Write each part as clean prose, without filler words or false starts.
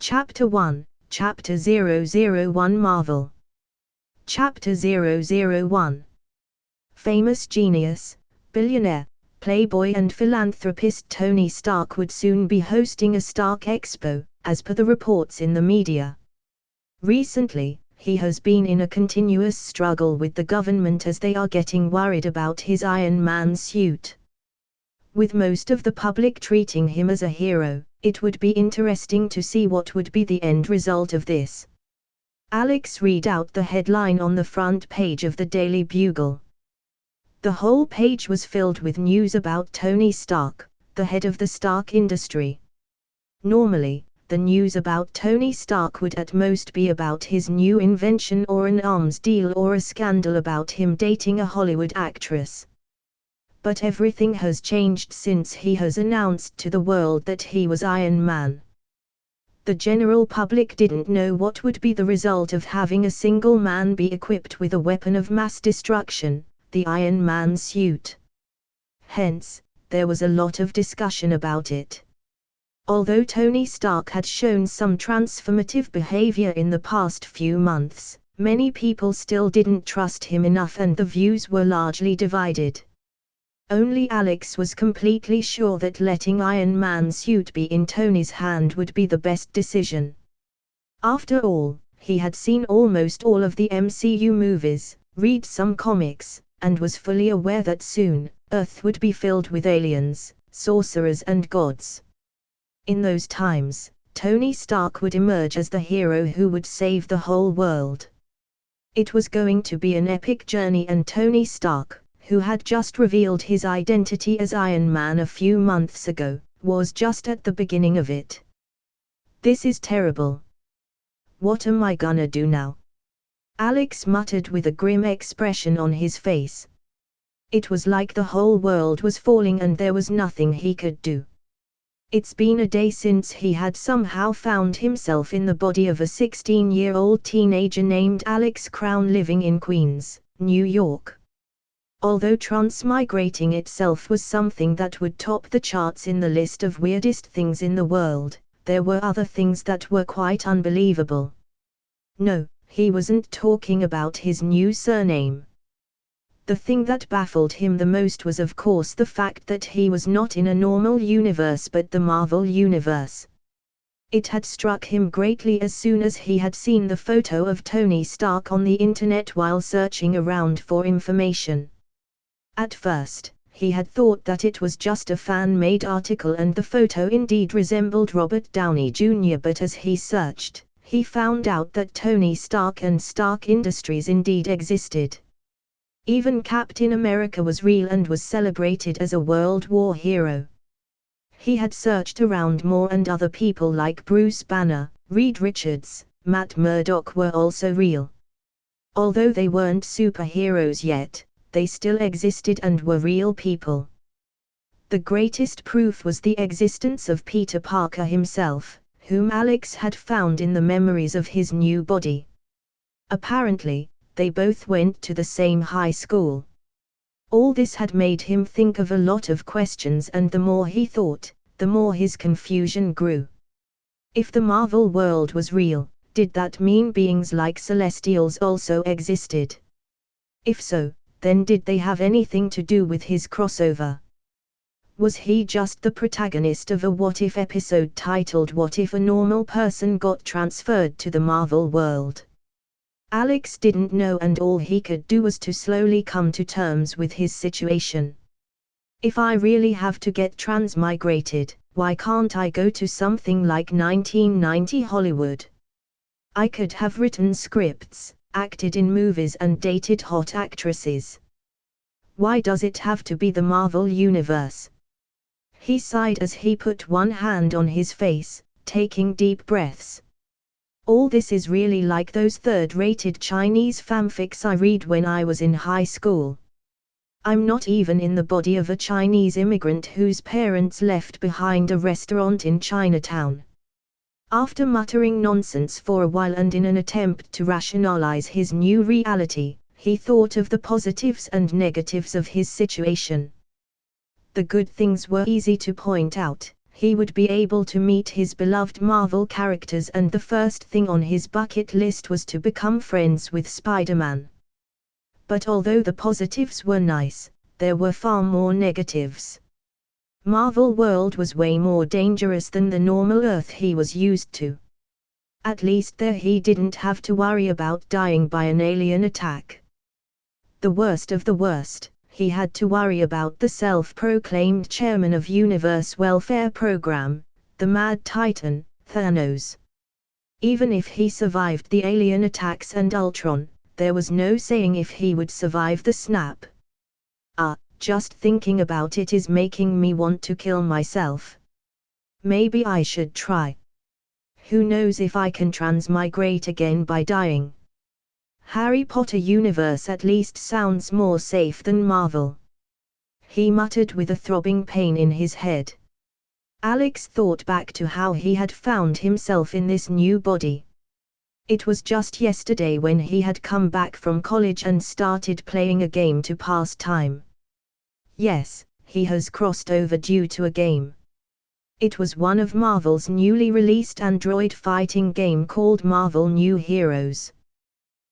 Chapter 1, Chapter 001 Marvel. Chapter 001. Famous genius, billionaire, playboy and philanthropist Tony Stark would soon be hosting a Stark Expo, as per the reports in the media. Recently, he has been in a continuous struggle with the government as they are getting worried about his Iron Man suit. With most of the public treating him as a hero, it would be interesting to see what would be the end result of this. Alex read out the headline on the front page of the Daily Bugle. The whole page was filled with news about Tony Stark, the head of the Stark industry. Normally, the news about Tony Stark would at most be about his new invention or an arms deal or a scandal about him dating a Hollywood actress. But everything has changed since he has announced to the world that he was Iron Man. The general public didn't know what would be the result of having a single man be equipped with a weapon of mass destruction, the Iron Man suit. Hence, there was a lot of discussion about it. Although Tony Stark had shown some transformative behavior in the past few months, many people still didn't trust him enough and the views were largely divided. Only Alex was completely sure that letting Iron Man's suit be in Tony's hand would be the best decision. After all, he had seen almost all of the MCU movies, read some comics, and was fully aware that soon, Earth would be filled with aliens, sorcerers and gods. In those times, Tony Stark would emerge as the hero who would save the whole world. It was going to be an epic journey and Tony Stark, who had just revealed his identity as Iron Man a few months ago, was just at the beginning of it. This is terrible. What am I gonna do now? Alex muttered with a grim expression on his face. It was like the whole world was falling and there was nothing he could do. It's been a day since he had somehow found himself in the body of a 16-year-old teenager named Alex Crown living in Queens, New York. Although transmigrating itself was something that would top the charts in the list of weirdest things in the world, there were other things that were quite unbelievable. No, he wasn't talking about his new surname. The thing that baffled him the most was of course the fact that he was not in a normal universe but the Marvel universe. It had struck him greatly as soon as he had seen the photo of Tony Stark on the internet while searching around for information. At first, he had thought that it was just a fan-made article and the photo indeed resembled Robert Downey Jr. but as he searched, he found out that Tony Stark and Stark Industries indeed existed. Even Captain America was real and was celebrated as a World War hero. He had searched around more and other people like Bruce Banner, Reed Richards, Matt Murdock were also real. Although they weren't superheroes yet, they still existed and were real people. The greatest proof was the existence of Peter Parker himself, whom Alex had found in the memories of his new body. Apparently, they both went to the same high school. All this had made him think of a lot of questions and the more he thought, the more his confusion grew. If the Marvel world was real, did that mean beings like Celestials also existed? If so, then did they have anything to do with his crossover? Was he just the protagonist of a what-if episode titled What If a Normal Person Got Transferred to the Marvel World? Alex didn't know and all he could do was to slowly come to terms with his situation. If I really have to get transmigrated, why can't I go to something like 1990 Hollywood? I could have written scripts, acted in movies and dated hot actresses. Why does it have to be the Marvel Universe? He sighed as he put one hand on his face, taking deep breaths. All this is really like those third-rated Chinese fanfics I read when I was in high school. I'm not even in the body of a Chinese immigrant whose parents left behind a restaurant in Chinatown. After muttering nonsense for a while and in an attempt to rationalize his new reality, he thought of the positives and negatives of his situation. The good things were easy to point out. he would be able to meet his beloved Marvel characters, and the first thing on his bucket list was to become friends with Spider-Man. But although the positives were nice, there were far more negatives. Marvel World was way more dangerous than the normal Earth he was used to. At least there he didn't have to worry about dying by an alien attack. The worst of the worst, he had to worry about the self-proclaimed chairman of Universe Welfare Program, the Mad Titan, Thanos. Even if he survived the alien attacks and Ultron, there was no saying if he would survive the snap. Just thinking about it is making me want to kill myself. Maybe I should try. Who knows if I can transmigrate again by dying. Harry Potter universe at least sounds more safe than Marvel. He muttered with a throbbing pain in his head. Alex thought back to how he had found himself in this new body. It was just yesterday when he had come back from college and started playing a game to pass time. Yes, he has crossed over due to a game. It was one of Marvel's newly released Android fighting game called Marvel New Heroes.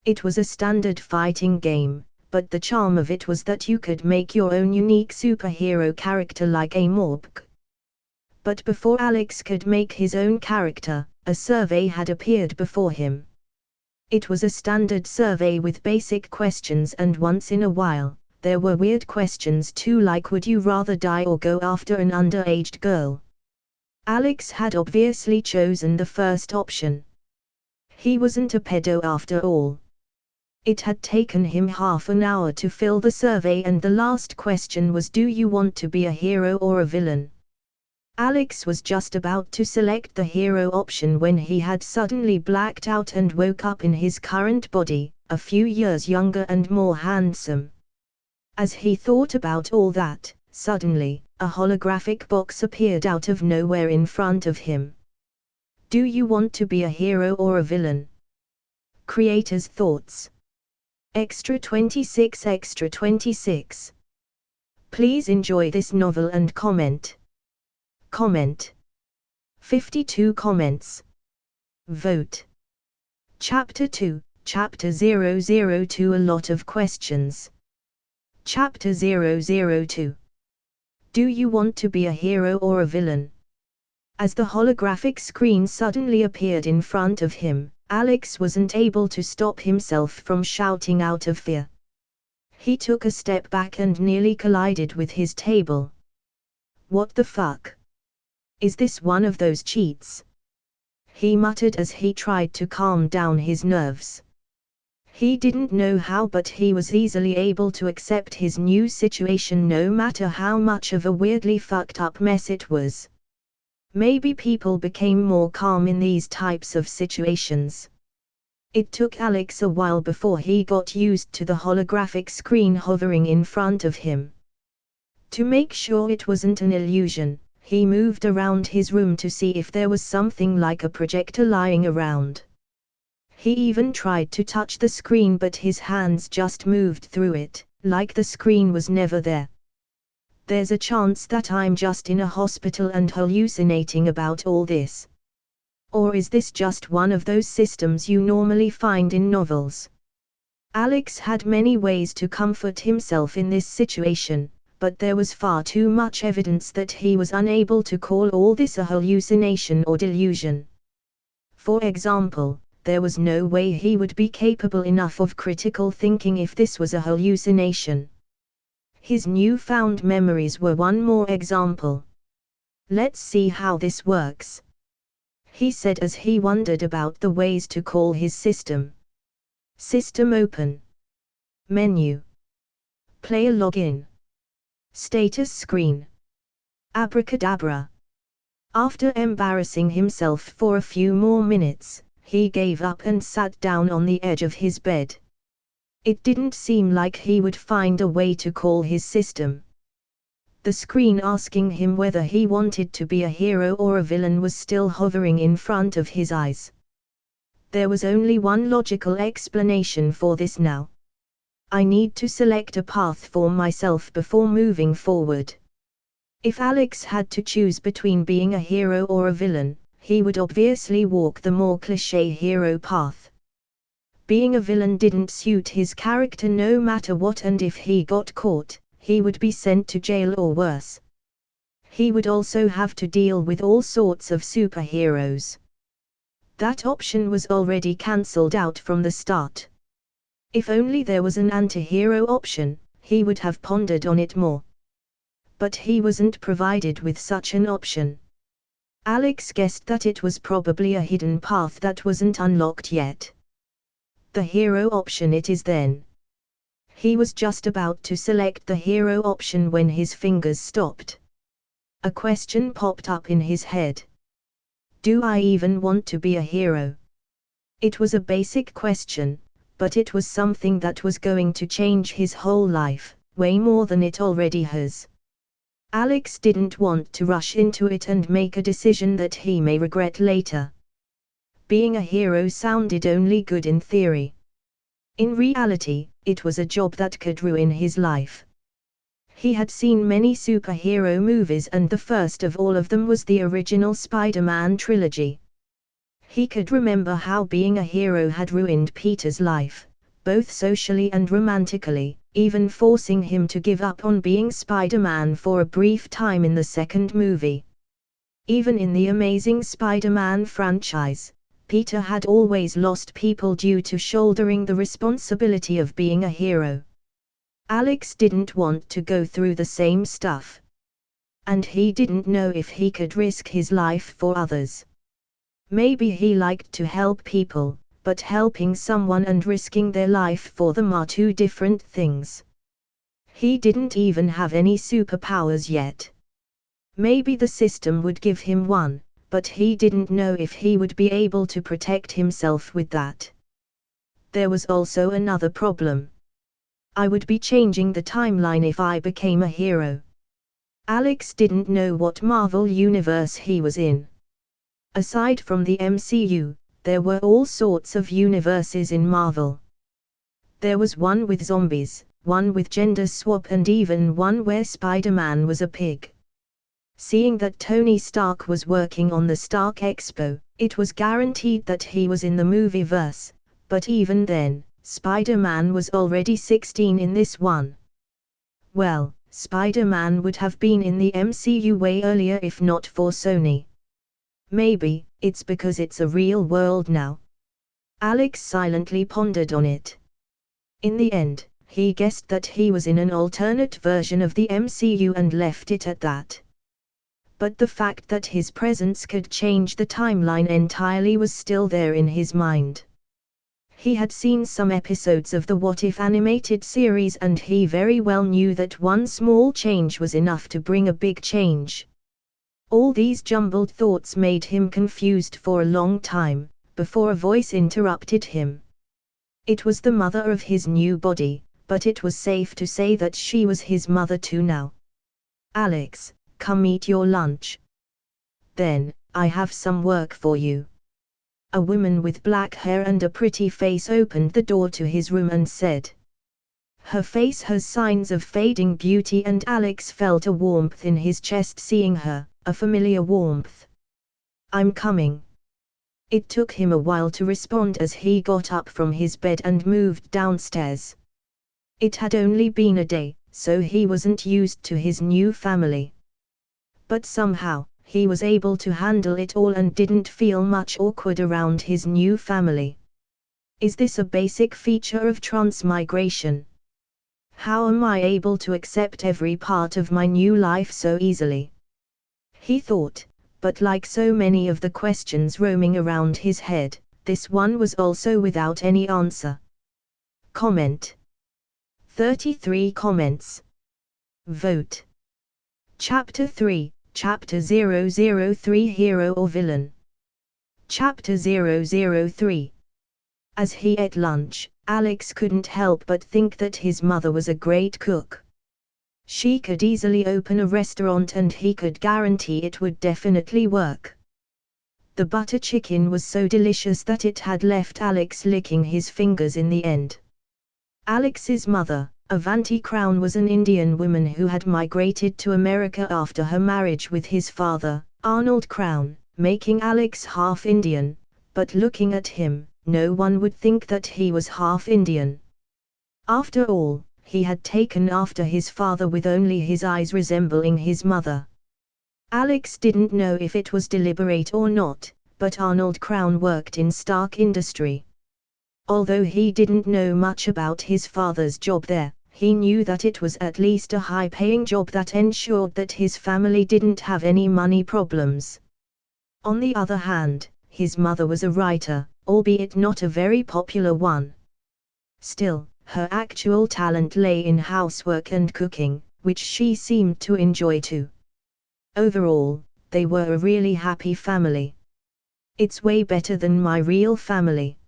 It was a standard fighting game, but the charm of it was that you could make your own unique superhero character like a Morpg. But before Alex could make his own character, a survey had appeared before him. It was a standard survey with basic questions, and once in a while, there were weird questions too, like would you rather die or go after an underaged girl? Alex had obviously chosen the first option. He wasn't a pedo after all. It had taken him half an hour to fill the survey, and the last question was, do you want to be a hero or a villain? Alex was just about to select the hero option when he had suddenly blacked out and woke up in his current body, a few years younger and more handsome. As he thought about all that, suddenly, a holographic box appeared out of nowhere in front of him. Do you want to be a hero or a villain? Creator's thoughts. Extra 26 Extra 26. Please enjoy this novel and comment. Comment. 52 comments. Vote. Chapter 2, Chapter 002. A lot of questions. Chapter 002. Do you want to be a hero or a villain? As the holographic screen suddenly appeared in front of him, Alex wasn't able to stop himself from shouting out of fear. He took a step back and nearly collided with his table. What the fuck? Is this one of those cheats? He muttered as he tried to calm down his nerves. He didn't know how, but he was easily able to accept his new situation no matter how much of a weirdly fucked up mess it was. Maybe people became more calm in these types of situations. It took Alex a while before he got used to the holographic screen hovering in front of him. To make sure it wasn't an illusion, he moved around his room to see if there was something like a projector lying around. He even tried to touch the screen, but his hands just moved through it, like the screen was never there. There's a chance that I'm just in a hospital and hallucinating about all this. Or is this just one of those systems you normally find in novels? Alex had many ways to comfort himself in this situation, but there was far too much evidence that he was unable to call all this a hallucination or delusion. For example, there was no way he would be capable enough of critical thinking if this was a hallucination. His newfound memories were one more example. Let's see how this works, he said as he wondered about the ways to call his system. System open. Menu. Player login. Status screen. Abracadabra. After embarrassing himself for a few more minutes, he gave up and sat down on the edge of his bed. It didn't seem like he would find a way to call his system. The screen asking him whether he wanted to be a hero or a villain was still hovering in front of his eyes. There was only one logical explanation for this now. I need to select a path for myself before moving forward. If Alex had to choose between being a hero or a villain, he would obviously walk the more cliché hero path. Being a villain didn't suit his character no matter what, and if he got caught, he would be sent to jail or worse. He would also have to deal with all sorts of superheroes. That option was already cancelled out from the start. If only there was an anti-hero option, he would have pondered on it more. But he wasn't provided with such an option. Alex guessed that it was probably a hidden path that wasn't unlocked yet. The hero option it is then. He was just about to select the hero option when his fingers stopped. A question popped up in his head. Do I even want to be a hero? It was a basic question, but it was something that was going to change his whole life, way more than it already has. Alex didn't want to rush into it and make a decision that he may regret later. Being a hero sounded only good in theory. In reality, it was a job that could ruin his life. He had seen many superhero movies, and the first of all of them was the original Spider-Man trilogy. He could remember how being a hero had ruined Peter's life, both socially and romantically, even forcing him to give up on being Spider-Man for a brief time in the second movie. Even in the Amazing Spider-Man franchise, Peter had always lost people due to shouldering the responsibility of being a hero. Alex didn't want to go through the same stuff. And he didn't know if he could risk his life for others. Maybe he liked to help people, but helping someone and risking their life for them are two different things. He didn't even have any superpowers yet. Maybe the system would give him one, but he didn't know if he would be able to protect himself with that. There was also another problem. I would be changing the timeline if I became a hero. Alex didn't know what Marvel universe he was in. Aside from the MCU, there were all sorts of universes in Marvel. There was one with zombies, one with gender swap, and even one where Spider-Man was a pig. Seeing that Tony Stark was working on the Stark Expo, it was guaranteed that he was in the movieverse, but even then, Spider-Man was already 16 in this one. Well, Spider-Man would have been in the MCU way earlier if not for Sony. Maybe, it's because it's a real world now. Alex silently pondered on it. In the end, he guessed that he was in an alternate version of the MCU and left it at that. But the fact that his presence could change the timeline entirely was still there in his mind. He had seen some episodes of the What If animated series, and he very well knew that one small change was enough to bring a big change. All these jumbled thoughts made him confused for a long time, before a voice interrupted him. It was the mother of his new body, but it was safe to say that she was his mother too now. Alex, come eat your lunch. Then, I have some work for you. A woman with black hair and a pretty face opened the door to his room and said. Her face has signs of fading beauty, and Alex felt a warmth in his chest seeing her, a familiar warmth. I'm coming. It took him a while to respond as he got up from his bed and moved downstairs. It had only been a day, so he wasn't used to his new family. But somehow, he was able to handle it all and didn't feel much awkward around his new family. Is this a basic feature of transmigration? How am I able to accept every part of my new life so easily? He thought, but like so many of the questions roaming around his head, this one was also without any answer. Comment. 33 comments. Vote. Chapter 3, Chapter 003 Hero or Villain. Chapter 003. As he ate lunch, Alex couldn't help but think that his mother was a great cook. She could easily open a restaurant and he could guarantee it would definitely work. The butter chicken was so delicious that it had left Alex licking his fingers in the end. Alex's mother, Avanti Crown was an Indian woman who had migrated to America after her marriage with his father, Arnold Crown, making Alex half Indian, but looking at him, no one would think that he was half Indian. After all, he had taken after his father with only his eyes resembling his mother. Alex didn't know if it was deliberate or not, but Arnold Crown worked in Stark Industry. Although he didn't know much about his father's job there, he knew that it was at least a high-paying job that ensured that his family didn't have any money problems. On the other hand, his mother was a writer, albeit not a very popular one. Still, her actual talent lay in housework and cooking, which she seemed to enjoy too. Overall, they were a really happy family. It's way better than my real family,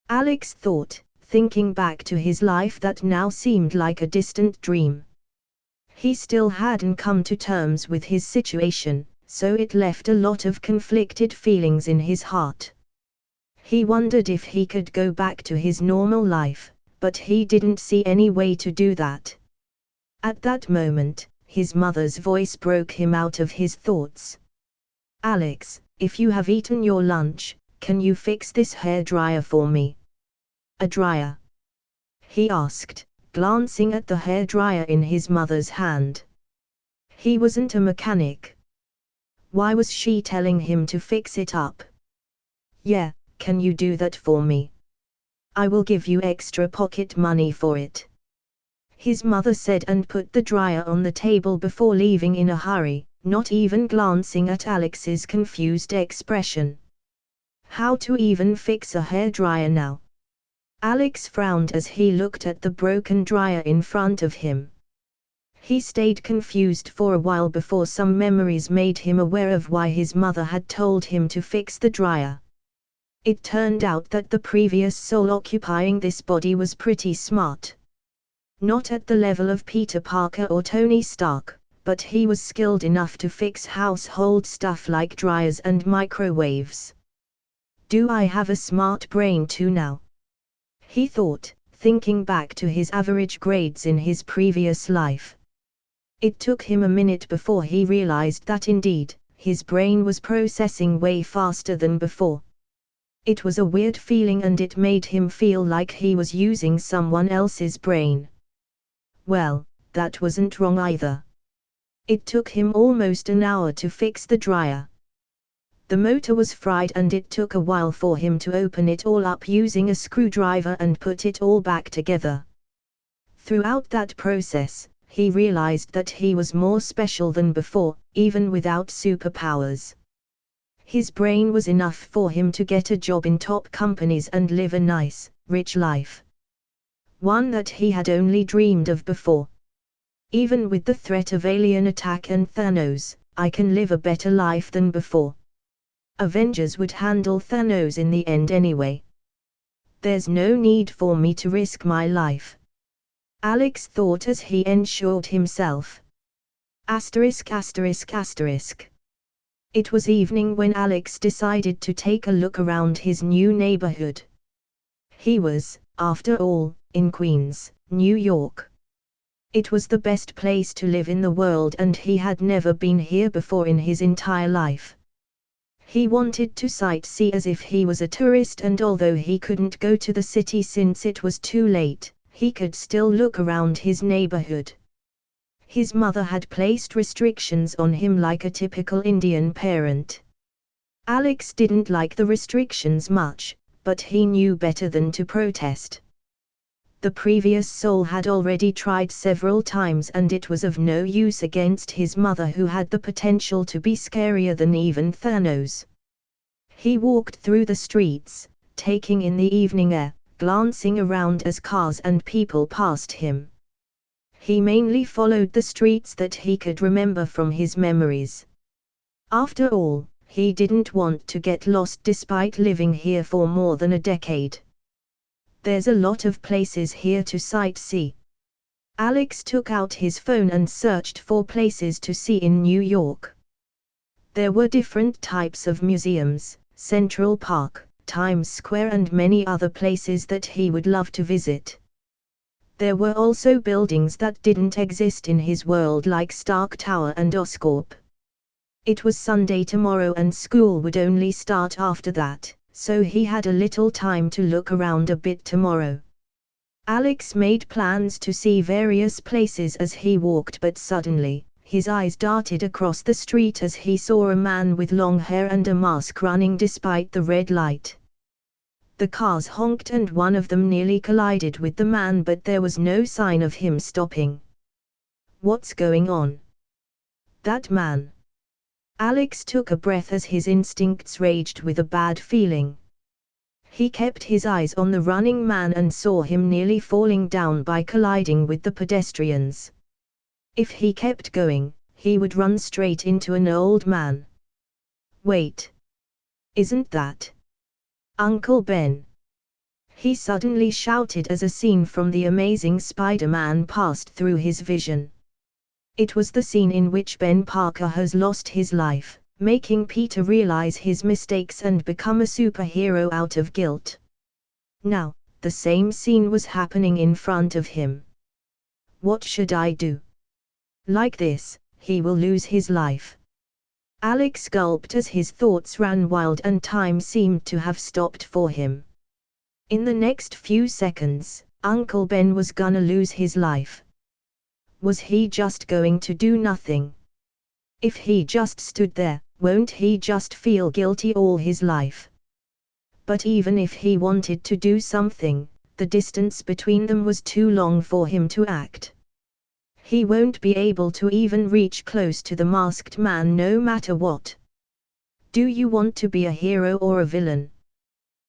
Alex thought, thinking back to his life that now seemed like a distant dream. He still hadn't come to terms with his situation, so it left a lot of conflicted feelings in his heart. He wondered if he could go back to his normal life, but he didn't see any way to do that. At that moment, his mother's voice broke him out of his thoughts. "Alex, if you have eaten your lunch, can you fix this hairdryer for me?" "A dryer?" he asked, glancing at the hairdryer in his mother's hand. He wasn't a mechanic. Why was she telling him to fix it up? "Yeah, can you do that for me? I will give you extra pocket money for it," his mother said and put the dryer on the table before leaving in a hurry, not even glancing at Alex's confused expression. How to even fix a hairdryer now? Alex frowned as he looked at the broken dryer in front of him. He stayed confused for a while before some memories made him aware of why his mother had told him to fix the dryer. It turned out that the previous soul occupying this body was pretty smart. Not at the level of Peter Parker or Tony Stark, but he was skilled enough to fix household stuff like dryers and microwaves. "Do I have a smart brain too now?" he thought, thinking back to his average grades in his previous life. It took him a minute before he realized that indeed, his brain was processing way faster than before. It was a weird feeling and it made him feel like he was using someone else's brain. Well, that wasn't wrong either. It took him almost an hour to fix the dryer. The motor was fried and it took a while for him to open it all up using a screwdriver and put it all back together. Throughout that process, he realized that he was more special than before, even without superpowers. His brain was enough for him to get a job in top companies and live a nice, rich life. One that he had only dreamed of before. Even with the threat of alien attack and Thanos, I can live a better life than before. Avengers would handle Thanos in the end anyway. There's no need for me to risk my life, Alex thought as he ensured himself. Asterisk asterisk asterisk. It was evening when Alex decided to take a look around his new neighborhood. He was, after all, in Queens, New York. It was the best place to live in the world and he had never been here before in his entire life. He wanted to sightsee as if he was a tourist, and although he couldn't go to the city since it was too late, he could still look around his neighborhood. His mother had placed restrictions on him like a typical Indian parent. Alex didn't like the restrictions much, but he knew better than to protest. The previous soul had already tried several times and it was of no use against his mother, who had the potential to be scarier than even Thanos. He walked through the streets, taking in the evening air, glancing around as cars and people passed him. He mainly followed the streets that he could remember from his memories. After all, he didn't want to get lost despite living here for more than a decade. There's a lot of places here to sightsee. Alex took out his phone and searched for places to see in New York. There were different types of museums, Central Park, Times Square and many other places that he would love to visit. There were also buildings that didn't exist in his world, like Stark Tower and Oscorp. It was Sunday tomorrow and school would only start after that, so he had a little time to look around a bit tomorrow. Alex made plans to see various places as he walked, but suddenly, his eyes darted across the street as he saw a man with long hair and a mask running despite the red light. The cars honked and one of them nearly collided with the man, but there was no sign of him stopping. What's going on? That man. Alex took a breath as his instincts raged with a bad feeling. He kept his eyes on the running man and saw him nearly falling down by colliding with the pedestrians. If he kept going, he would run straight into an old man. Wait. Isn't that Uncle Ben? He suddenly shouted as a scene from The Amazing Spider-Man passed through his vision. It was the scene in which Ben Parker has lost his life, making Peter realize his mistakes and become a superhero out of guilt. Now, the same scene was happening in front of him. What should I do? Like this, he will lose his life. Alex gulped as his thoughts ran wild and time seemed to have stopped for him. In the next few seconds, Uncle Ben was gonna lose his life. Was he just going to do nothing? If he just stood there, won't he just feel guilty all his life? But even if he wanted to do something, the distance between them was too long for him to act. He won't be able to even reach close to the masked man no matter what. Do you want to be a hero or a villain?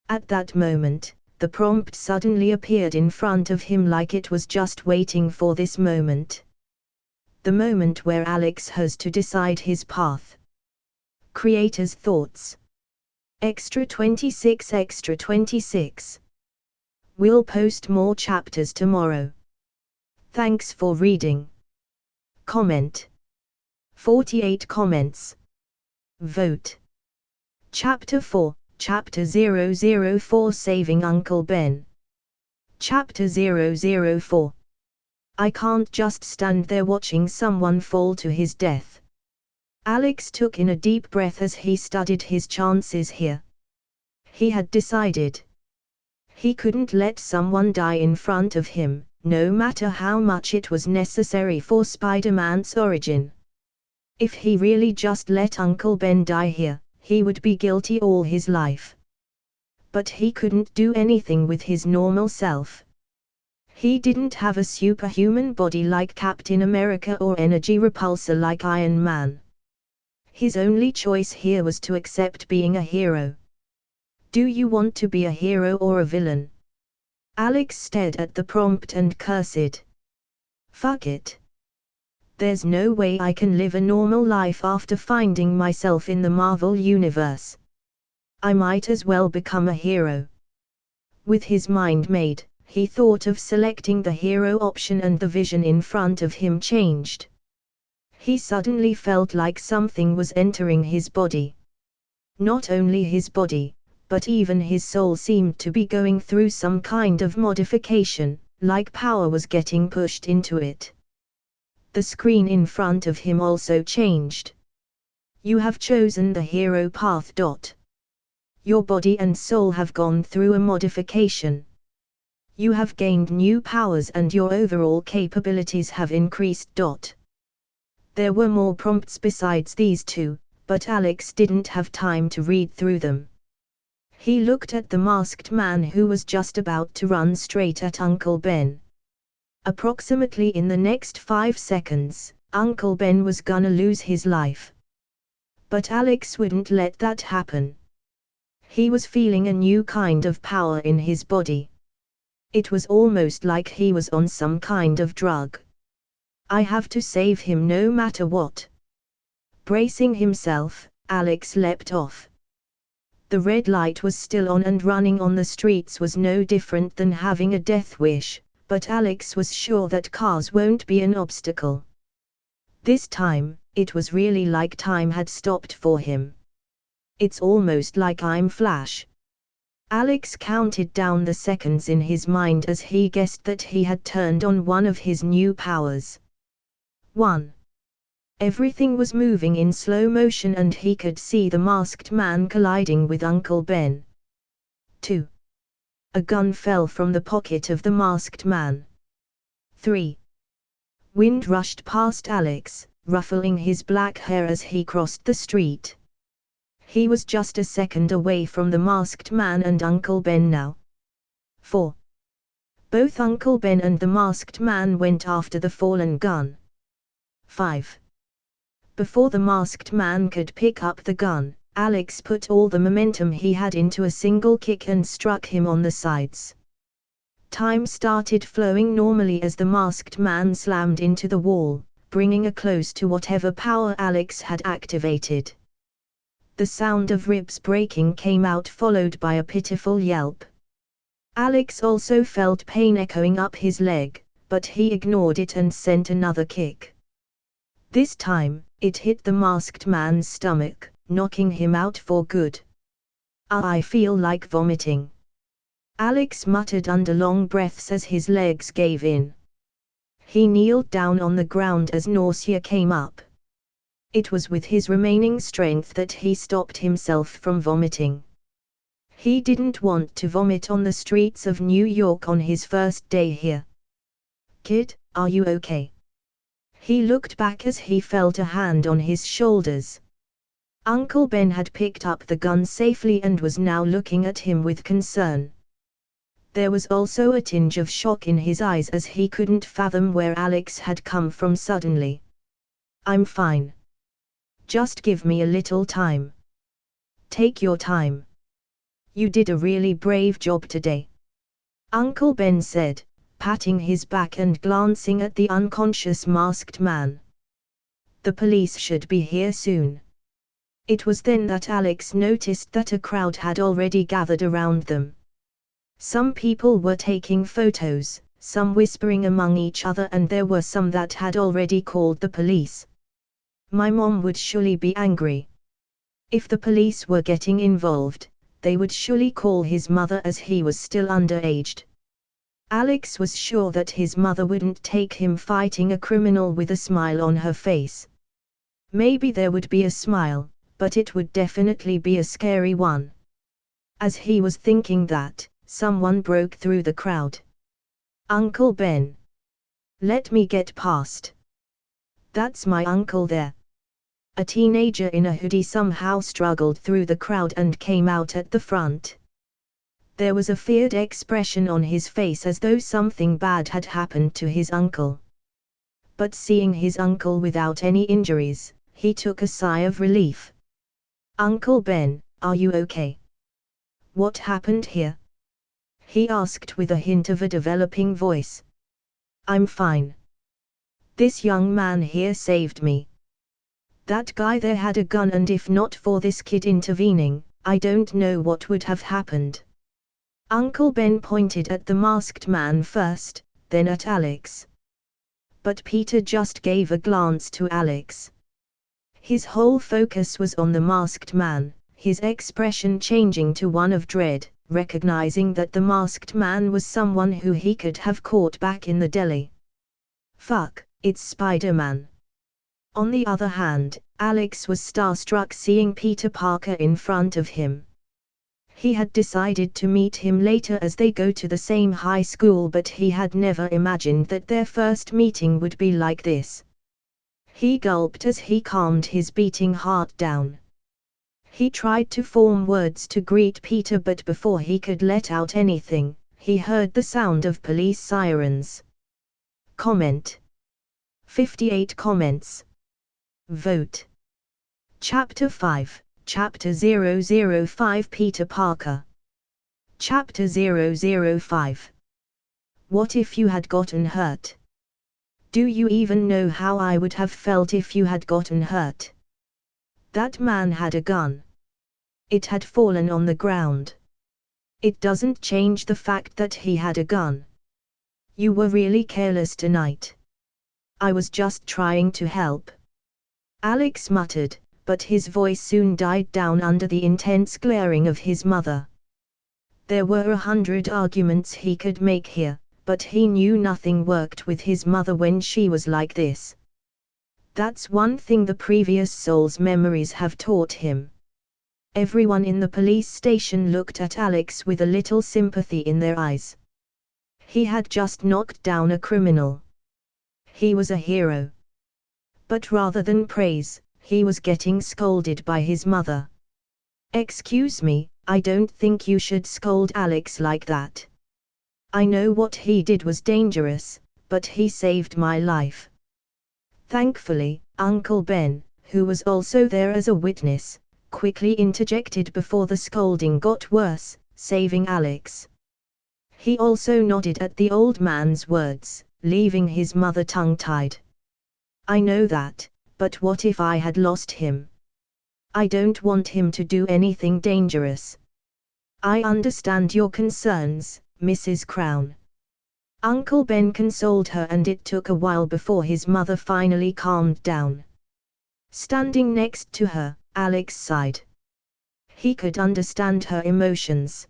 At that moment, the prompt suddenly appeared in front of him like it was just waiting for this moment. The moment where Alex has to decide his path. Creator's thoughts. Extra 26 Extra 26. We'll post more chapters tomorrow. Thanks for reading. Comment. 48 comments. Vote. Chapter 4, Chapter 004 Saving Uncle Ben. Chapter 004. I can't just stand there watching someone fall to his death. Alex took in a deep breath as he studied his chances here. He had decided. He couldn't let someone die in front of him, no matter how much it was necessary for Spider-Man's origin. If he really just let Uncle Ben die here, he would be guilty all his life. But he couldn't do anything with his normal self. He didn't have a superhuman body like Captain America or energy repulsor like Iron Man. His only choice here was to accept being a hero. Do you want to be a hero or a villain? Alex stared at the prompt and cursed. Fuck it. There's no way I can live a normal life after finding myself in the Marvel Universe. I might as well become a hero. With his mind made, he thought of selecting the hero option and the vision in front of him changed. He suddenly felt like something was entering his body. Not only his body, but even his soul seemed to be going through some kind of modification, like power was getting pushed into it. The screen in front of him also changed. You have chosen the hero path. Your body and soul have gone through a modification. You have gained new powers and your overall capabilities have increased. There were more prompts besides these two, but Alex didn't have time to read through them. He looked at the masked man who was just about to run straight at Uncle Ben. Approximately in the next 5 seconds, Uncle Ben was gonna lose his life. But Alex wouldn't let that happen. He was feeling a new kind of power in his body. It was almost like he was on some kind of drug. I have to save him no matter what. Bracing himself, Alex leapt off. The red light was still on and running on the streets was no different than having a death wish, but Alex was sure that cars won't be an obstacle. This time, it was really like time had stopped for him. It's almost like I'm Flash. Alex counted down the seconds in his mind as he guessed that he had turned on one of his new powers. 1. Everything was moving in slow motion and he could see the masked man colliding with Uncle Ben. 2. A gun fell from the pocket of the masked man. 3. Wind rushed past Alex, ruffling his black hair as he crossed the street. He was just a second away from the masked man and Uncle Ben now. 4. Both Uncle Ben and the masked man went after the fallen gun. 5. Before the masked man could pick up the gun, Alex put all the momentum he had into a single kick and struck him on the sides. Time started flowing normally as the masked man slammed into the wall, bringing a close to whatever power Alex had activated. The sound of ribs breaking came out, followed by a pitiful yelp. Alex also felt pain echoing up his leg, but he ignored it and sent another kick. This time, it hit the masked man's stomach, knocking him out for good. I feel like vomiting. Alex muttered under long breaths as his legs gave in. He kneeled down on the ground as nausea came up. It was with his remaining strength that he stopped himself from vomiting. He didn't want to vomit on the streets of New York on his first day here. "Kid, are you okay?" He looked back as he felt a hand on his shoulders. Uncle Ben had picked up the gun safely and was now looking at him with concern. There was also a tinge of shock in his eyes as he couldn't fathom where Alex had come from suddenly. "I'm fine. Just give me a little time." "Take your time. You did a really brave job today," Uncle Ben said, patting his back and glancing at the unconscious masked man. "The police should be here soon." It was then that Alex noticed that a crowd had already gathered around them. Some people were taking photos, some whispering among each other, and there were some that had already called the police. My mom would surely be angry. If the police were getting involved, they would surely call his mother as he was still underaged. Alex was sure that his mother wouldn't take him fighting a criminal with a smile on her face. Maybe there would be a smile, but it would definitely be a scary one. As he was thinking that, someone broke through the crowd. "Uncle Ben. Let me get past. That's my uncle there." A teenager in a hoodie somehow struggled through the crowd and came out at the front. There was a feared expression on his face as though something bad had happened to his uncle. But seeing his uncle without any injuries, he took a sigh of relief. "Uncle Ben, are you okay? What happened here?" he asked with a hint of a developing voice. "I'm fine. This young man here saved me. That guy there had a gun, and if not for this kid intervening, I don't know what would have happened." Uncle Ben pointed at the masked man first, then at Alex. But Peter just gave a glance to Alex. His whole focus was on the masked man, his expression changing to one of dread, recognizing that the masked man was someone who he could have caught back in the deli. "Fuck, it's Spider-Man." On the other hand, Alex was starstruck seeing Peter Parker in front of him. He had decided to meet him later as they go to the same high school, but he had never imagined that their first meeting would be like this. He gulped as he calmed his beating heart down. He tried to form words to greet Peter, but before he could let out anything, he heard the sound of police sirens. Comment. 58 comments. Vote. Chapter 5, Chapter 005 Peter Parker. Chapter 005. What if you had gotten hurt? Do you even know how I would have felt if you had gotten hurt? That man had a gun. It had fallen on the ground. It doesn't change the fact that he had a gun. You were really careless tonight. I was just trying to help. Alex muttered, but his voice soon died down under the intense glaring of his mother. There were 100 arguments he could make here, but he knew nothing worked with his mother when she was like this. That's one thing the previous soul's memories have taught him. Everyone in the police station looked at Alex with a little sympathy in their eyes. He had just knocked down a criminal. He was a hero. But rather than praise, he was getting scolded by his mother. "Excuse me, I don't think you should scold Alex like that. I know what he did was dangerous, but he saved my life." Thankfully, Uncle Ben, who was also there as a witness, quickly interjected before the scolding got worse, saving Alex. He also nodded at the old man's words, leaving his mother tongue-tied. "I know that, but what if I had lost him? I don't want him to do anything dangerous." "I understand your concerns, Mrs. Crown." Uncle Ben consoled her, and it took a while before his mother finally calmed down. Standing next to her, Alex sighed. He could understand her emotions.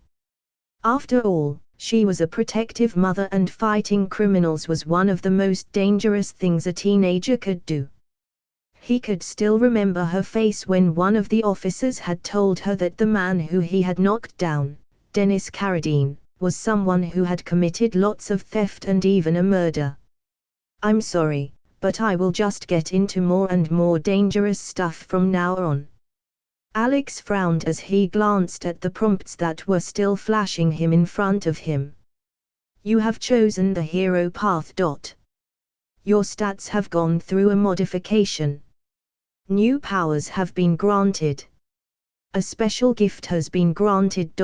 After all, she was a protective mother, and fighting criminals was one of the most dangerous things a teenager could do. He could still remember her face when one of the officers had told her that the man who he had knocked down, Dennis Carradine, was someone who had committed lots of theft and even a murder. "I'm sorry, but I will just get into more and more dangerous stuff from now on." Alex frowned as he glanced at the prompts that were still flashing him in front of him. "You have chosen the hero path. Your stats have gone through a modification. New powers have been granted. A special gift has been granted.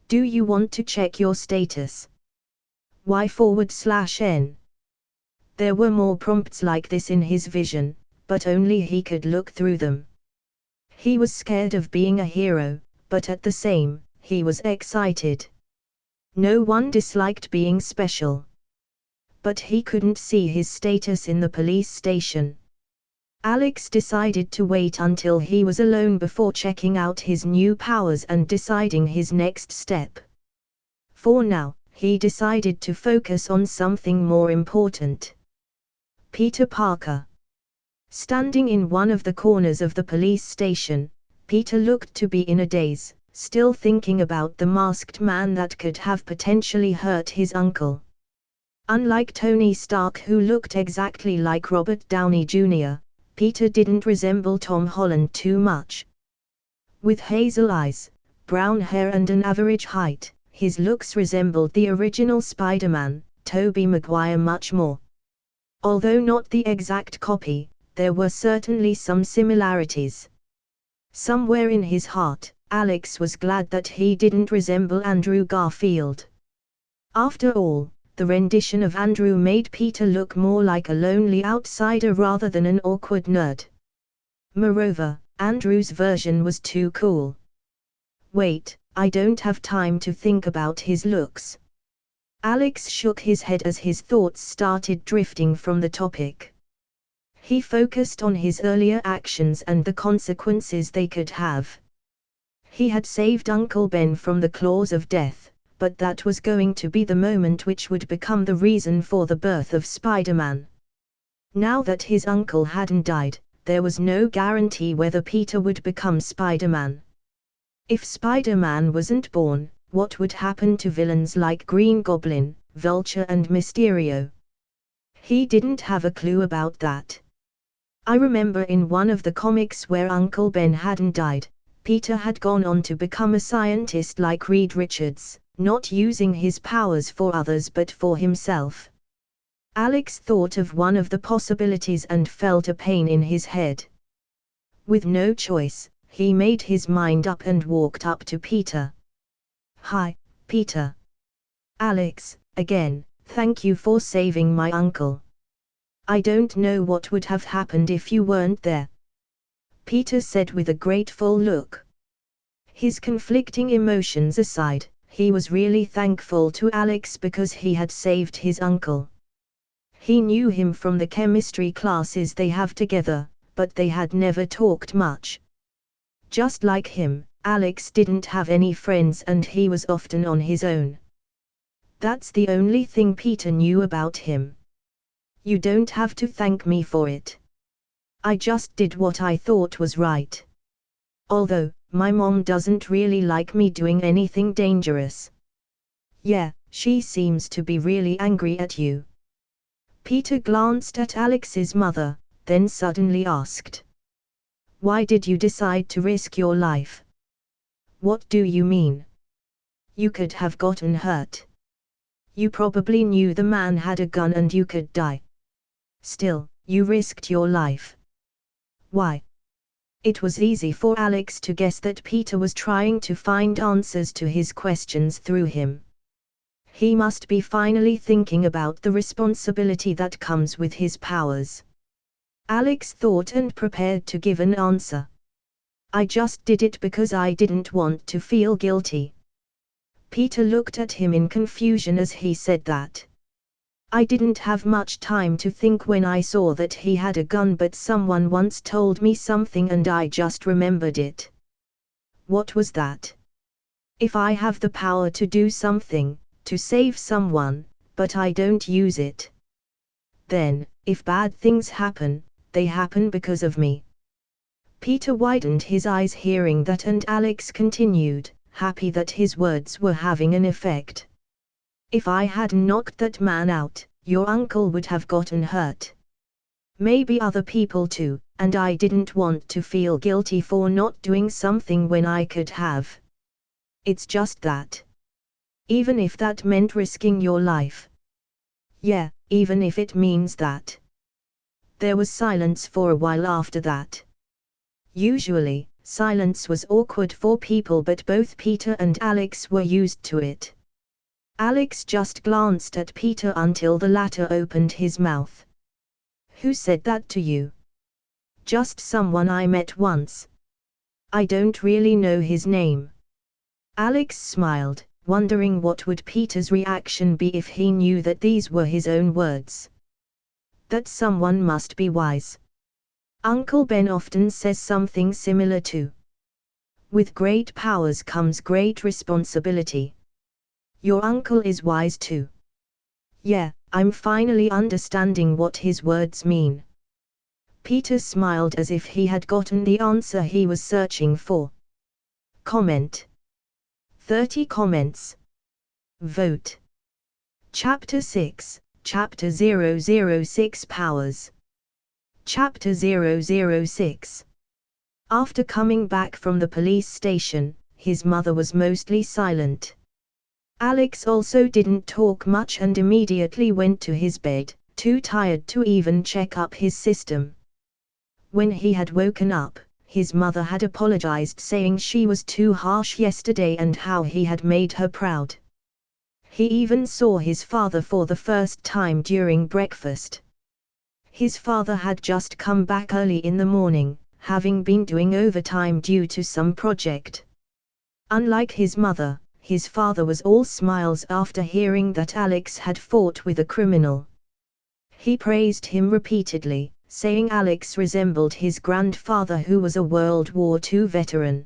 Do you want to check your status? Y/N." There were more prompts like this in his vision, but only he could look through them. He was scared of being a hero, but at the same, he was excited. No one disliked being special. But he couldn't see his status in the police station. Alex decided to wait until he was alone before checking out his new powers and deciding his next step. For now, he decided to focus on something more important. Peter Parker. Standing in one of the corners of the police station, Peter looked to be in a daze, still thinking about the masked man that could have potentially hurt his uncle. Unlike Tony Stark, who looked exactly like Robert Downey Jr., Peter didn't resemble Tom Holland too much. With hazel eyes, brown hair and an average height, his looks resembled the original Spider-Man, Tobey Maguire, much more. Although not the exact copy, there were certainly some similarities. Somewhere in his heart, Alex was glad that he didn't resemble Andrew Garfield. After all, the rendition of Andrew made Peter look more like a lonely outsider rather than an awkward nerd. Moreover, Andrew's version was too cool. "Wait, I don't have time to think about his looks." Alex shook his head as his thoughts started drifting from the topic. He focused on his earlier actions and the consequences they could have. He had saved Uncle Ben from the claws of death, but that was going to be the moment which would become the reason for the birth of Spider-Man. Now that his uncle hadn't died, there was no guarantee whether Peter would become Spider-Man. If Spider-Man wasn't born, what would happen to villains like Green Goblin, Vulture and Mysterio? He didn't have a clue about that. I remember in one of the comics where Uncle Ben hadn't died, Peter had gone on to become a scientist like Reed Richards, not using his powers for others but for himself. Alex thought of one of the possibilities and felt a pain in his head. With no choice, he made his mind up and walked up to Peter. "Hi, Peter." "Alex, again, thank you for saving my uncle. I don't know what would have happened if you weren't there," Peter said with a grateful look. His conflicting emotions aside, he was really thankful to Alex because he had saved his uncle. He knew him from the chemistry classes they have together, but they had never talked much. Just like him, Alex didn't have any friends and he was often on his own. That's the only thing Peter knew about him. You don't have to thank me for it. I just did what I thought was right. Although, my mom doesn't really like me doing anything dangerous. Yeah, she seems to be really angry at you. Peter glanced at Alex's mother, then suddenly asked. Why did you decide to risk your life? What do you mean? You could have gotten hurt. You probably knew the man had a gun and you could die. Still, you risked your life. Why? It was easy for Alex to guess that Peter was trying to find answers to his questions through him. He must be finally thinking about the responsibility that comes with his powers. Alex thought and prepared to give an answer. I just did it because I didn't want to feel guilty. Peter looked at him in confusion as he said that. I didn't have much time to think when I saw that he had a gun, but someone once told me something and I just remembered it. What was that? If I have the power to do something, to save someone, but I don't use it, then, if bad things happen, they happen because of me. Peter widened his eyes hearing that, and Alex continued, happy that his words were having an effect. If I had knocked that man out, your uncle would have gotten hurt. Maybe other people too, and I didn't want to feel guilty for not doing something when I could have. It's just that. Even if that meant risking your life. Yeah, even if it means that. There was silence for a while after that. Usually, silence was awkward for people, but both Peter and Alex were used to it. Alex just glanced at Peter until the latter opened his mouth. Who said that to you? Just someone I met once. I don't really know his name. Alex smiled, wondering what would Peter's reaction be if he knew that these were his own words. That someone must be wise. Uncle Ben often says something similar to. With great powers comes great responsibility. Your uncle is wise too. Yeah, I'm finally understanding what his words mean. Peter smiled as if he had gotten the answer he was searching for. Comment. 30 comments. Vote. Chapter 6, Chapter 006 Powers. Chapter 006. After coming back from the police station, his mother was mostly silent. Alex also didn't talk much and immediately went to his bed, too tired to even check up his system. When he had woken up, his mother had apologized, saying she was too harsh yesterday and how he had made her proud. He even saw his father for the first time during breakfast. His father had just come back early in the morning, having been doing overtime due to some project. Unlike his mother, his father was all smiles after hearing that Alex had fought with a criminal. He praised him repeatedly, saying Alex resembled his grandfather, who was a World War II veteran.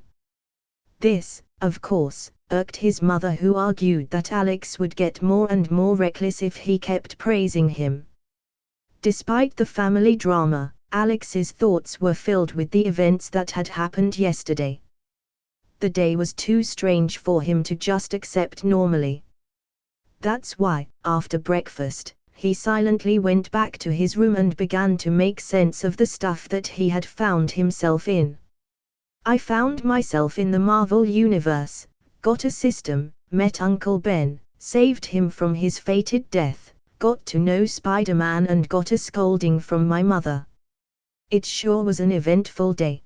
This, of course, irked his mother, who argued that Alex would get more and more reckless if he kept praising him. Despite the family drama, Alex's thoughts were filled with the events that had happened yesterday. The day was too strange for him to just accept normally. That's why, after breakfast, he silently went back to his room and began to make sense of the stuff that he had found himself in. I found myself in the Marvel Universe, got a system, met Uncle Ben, saved him from his fated death, got to know Spider-Man and got a scolding from my mother. It sure was an eventful day.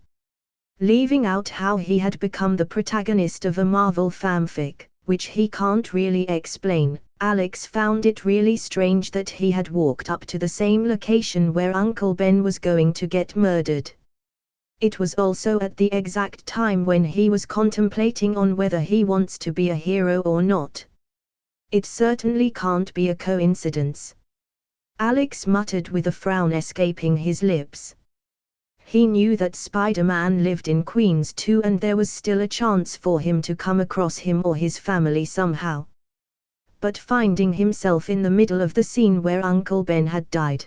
Leaving out how he had become the protagonist of a Marvel fanfic, which he can't really explain, Alex found it really strange that he had walked up to the same location where Uncle Ben was going to get murdered. It was also at the exact time when he was contemplating on whether he wants to be a hero or not. It certainly can't be a coincidence. Alex muttered with a frown escaping his lips. He knew that Spider-Man lived in Queens too, and there was still a chance for him to come across him or his family somehow. But finding himself in the middle of the scene where Uncle Ben had died,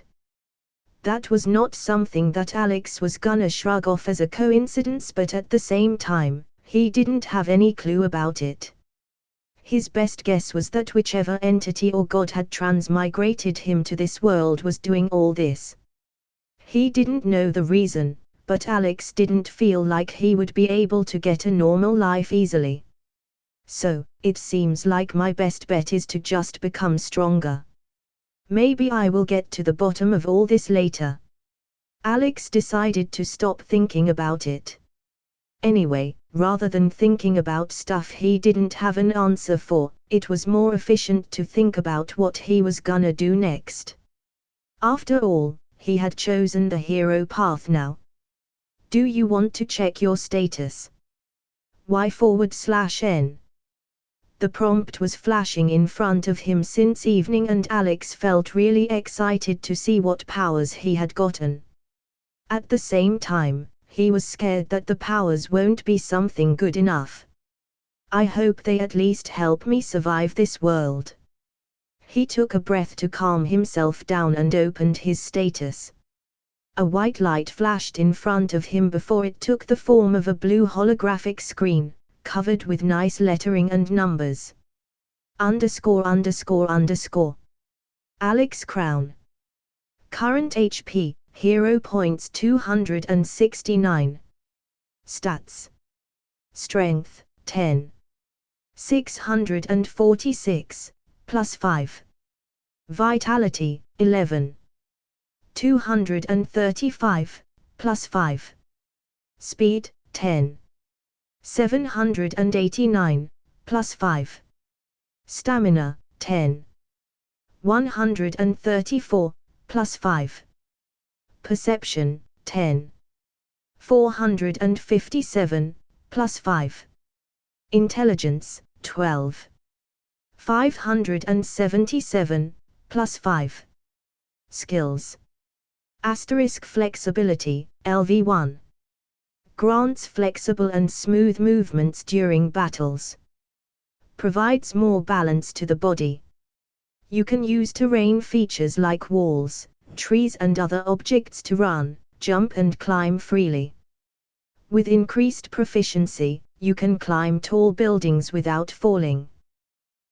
that was not something that Alex was gonna shrug off as a coincidence, but at the same time, he didn't have any clue about it. His best guess was that whichever entity or god had transmigrated him to this world was doing all this. He didn't know the reason, but Alex didn't feel like he would be able to get a normal life easily. So, it seems like my best bet is to just become stronger. Maybe I will get to the bottom of all this later. Alex decided to stop thinking about it. Anyway, rather than thinking about stuff he didn't have an answer for, it was more efficient to think about what he was gonna do next. After all, he had chosen the hero path now. Do you want to check your status? Y/N. The prompt was flashing in front of him since evening, and Alex felt really excited to see what powers he had gotten. At the same time, he was scared that the powers won't be something good enough. I hope they at least help me survive this world. He took a breath to calm himself down and opened his status. A white light flashed in front of him before it took the form of a blue holographic screen, covered with nice lettering and numbers. _____. Alex Crown. Current HP, Hero Points 269. Stats. Strength, 10. 646, plus 5. Vitality, 11. 235, plus 5. Speed, 10. 789, plus 5. Stamina, 10. 134, plus 5. Perception, 10. 457, plus 5. Intelligence, 12. 577, plus 5. Skills. Asterisk flexibility, LV1. Grants flexible and smooth movements during battles. Provides more balance to the body. You can use terrain features like walls, trees and other objects to run, jump and climb freely. With increased proficiency, you can climb tall buildings without falling.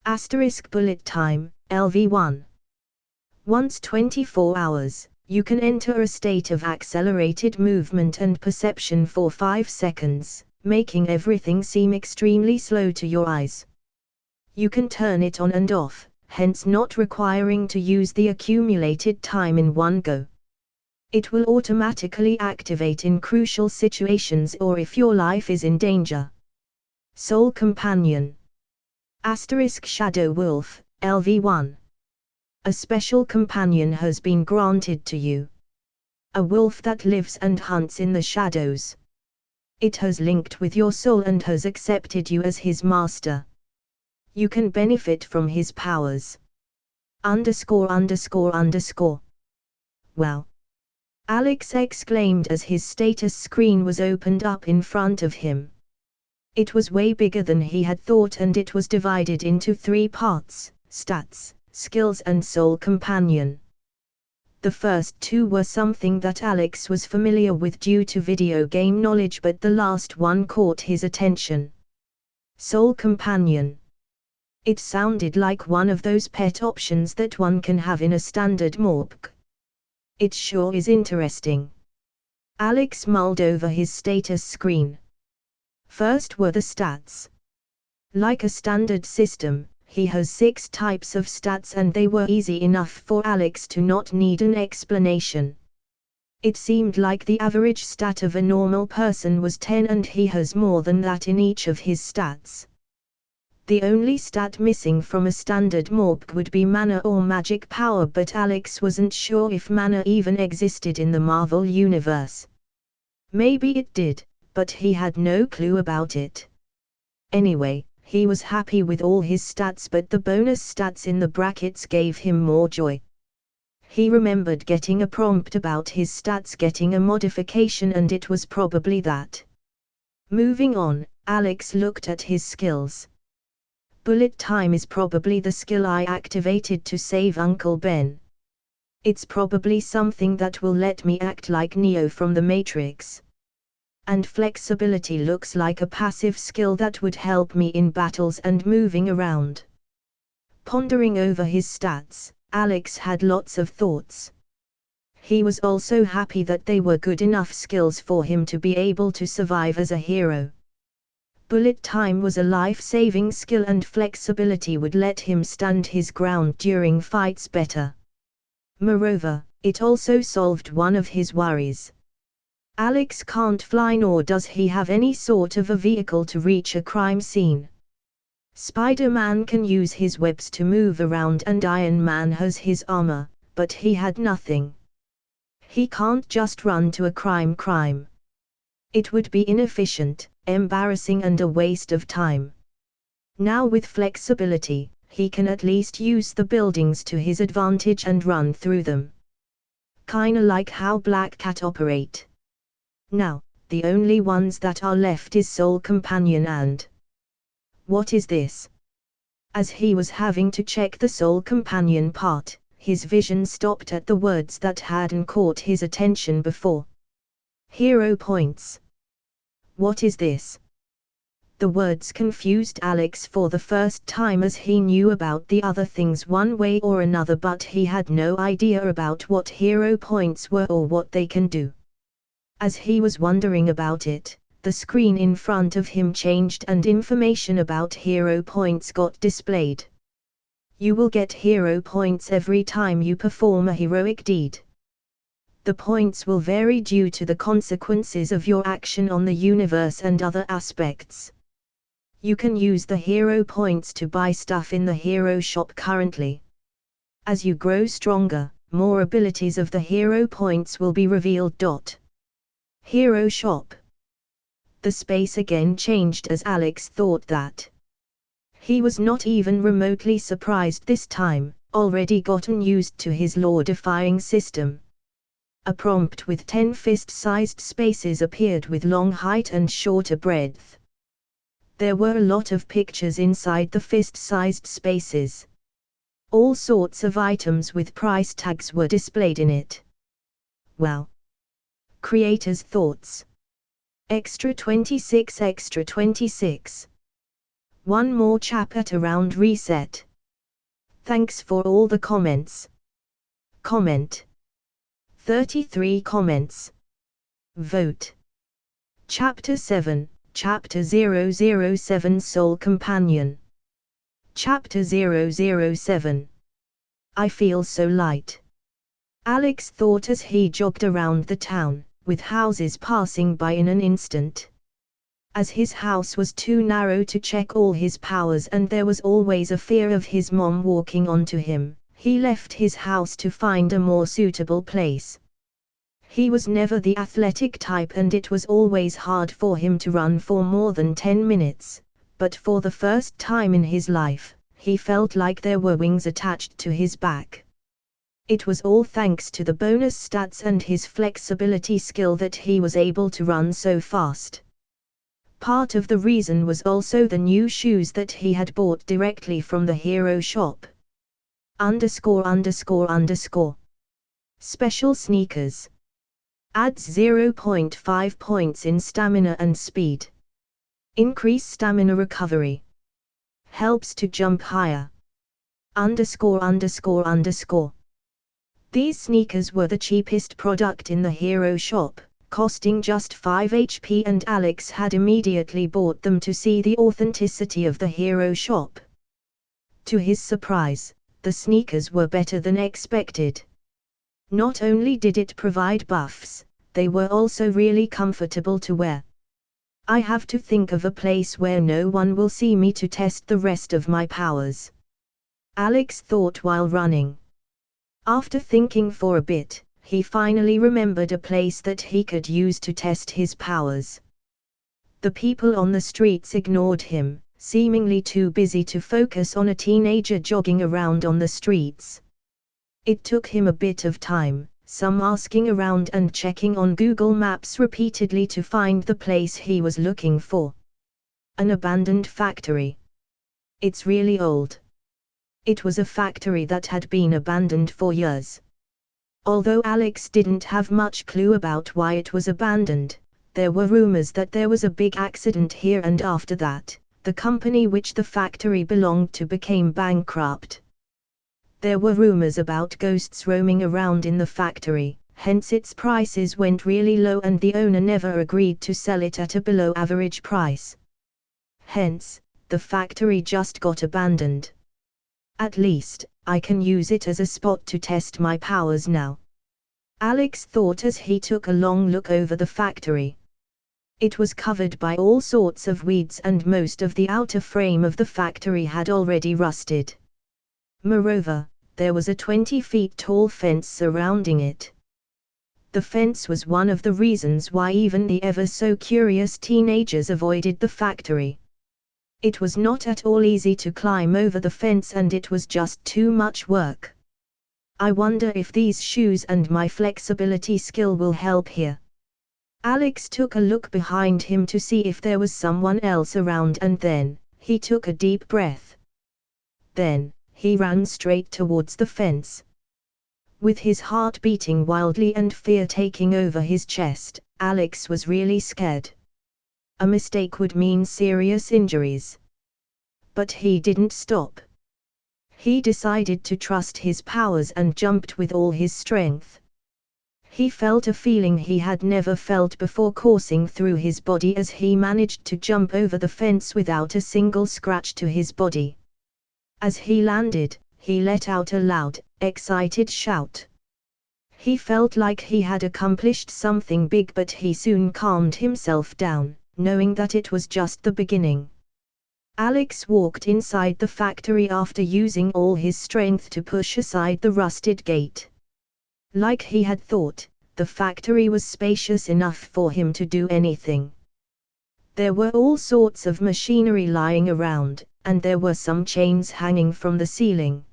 Asterisk bullet time, LV1. Once 24 hours. You can enter a state of accelerated movement and perception for 5 seconds, making everything seem extremely slow to your eyes. You can turn it on and off, hence not requiring to use the accumulated time in one go. It will automatically activate in crucial situations or if your life is in danger. Soul Companion. Asterisk Shadow Wolf, LV1. A special companion has been granted to you. A wolf that lives and hunts in the shadows. It has linked with your soul and has accepted you as his master. You can benefit from his powers. _____. Wow! Alex exclaimed as his status screen was opened up in front of him. It was way bigger than he had thought, and it was divided into 3 parts: stats, skills and soul companion. The first 2 were something that Alex was familiar with due to video game knowledge, but the last one caught his attention. Soul companion. It sounded like one of those pet options that one can have in a standard morpg. It sure is interesting. Alex mulled over his status screen. First were the stats. Like a standard system, he has 6 types of stats, and they were easy enough for Alex to not need an explanation. It seemed like the average stat of a normal person was 10, and he has more than that in each of his stats. The only stat missing from a standard morpg would be mana or magic power, but Alex wasn't sure if mana even existed in the Marvel universe. Maybe it did, but he had no clue about it. Anyway, he was happy with all his stats, but the bonus stats in the brackets gave him more joy. He remembered getting a prompt about his stats getting a modification, and it was probably that. Moving on, Alex looked at his skills. Bullet time is probably the skill I activated to save Uncle Ben. It's probably something that will let me act like Neo from the Matrix. And flexibility looks like a passive skill that would help me in battles and moving around. Pondering over his stats, Alex had lots of thoughts. He was also happy that they were good enough skills for him to be able to survive as a hero. Bullet time was a life-saving skill, and flexibility would let him stand his ground during fights better. Moreover, it also solved one of his worries. Alex can't fly, nor does he have any sort of a vehicle to reach a crime scene. Spider-Man can use his webs to move around, and Iron Man has his armor, but he had nothing. He can't just run to a crime. It would be inefficient, embarrassing, and a waste of time. Now with flexibility, he can at least use the buildings to his advantage and run through them. Kinda like how Black Cat operate. Now, the only ones that are left is Soul Companion and... What is this? As he was having to check the Soul Companion part, his vision stopped at the words that hadn't caught his attention before. Hero points. What is this? The words confused Alex for the first time, as he knew about the other things one way or another, but he had no idea about what hero points were or what they can do. As he was wondering about it, the screen in front of him changed and information about hero points got displayed. You will get hero points every time you perform a heroic deed. The points will vary due to the consequences of your action on the universe and other aspects. You can use the hero points to buy stuff in the hero shop currently. As you grow stronger, more abilities of the hero points will be revealed. Hero shop. The space again changed as Alex thought that. He was not even remotely surprised this time, already gotten used to his law-defying system. A prompt with 10 fist-sized spaces appeared with long height and shorter breadth. There were a lot of pictures inside the fist-sized spaces. All sorts of items with price tags were displayed in it. Wow! Creators' thoughts. Extra 26, extra 26. One more chap at around reset. Thanks for all the comments. Comment. 33 comments. Vote. Chapter 7, Chapter 007 Soul Companion. Chapter 007. I feel so light. Alex thought as he jogged around the town, with houses passing by in an instant. As his house was too narrow to check all his powers, and there was always a fear of his mom walking onto him, he left his house to find a more suitable place. He was never the athletic type, and it was always hard for him to run for more than 10 minutes, but for the first time in his life, he felt like there were wings attached to his back. It was all thanks to the bonus stats and his flexibility skill that he was able to run so fast. Part of the reason was also the new shoes that he had bought directly from the hero shop. _____. Special sneakers. Adds 0.5 points in stamina and speed. Increase stamina recovery. Helps to jump higher. _____. These sneakers were the cheapest product in the hero shop, costing just 5 HP, and Alex had immediately bought them to see the authenticity of the hero shop. To his surprise, the sneakers were better than expected. Not only did it provide buffs, they were also really comfortable to wear. I have to think of a place where no one will see me to test the rest of my powers. Alex thought while running. After thinking for a bit, he finally remembered a place that he could use to test his powers. The people on the streets ignored him, seemingly too busy to focus on a teenager jogging around on the streets. It took him a bit of time, some asking around and checking on Google Maps repeatedly to find the place he was looking for. An abandoned factory. It's really old. It was a factory that had been abandoned for years. Although Alex didn't have much clue about why it was abandoned, there were rumors that there was a big accident here, and after that, the company which the factory belonged to became bankrupt. There were rumors about ghosts roaming around in the factory, hence its prices went really low and the owner never agreed to sell it at a below average price. Hence, the factory just got abandoned. At least, I can use it as a spot to test my powers now, Alex thought as he took a long look over the factory. It was covered by all sorts of weeds and most of the outer frame of the factory had already rusted. Moreover, there was a 20 feet tall fence surrounding it. The fence was one of the reasons why even the ever so curious teenagers avoided the factory. It was not at all easy to climb over the fence and it was just too much work. I wonder if these shoes and my flexibility skill will help here. Alex took a look behind him to see if there was someone else around and then, he took a deep breath. Then, he ran straight towards the fence. With his heart beating wildly and fear taking over his chest, Alex was really scared. A mistake would mean serious injuries. But he didn't stop. He decided to trust his powers and jumped with all his strength. He felt a feeling he had never felt before coursing through his body as he managed to jump over the fence without a single scratch to his body. As he landed, he let out a loud, excited shout. He felt like he had accomplished something big, but he soon calmed himself down, knowing that it was just the beginning. Alex walked inside the factory after using all his strength to push aside the rusted gate. Like he had thought, the factory was spacious enough for him to do anything. There were all sorts of machinery lying around, and there were some chains hanging from the ceiling.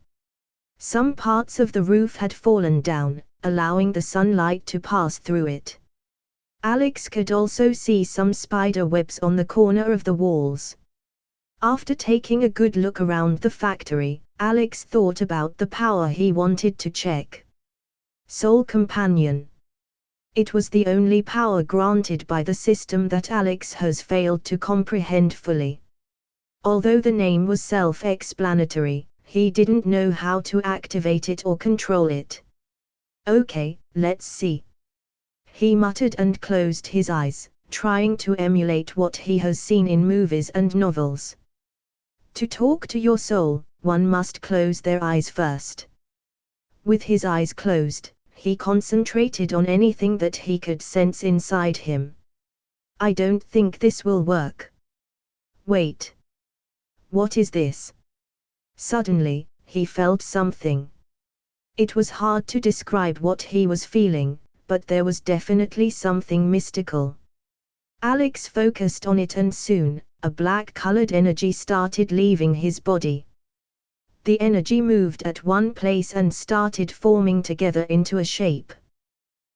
Some parts of the roof had fallen down, allowing the sunlight to pass through it. Alex could also see some spider webs on the corner of the walls. After taking a good look around the factory, Alex thought about the power he wanted to check. Soul Companion. It was the only power granted by the system that Alex has failed to comprehend fully. Although the name was self-explanatory, he didn't know how to activate it or control it. Okay, let's see. He muttered and closed his eyes, trying to emulate what he has seen in movies and novels. To talk to your soul, one must close their eyes first. With his eyes closed, he concentrated on anything that he could sense inside him. I don't think this will work. Wait. What is this? Suddenly, he felt something. It was hard to describe what he was feeling, but there was definitely something mystical. Alex focused on it and soon, a black-colored energy started leaving his body. The energy moved at one place and started forming together into a shape.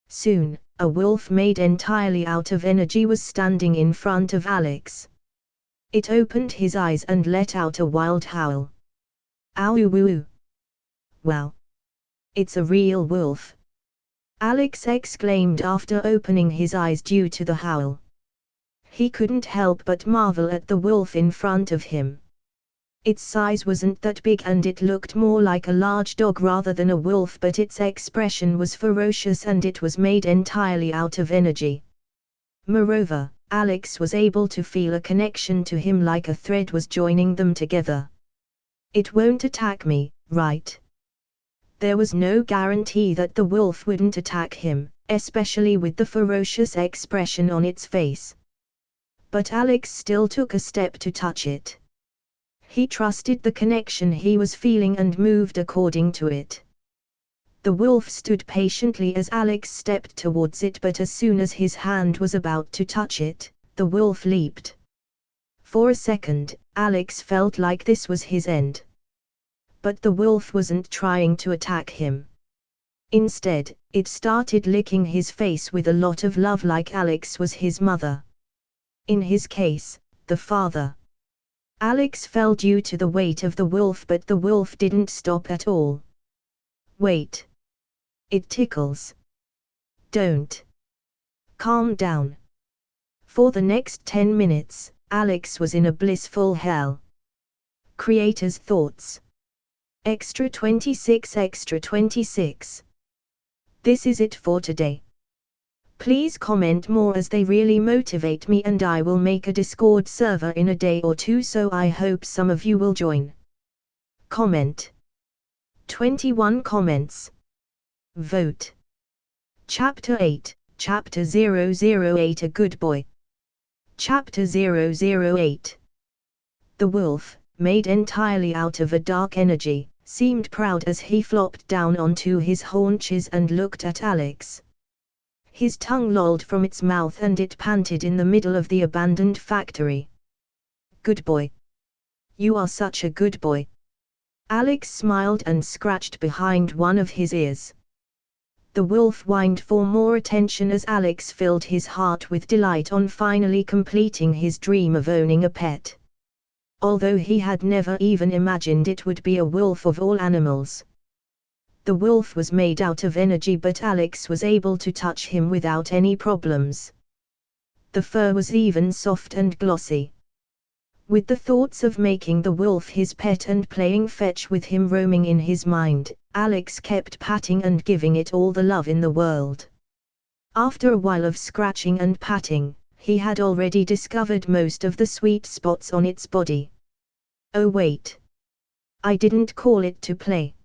Soon, a wolf made entirely out of energy was standing in front of Alex. It opened his eyes and let out a wild howl. Ow-woo-woo. Wow. It's a real wolf. Alex exclaimed after opening his eyes due to the howl. He couldn't help but marvel at the wolf in front of him. Its size wasn't that big and it looked more like a large dog rather than a wolf, but its expression was ferocious and it was made entirely out of energy. Moreover, Alex was able to feel a connection to him, like a thread was joining them together. It won't attack me, right? There was no guarantee that the wolf wouldn't attack him, especially with the ferocious expression on its face. But Alex still took a step to touch it. He trusted the connection he was feeling and moved according to it. The wolf stood patiently as Alex stepped towards it, but as soon as his hand was about to touch it, the wolf leaped. For a second, Alex felt like this was his end. But the wolf wasn't trying to attack him. Instead, it started licking his face with a lot of love like Alex was his mother. In his case, the father. Alex fell due to the weight of the wolf, but the wolf didn't stop at all. Wait. It tickles. Don't. Calm down. For the next 10 minutes, Alex was in a blissful hell. Creator's thoughts. Extra 26 Extra 26. This is it for today. Please comment more as they really motivate me, and I will make a Discord server in a day or two, so I hope some of you will join. Comment. 21 comments. Vote. Chapter 8, Chapter 008 A Good Boy. Chapter 008. The wolf, made entirely out of a dark energy, seemed proud as he flopped down onto his haunches and looked at Alex. His tongue lolled from its mouth and it panted in the middle of the abandoned factory. Good boy. You are such a good boy. Alex smiled and scratched behind one of his ears. The wolf whined for more attention as Alex filled his heart with delight on finally completing his dream of owning a pet. Although he had never even imagined it would be a wolf of all animals. The wolf was made out of energy, but Alex was able to touch him without any problems. The fur was even soft and glossy. With the thoughts of making the wolf his pet and playing fetch with him roaming in his mind, Alex kept patting and giving it all the love in the world. After a while of scratching and patting, he had already discovered most of the sweet spots on its body. Oh wait. I didn't call it to play.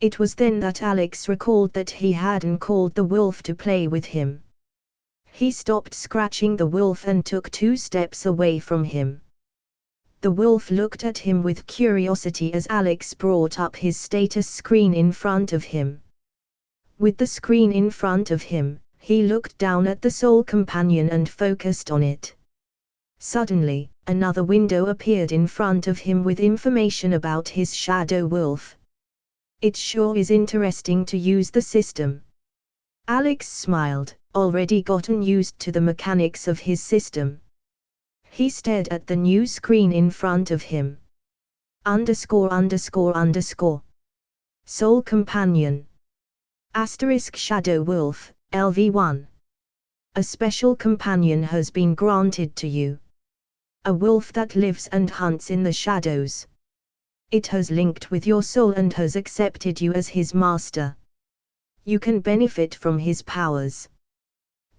It was then that Alex recalled that he hadn't called the wolf to play with him. He stopped scratching the wolf and took 2 steps away from him. The wolf looked at him with curiosity as Alex brought up his status screen in front of him. With the screen in front of him, he looked down at the soul companion and focused on it. Suddenly, another window appeared in front of him with information about his shadow wolf. It sure is interesting to use the system. Alex smiled, already gotten used to the mechanics of his system. He stared at the new screen in front of him. ____. Soul Companion. Shadow Wolf, LV1. A special companion has been granted to you. A wolf that lives and hunts in the shadows. It has linked with your soul and has accepted you as his master. You can benefit from his powers.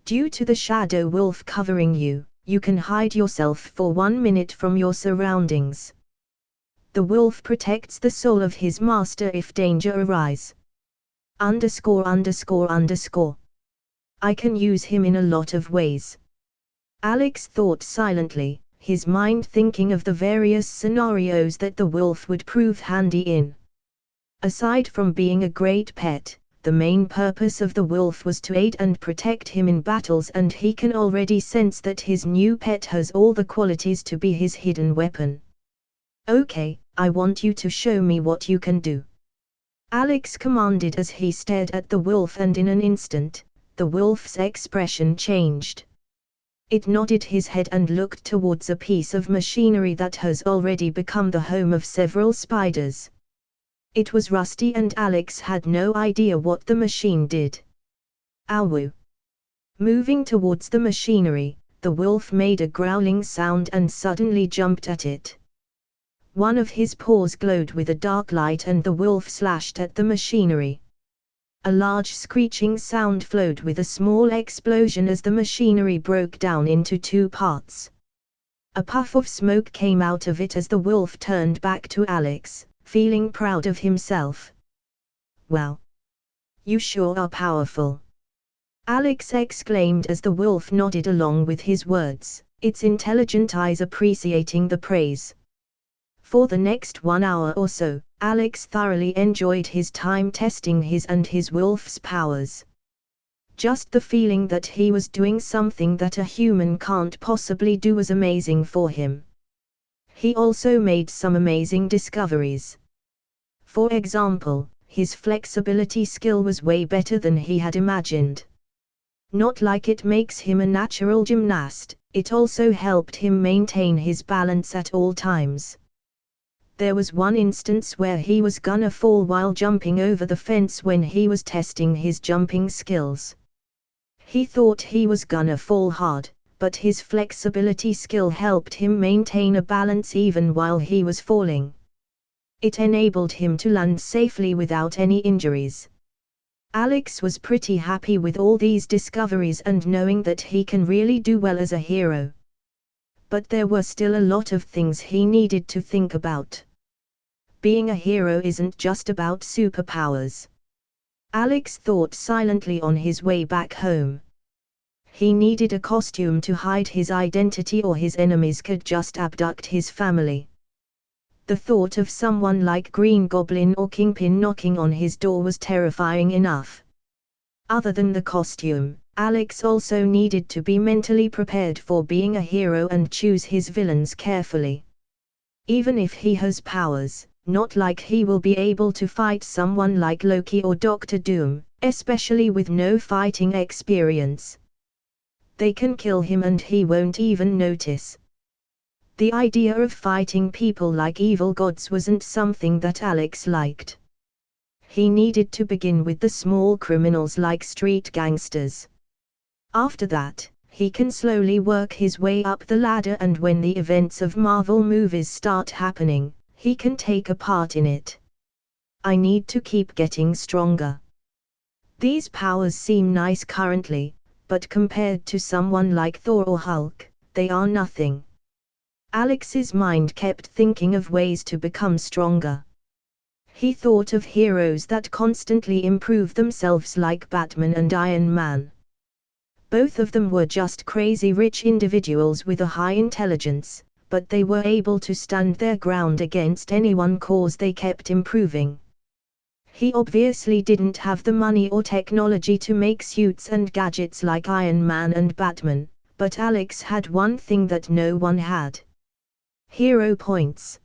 Due to the shadow wolf covering you, you can hide yourself for 1 minute from your surroundings. The wolf protects the soul of his master if danger arise. ____. I can use him in a lot of ways. Alex thought silently, his mind thinking of the various scenarios that the wolf would prove handy in. Aside from being a great pet, the main purpose of the wolf was to aid and protect him in battles, and he can already sense that his new pet has all the qualities to be his hidden weapon. Okay, I want you to show me what you can do. Alex commanded as he stared at the wolf, and in an instant, the wolf's expression changed. It nodded his head and looked towards a piece of machinery that has already become the home of several spiders. It was rusty and Alex had no idea what the machine did. Ow! Moving towards the machinery, the wolf made a growling sound and suddenly jumped at it. One of his paws glowed with a dark light and the wolf slashed at the machinery. A large screeching sound flowed with a small explosion as the machinery broke down into 2 parts. A puff of smoke came out of it as the wolf turned back to Alex, feeling proud of himself. Wow! You sure are powerful! Alex exclaimed as the wolf nodded along with his words, its intelligent eyes appreciating the praise. For the next 1 hour or so, Alex thoroughly enjoyed his time testing his and his wolf's powers. Just the feeling that he was doing something that a human can't possibly do was amazing for him. He also made some amazing discoveries. For example, his flexibility skill was way better than he had imagined. Not like it makes him a natural gymnast, it also helped him maintain his balance at all times. There was one instance where he was gonna fall while jumping over the fence when he was testing his jumping skills. He thought he was gonna fall hard, but his flexibility skill helped him maintain a balance even while he was falling. It enabled him to land safely without any injuries. Alex was pretty happy with all these discoveries and knowing that he can really do well as a hero. But there were still a lot of things he needed to think about. Being a hero isn't just about superpowers. Alex thought silently on his way back home. He needed a costume to hide his identity or his enemies could just abduct his family. The thought of someone like Green Goblin or Kingpin knocking on his door was terrifying enough. Other than the costume, Alex also needed to be mentally prepared for being a hero and choose his villains carefully. Even if he has powers, not like he will be able to fight someone like Loki or Doctor Doom, especially with no fighting experience. They can kill him and he won't even notice. The idea of fighting people like evil gods wasn't something that Alex liked. He needed to begin with the small criminals like street gangsters. After that, he can slowly work his way up the ladder, and when the events of Marvel movies start happening, he can take a part in it. I need to keep getting stronger. These powers seem nice currently, but compared to someone like Thor or Hulk, they are nothing. Alex's mind kept thinking of ways to become stronger. He thought of heroes that constantly improve themselves like Batman and Iron Man. Both of them were just crazy rich individuals with a high intelligence, but they were able to stand their ground against anyone cause they kept improving. He obviously didn't have the money or technology to make suits and gadgets like Iron Man and Batman, but Alex had one thing that no one had. Hero points.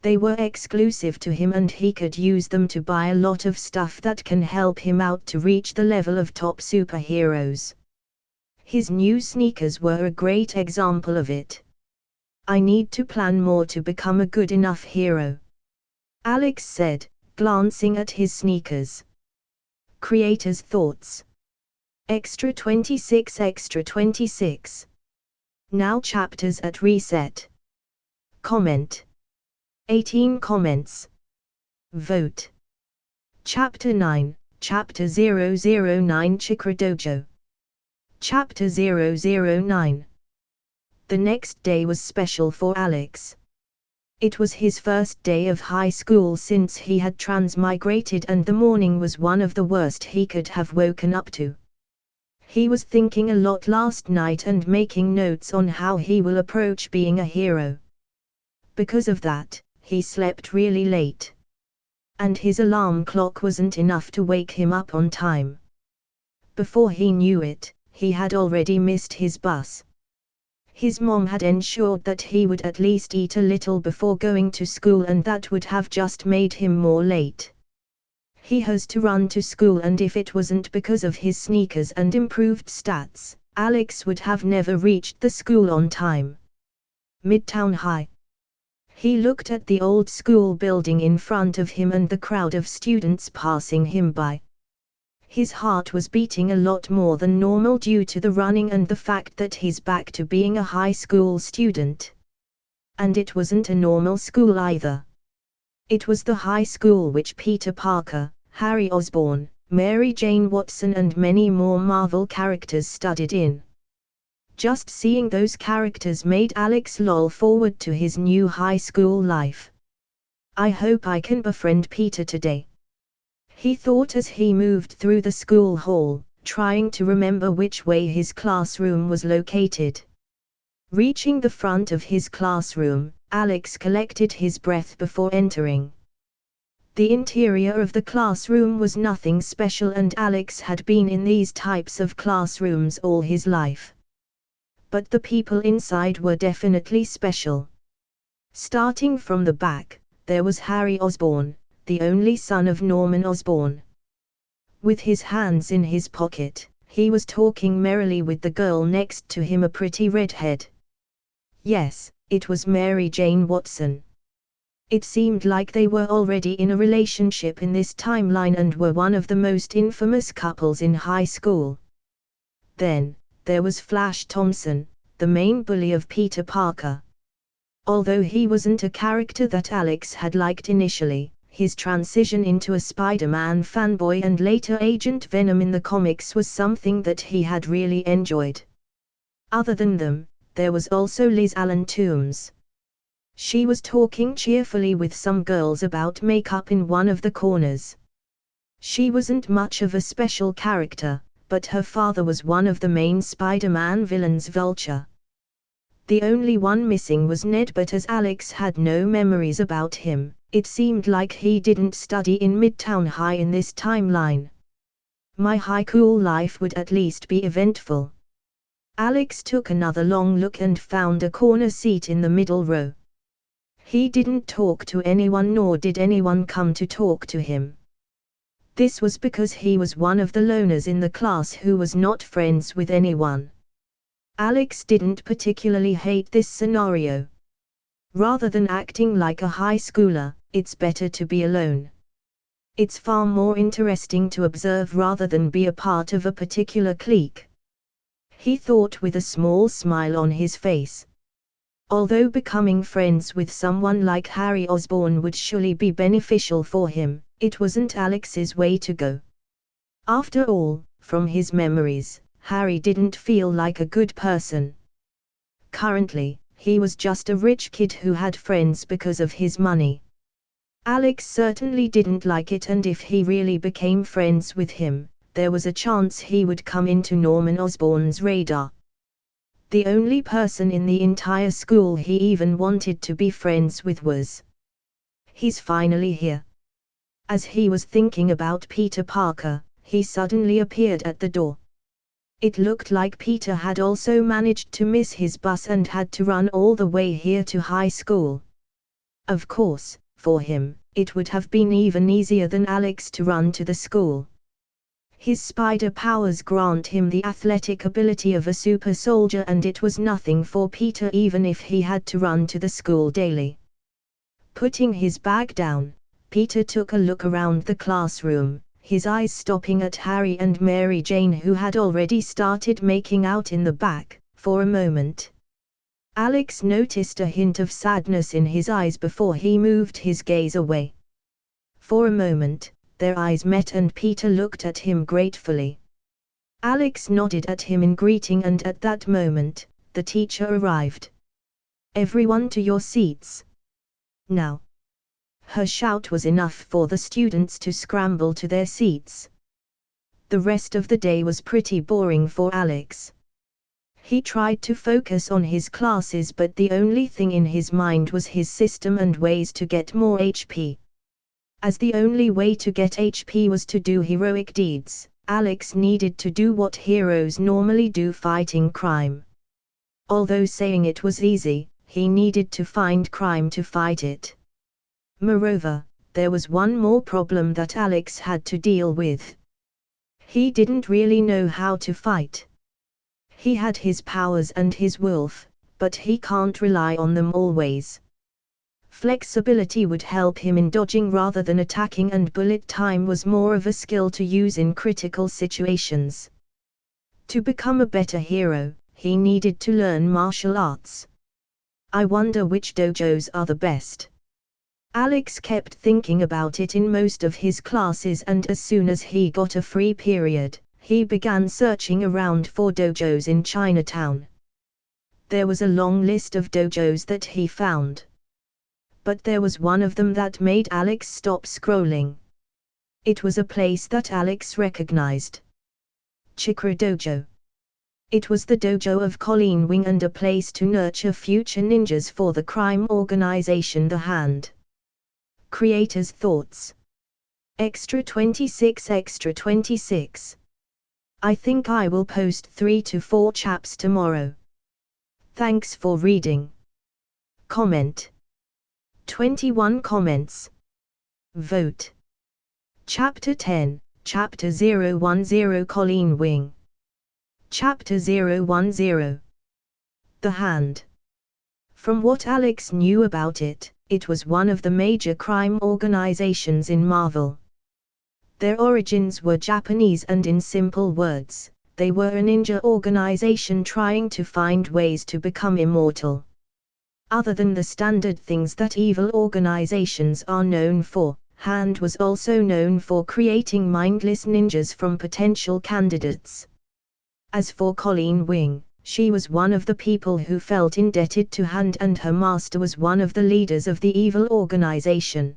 They were exclusive to him and he could use them to buy a lot of stuff that can help him out to reach the level of top superheroes. His new sneakers were a great example of it. I need to plan more to become a good enough hero, Alex said, glancing at his sneakers. Creator's thoughts. Extra 26 Extra 26. Now chapters at reset. Comment. 18 comments. Vote. Chapter 9, Chapter 009 Chikra Dojo. Chapter 009. The next day was special for Alex. It was his first day of high school since he had transmigrated, and the morning was one of the worst he could have woken up to. He was thinking a lot last night and making notes on how he will approach being a hero. Because of that, he slept really late. And his alarm clock wasn't enough to wake him up on time. Before he knew it, he had already missed his bus. His mom had ensured that he would at least eat a little before going to school, and that would have just made him more late. He has to run to school, and if it wasn't because of his sneakers and improved stats, Alex would have never reached the school on time. Midtown High. He looked at the old school building in front of him and the crowd of students passing him by. His heart was beating a lot more than normal due to the running and the fact that he's back to being a high school student. And it wasn't a normal school either. It was the high school which Peter Parker, Harry Osborn, Mary Jane Watson and many more Marvel characters studied in. Just seeing those characters made Alex look forward to his new high school life. I hope I can befriend Peter today, he thought as he moved through the school hall, trying to remember which way his classroom was located. Reaching the front of his classroom, Alex collected his breath before entering. The interior of the classroom was nothing special, and Alex had been in these types of classrooms all his life. But the people inside were definitely special. Starting from the back, there was Harry Osborn, the only son of Norman Osborn. With his hands in his pocket, he was talking merrily with the girl next to him, a pretty redhead. Yes, it was Mary Jane Watson. It seemed like they were already in a relationship in this timeline and were one of the most infamous couples in high school. Then, there was Flash Thompson, the main bully of Peter Parker. Although he wasn't a character that Alex had liked initially, his transition into a Spider-Man fanboy and later Agent Venom in the comics was something that he had really enjoyed. Other than them, there was also Liz Allen Toombs. She was talking cheerfully with some girls about makeup in one of the corners. She wasn't much of a special character, but her father was one of the main Spider-Man villains, Vulture. The only one missing was Ned, but as Alex had no memories about him, it seemed like he didn't study in Midtown High in this timeline. My high school life would at least be eventful. Alex took another long look and found a corner seat in the middle row. He didn't talk to anyone, nor did anyone come to talk to him. This was because he was one of the loners in the class who was not friends with anyone. Alex didn't particularly hate this scenario. Rather than acting like a high schooler, it's better to be alone. It's far more interesting to observe rather than be a part of a particular clique. He thought with a small smile on his face. Although becoming friends with someone like Harry Osborn would surely be beneficial for him, it wasn't Alex's way to go. After all, from his memories, Harry didn't feel like a good person. Currently, he was just a rich kid who had friends because of his money. Alex certainly didn't like it, and if he really became friends with him, there was a chance he would come into Norman Osborn's radar. The only person in the entire school he even wanted to be friends with was. He's finally here. As he was thinking about Peter Parker, he suddenly appeared at the door. It looked like Peter had also managed to miss his bus and had to run all the way here to high school. Of course, for him, it would have been even easier than Alex to run to the school. His spider powers grant him the athletic ability of a super soldier, and it was nothing for Peter even if he had to run to the school daily. Putting his bag down, Peter took a look around the classroom, his eyes stopping at Harry and Mary Jane, who had already started making out in the back. For a moment, Alex noticed a hint of sadness in his eyes before he moved his gaze away. For a moment, their eyes met and Peter looked at him gratefully. Alex nodded at him in greeting, and at that moment, the teacher arrived. "Everyone to your seats. Now." Her shout was enough for the students to scramble to their seats. The rest of the day was pretty boring for Alex. He tried to focus on his classes, but the only thing in his mind was his system and ways to get more HP. As the only way to get HP was to do heroic deeds, Alex needed to do what heroes normally do, fighting crime. Although saying it was easy, he needed to find crime to fight it. Moreover, there was one more problem that Alex had to deal with. He didn't really know how to fight. He had his powers and his wolf, but he can't rely on them always. Flexibility would help him in dodging rather than attacking, and bullet time was more of a skill to use in critical situations. To become a better hero, he needed to learn martial arts. I wonder which dojos are the best. Alex kept thinking about it in most of his classes, and as soon as he got a free period, he began searching around for dojos in Chinatown. There was a long list of dojos that he found. But there was one of them that made Alex stop scrolling. It was a place that Alex recognized. Chikra Dojo. It was the dojo of Colleen Wing and a place to nurture future ninjas for the crime organization The Hand. Creators' thoughts. Extra 26 Extra 26. I think I will post 3 to 4 chaps tomorrow. Thanks for reading. Comment. 21 comments. Vote. Chapter 10, Chapter 010 Colleen Wing. Chapter 010. The Hand. From what Alex knew about it, it was one of the major crime organizations in Marvel. Their origins were Japanese, and in simple words, they were a ninja organization trying to find ways to become immortal. Other than the standard things that evil organizations are known for, Hand was also known for creating mindless ninjas from potential candidates. As for Colleen Wing, she was one of the people who felt indebted to Hand, and her master was one of the leaders of the evil organization.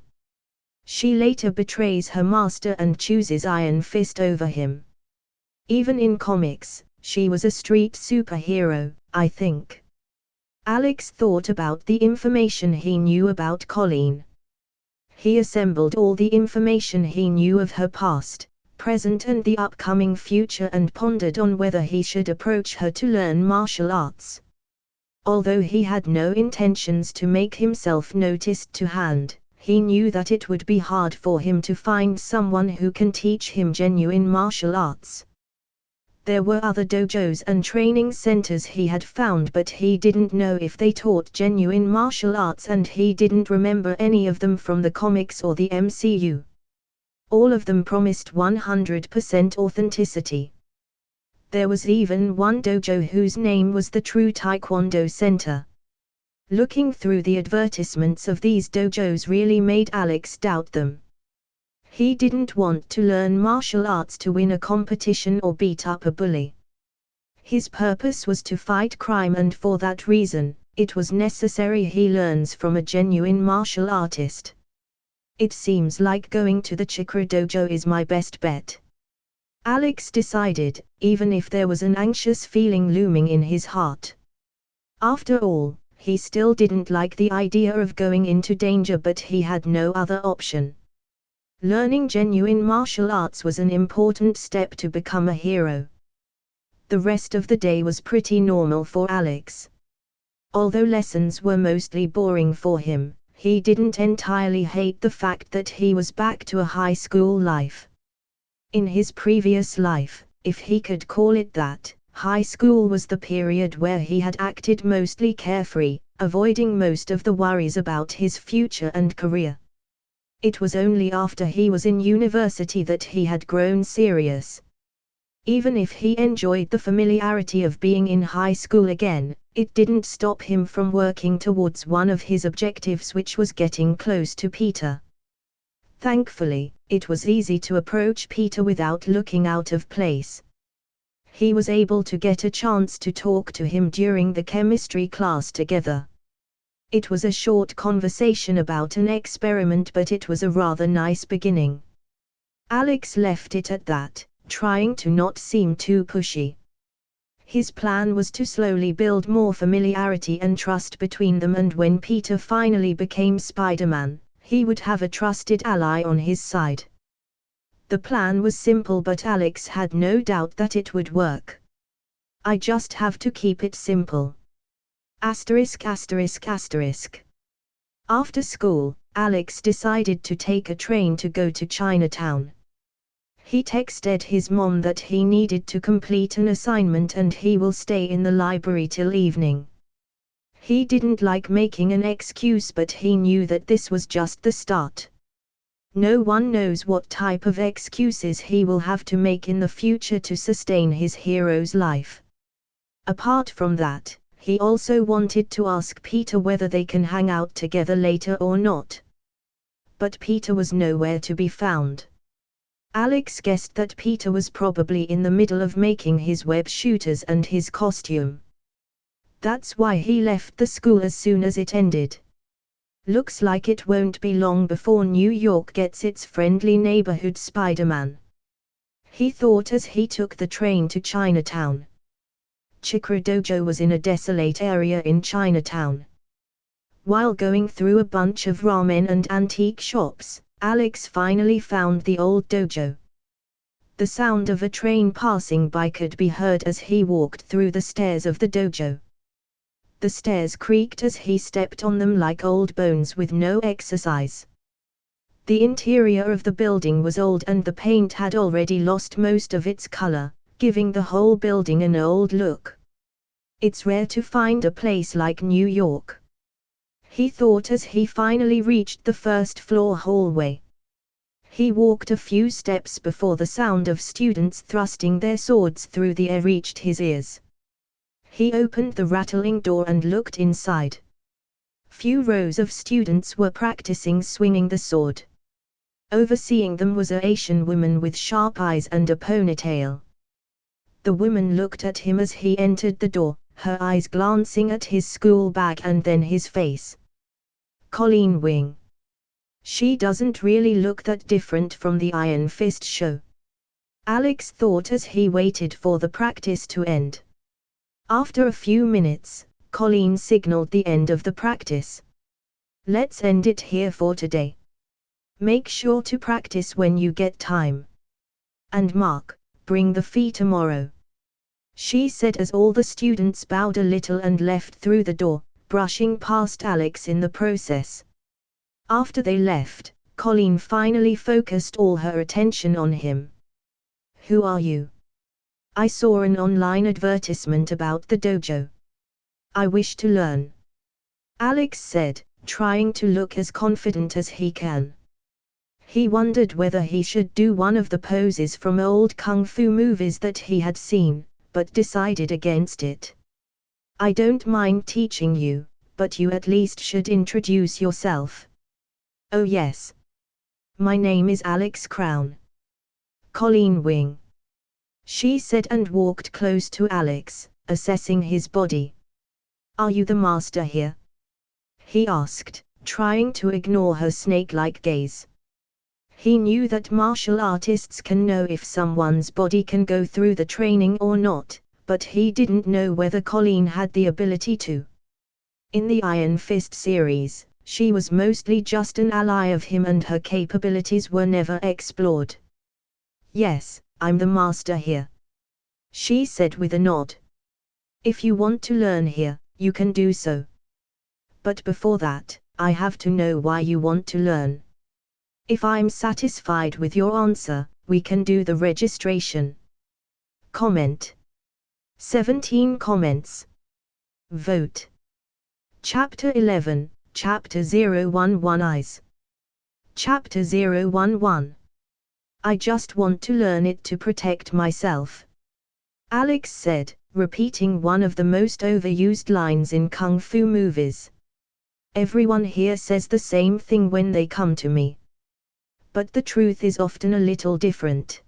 She later betrays her master and chooses Iron Fist over him. Even in comics, she was a street superhero, I think. Alex thought about the information he knew about Colleen. He assembled all the information he knew of her past, present and the upcoming future, and pondered on whether he should approach her to learn martial arts. Although he had no intentions to make himself noticed to Hand, he knew that it would be hard for him to find someone who can teach him genuine martial arts. There were other dojos and training centers he had found, but he didn't know if they taught genuine martial arts, and he didn't remember any of them from the comics or the MCU. All of them promised 100% authenticity. There was even one dojo whose name was the True Taekwondo Center. Looking through the advertisements of these dojos really made Alex doubt them. He didn't want to learn martial arts to win a competition or beat up a bully. His purpose was to fight crime, and for that reason, it was necessary he learns from a genuine martial artist. It seems like going to the Chikra dojo is my best bet. Alex decided, even if there was an anxious feeling looming in his heart. After all, he still didn't like the idea of going into danger, but he had no other option. Learning genuine martial arts was an important step to become a hero. The rest of the day was pretty normal for Alex. Although lessons were mostly boring for him, he didn't entirely hate the fact that he was back to a high school life. In his previous life, if he could call it that, high school was the period where he had acted mostly carefree, avoiding most of the worries about his future and career. It was only after he was in university that he had grown serious. Even if he enjoyed the familiarity of being in high school again, it didn't stop him from working towards one of his objectives, which was getting close to Peter. Thankfully, it was easy to approach Peter without looking out of place. He was able to get a chance to talk to him during the chemistry class together. It was a short conversation about an experiment, but it was a rather nice beginning. Alex left it at that, trying to not seem too pushy. His plan was to slowly build more familiarity and trust between them, and when Peter finally became Spider-Man, he would have a trusted ally on his side. The plan was simple, but Alex had no doubt that it would work. I just have to keep it simple. After school, Alex decided to take a train to go to Chinatown. He texted his mom that he needed to complete an assignment and he will stay in the library till evening. He didn't like making an excuse, but he knew that this was just the start. No one knows what type of excuses he will have to make in the future to sustain his hero's life. Apart from that, he also wanted to ask Peter whether they can hang out together later or not. But Peter was nowhere to be found. Alex guessed that Peter was probably in the middle of making his web shooters and his costume. That's why he left the school as soon as it ended. Looks like it won't be long before New York gets its friendly neighborhood Spider-Man. He thought as he took the train to Chinatown. Chikra Dojo was in a desolate area in Chinatown. While going through a bunch of ramen and antique shops, Alex finally found the old dojo. The sound of a train passing by could be heard as he walked through the stairs of the dojo. The stairs creaked as he stepped on them like old bones with no exercise. The interior of the building was old and the paint had already lost most of its color, giving the whole building an old look. It's rare to find a place like New York, he thought as he finally reached the first-floor hallway. He walked a few steps before the sound of students thrusting their swords through the air reached his ears. He opened the rattling door and looked inside. Few rows of students were practicing swinging the sword. Overseeing them was an Asian woman with sharp eyes and a ponytail. The woman looked at him as he entered the door, her eyes glancing at his school bag and then his face. Colleen Wing. She doesn't really look that different from the Iron Fist show, Alex thought as he waited for the practice to end. After a few minutes, Colleen signaled the end of the practice. Let's end it here for today. Make sure to practice when you get time. And Mark, bring the fee tomorrow, she said as all the students bowed a little and left through the door, brushing past Alex in the process. After they left, Colleen finally focused all her attention on him. Who are you? I saw an online advertisement about the dojo. I wish to learn, Alex said, trying to look as confident as he can. He wondered whether he should do one of the poses from old kung fu movies that he had seen, but decided against it. I don't mind teaching you, but you at least should introduce yourself. Oh yes. My name is Alex Crown. Colleen Wing, she said and walked close to Alex, assessing his body. Are you the master here? He asked, trying to ignore her snake-like gaze. He knew that martial artists can know if someone's body can go through the training or not, but he didn't know whether Colleen had the ability to. In the Iron Fist series, she was mostly just an ally of him and her capabilities were never explored. Yes, I'm the master here, she said with a nod. If you want to learn here, you can do so. But before that, I have to know why you want to learn. If I'm satisfied with your answer, we can do the registration. Comment. 17 comments. Vote. Chapter 11, Chapter 011 Eyes. Chapter 011. I just want to learn it to protect myself, Alex said, repeating one of the most overused lines in kung fu movies. Everyone here says the same thing when they come to me. But the truth is often a little different.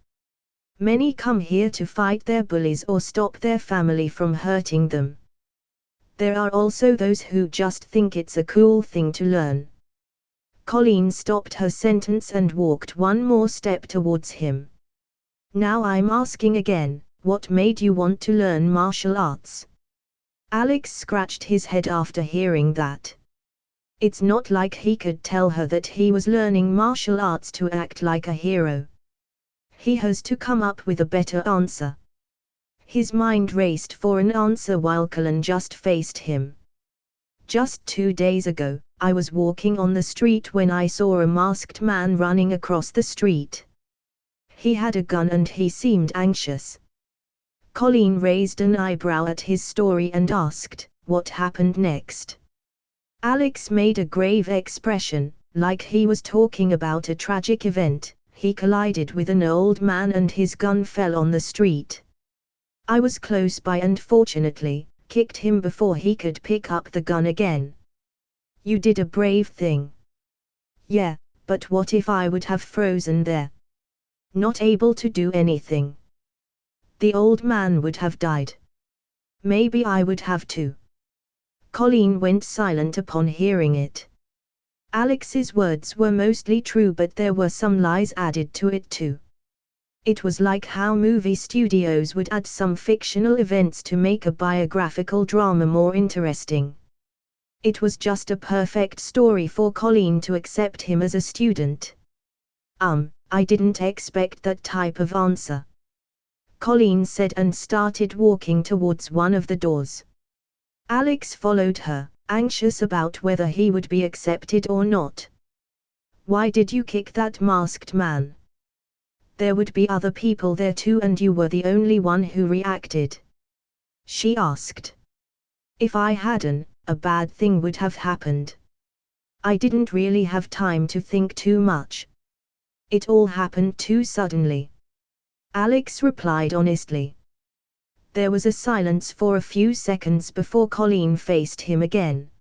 Many come here to fight their bullies or stop their family from hurting them. There are also those who just think it's a cool thing to learn. Colleen stopped her sentence and walked one more step towards him. Now I'm asking again, what made you want to learn martial arts? Alex scratched his head after hearing that. It's not like he could tell her that he was learning martial arts to act like a hero. He has to come up with a better answer. His mind raced for an answer while Colleen just faced him. Just 2 days ago, I was walking on the street when I saw a masked man running across the street. He had a gun and he seemed anxious. Colleen raised an eyebrow at his story and asked, what happened next? Alex made a grave expression, like he was talking about a tragic event. He collided with an old man and his gun fell on the street. I was close by and fortunately, kicked him before he could pick up the gun again. You did a brave thing. Yeah, but what if I would have frozen there? Not able to do anything. The old man would have died. Maybe I would have too. Colleen went silent upon hearing it. Alex's words were mostly true but there were some lies added to it too. It was like how movie studios would add some fictional events to make a biographical drama more interesting. It was just a perfect story for Colleen to accept him as a student. I didn't expect that type of answer, Colleen said and started walking towards one of the doors. Alex followed her, anxious about whether he would be accepted or not. Why did you kick that masked man? There would be other people there too, and you were the only one who reacted. She asked. If I hadn't, a bad thing would have happened. I didn't really have time to think too much. It all happened too suddenly. Alex replied honestly. There was a silence for a few seconds before Colleen faced him again.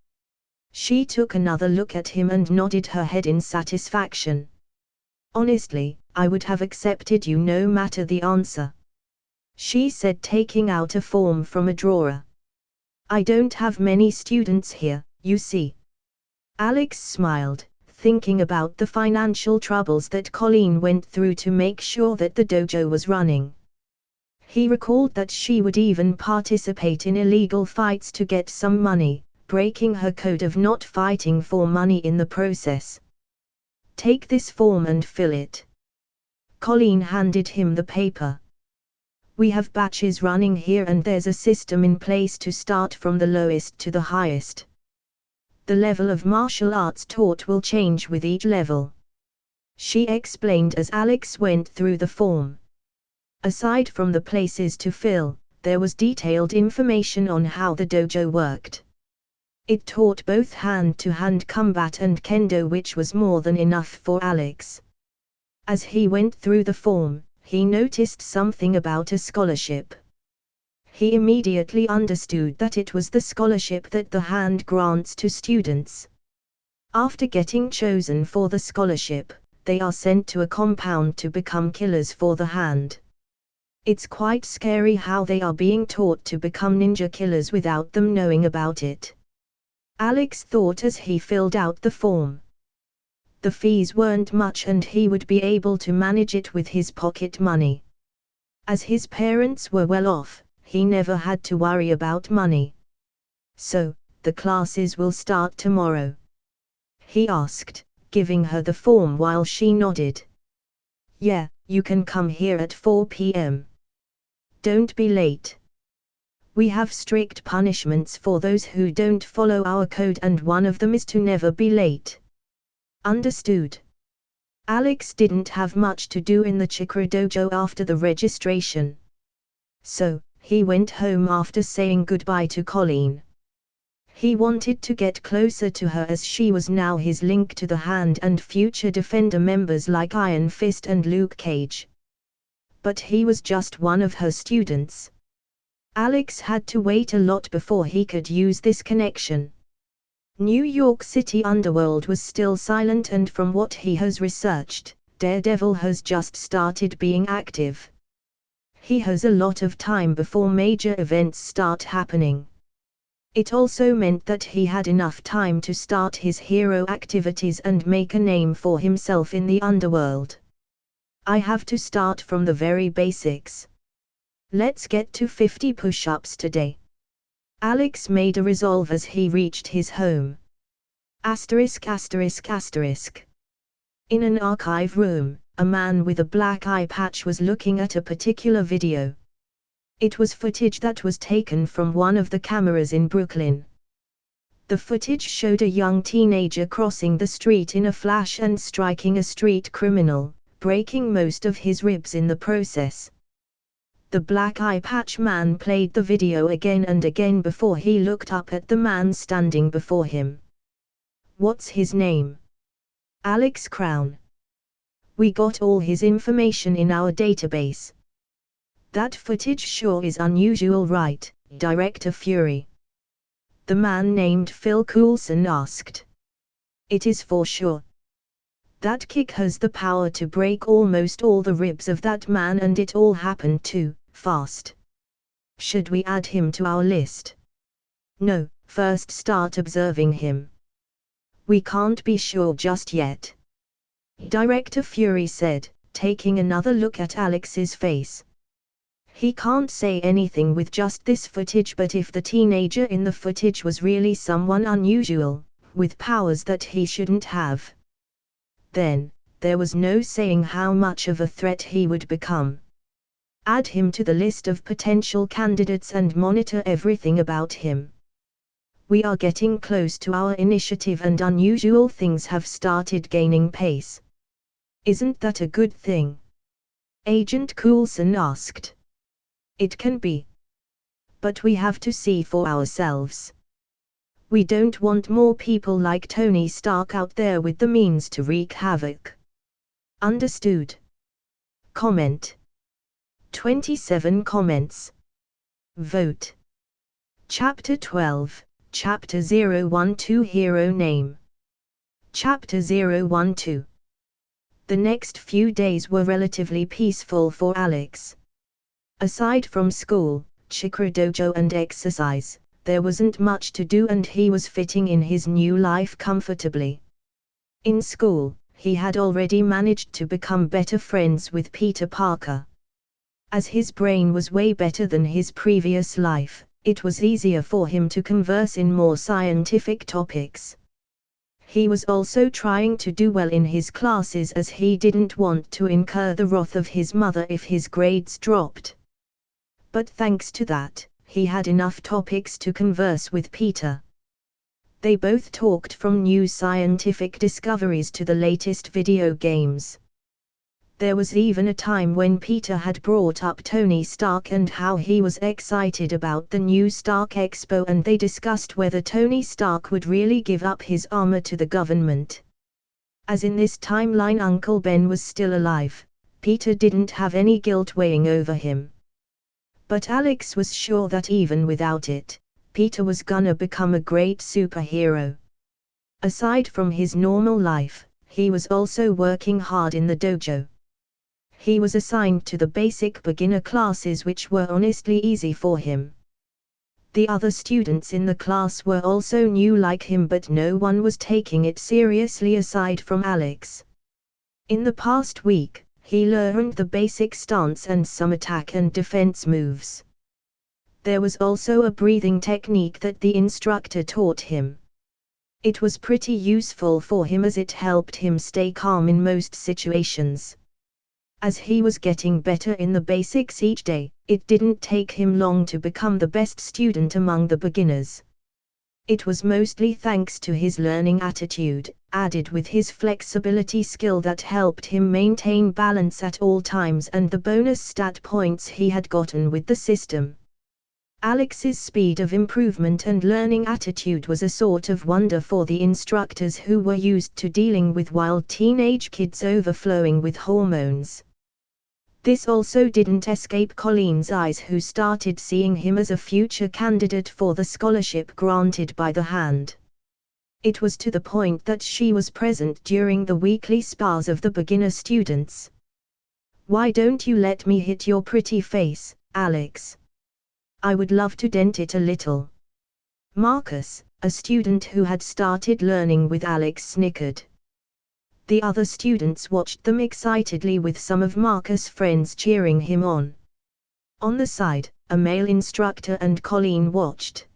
She took another look at him and nodded her head in satisfaction. Honestly, I would have accepted you no matter the answer, she said, taking out a form from a drawer. I don't have many students here, you see. Alex smiled, thinking about the financial troubles that Colleen went through to make sure that the dojo was running. He recalled that she would even participate in illegal fights to get some money, breaking her code of not fighting for money in the process. Take this form and fill it. Colleen handed him the paper. We have batches running here and there's a system in place to start from the lowest to the highest. The level of martial arts taught will change with each level, she explained as Alex went through the form. Aside from the places to fill, there was detailed information on how the dojo worked. It taught both hand-to-hand combat and kendo, which was more than enough for Alex. As he went through the form, he noticed something about a scholarship. He immediately understood that it was the scholarship that the hand grants to students. After getting chosen for the scholarship, they are sent to a compound to become killers for the hand. It's quite scary how they are being taught to become ninja killers without them knowing about it, Alex thought as he filled out the form. The fees weren't much and he would be able to manage it with his pocket money. As his parents were well off, he never had to worry about money. So, the classes will start tomorrow? He asked, giving her the form while she nodded. Yeah, you can come here at 4 p.m. Don't be late. We have strict punishments for those who don't follow our code and one of them is to never be late. Understood. Alex didn't have much to do in the Chikra dojo after the registration. So, he went home after saying goodbye to Colleen. He wanted to get closer to her as she was now his link to the hand and future Defender members like Iron Fist and Luke Cage. But he was just one of her students. Alex had to wait a lot before he could use this connection. New York City underworld was still silent, and from what he has researched, Daredevil has just started being active. He has a lot of time before major events start happening. It also meant that he had enough time to start his hero activities and make a name for himself in the underworld. I have to start from the very basics. Let's get to 50 push-ups today. Alex made a resolve as he reached his home. Asterisk asterisk asterisk. In an archive room, a man with a black eye patch was looking at a particular video. It was footage that was taken from one of the cameras in Brooklyn. The footage showed a young teenager crossing the street in a flash and striking a street criminal, breaking most of his ribs in the process. The black eye patch man played the video again and again before he looked up at the man standing before him. What's his name? Alex Crown. We got all his information in our database. That footage sure is unusual, right, Director Fury? The man named Phil Coulson asked. It is for sure. That kick has the power to break almost all the ribs of that man, and it all happened too fast. Should we add him to our list? No, first start observing him. We can't be sure just yet, Director Fury said, taking another look at Alex's face. He can't say anything with just this footage, but if the teenager in the footage was really someone unusual, with powers that he shouldn't have, then there was no saying how much of a threat he would become. Add him to the list of potential candidates and monitor everything about him. We are getting close to our initiative and unusual things have started gaining pace. Isn't that a good thing? Agent Coulson asked. It can be. But we have to see for ourselves. We don't want more people like Tony Stark out there with the means to wreak havoc. Understood. Comment. 27 comments. Vote. Chapter 12, Chapter 012 Hero Name. Chapter 012. The next few days were relatively peaceful for Alex. Aside from school, Chikra dojo and exercise, there wasn't much to do and he was fitting in his new life comfortably. In school, he had already managed to become better friends with Peter Parker. As his brain was way better than his previous life, it was easier for him to converse in more scientific topics. He was also trying to do well in his classes as he didn't want to incur the wrath of his mother if his grades dropped. But thanks to that, he had enough topics to converse with Peter. They both talked from new scientific discoveries to the latest video games. There was even a time when Peter had brought up Tony Stark and how he was excited about the new Stark Expo, and they discussed whether Tony Stark would really give up his armor to the government. As in this timeline Uncle Ben was still alive, Peter didn't have any guilt weighing over him. But Alex was sure that even without it, Peter was gonna become a great superhero. Aside from his normal life, he was also working hard in the dojo. He was assigned to the basic beginner classes, which were honestly easy for him. The other students in the class were also new like him, but no one was taking it seriously aside from Alex. In the past week, he learned the basic stance and some attack and defense moves. There was also a breathing technique that the instructor taught him. It was pretty useful for him as it helped him stay calm in most situations. As he was getting better in the basics each day, it didn't take him long to become the best student among the beginners. It was mostly thanks to his learning attitude, added with his flexibility skill, that helped him maintain balance at all times, and the bonus stat points he had gotten with the system. Alex's speed of improvement and learning attitude was a sort of wonder for the instructors who were used to dealing with wild teenage kids overflowing with hormones. This also didn't escape Colleen's eyes, who started seeing him as a future candidate for the scholarship granted by the Hand. It was to the point that she was present during the weekly spars of the beginner students. "Why don't you let me hit your pretty face, Alex? I would love to dent it a little." Marcus, a student who had started learning with Alex, snickered. The other students watched them excitedly, with some of Marcus' friends cheering him on. On the side, a male instructor and Colleen watched.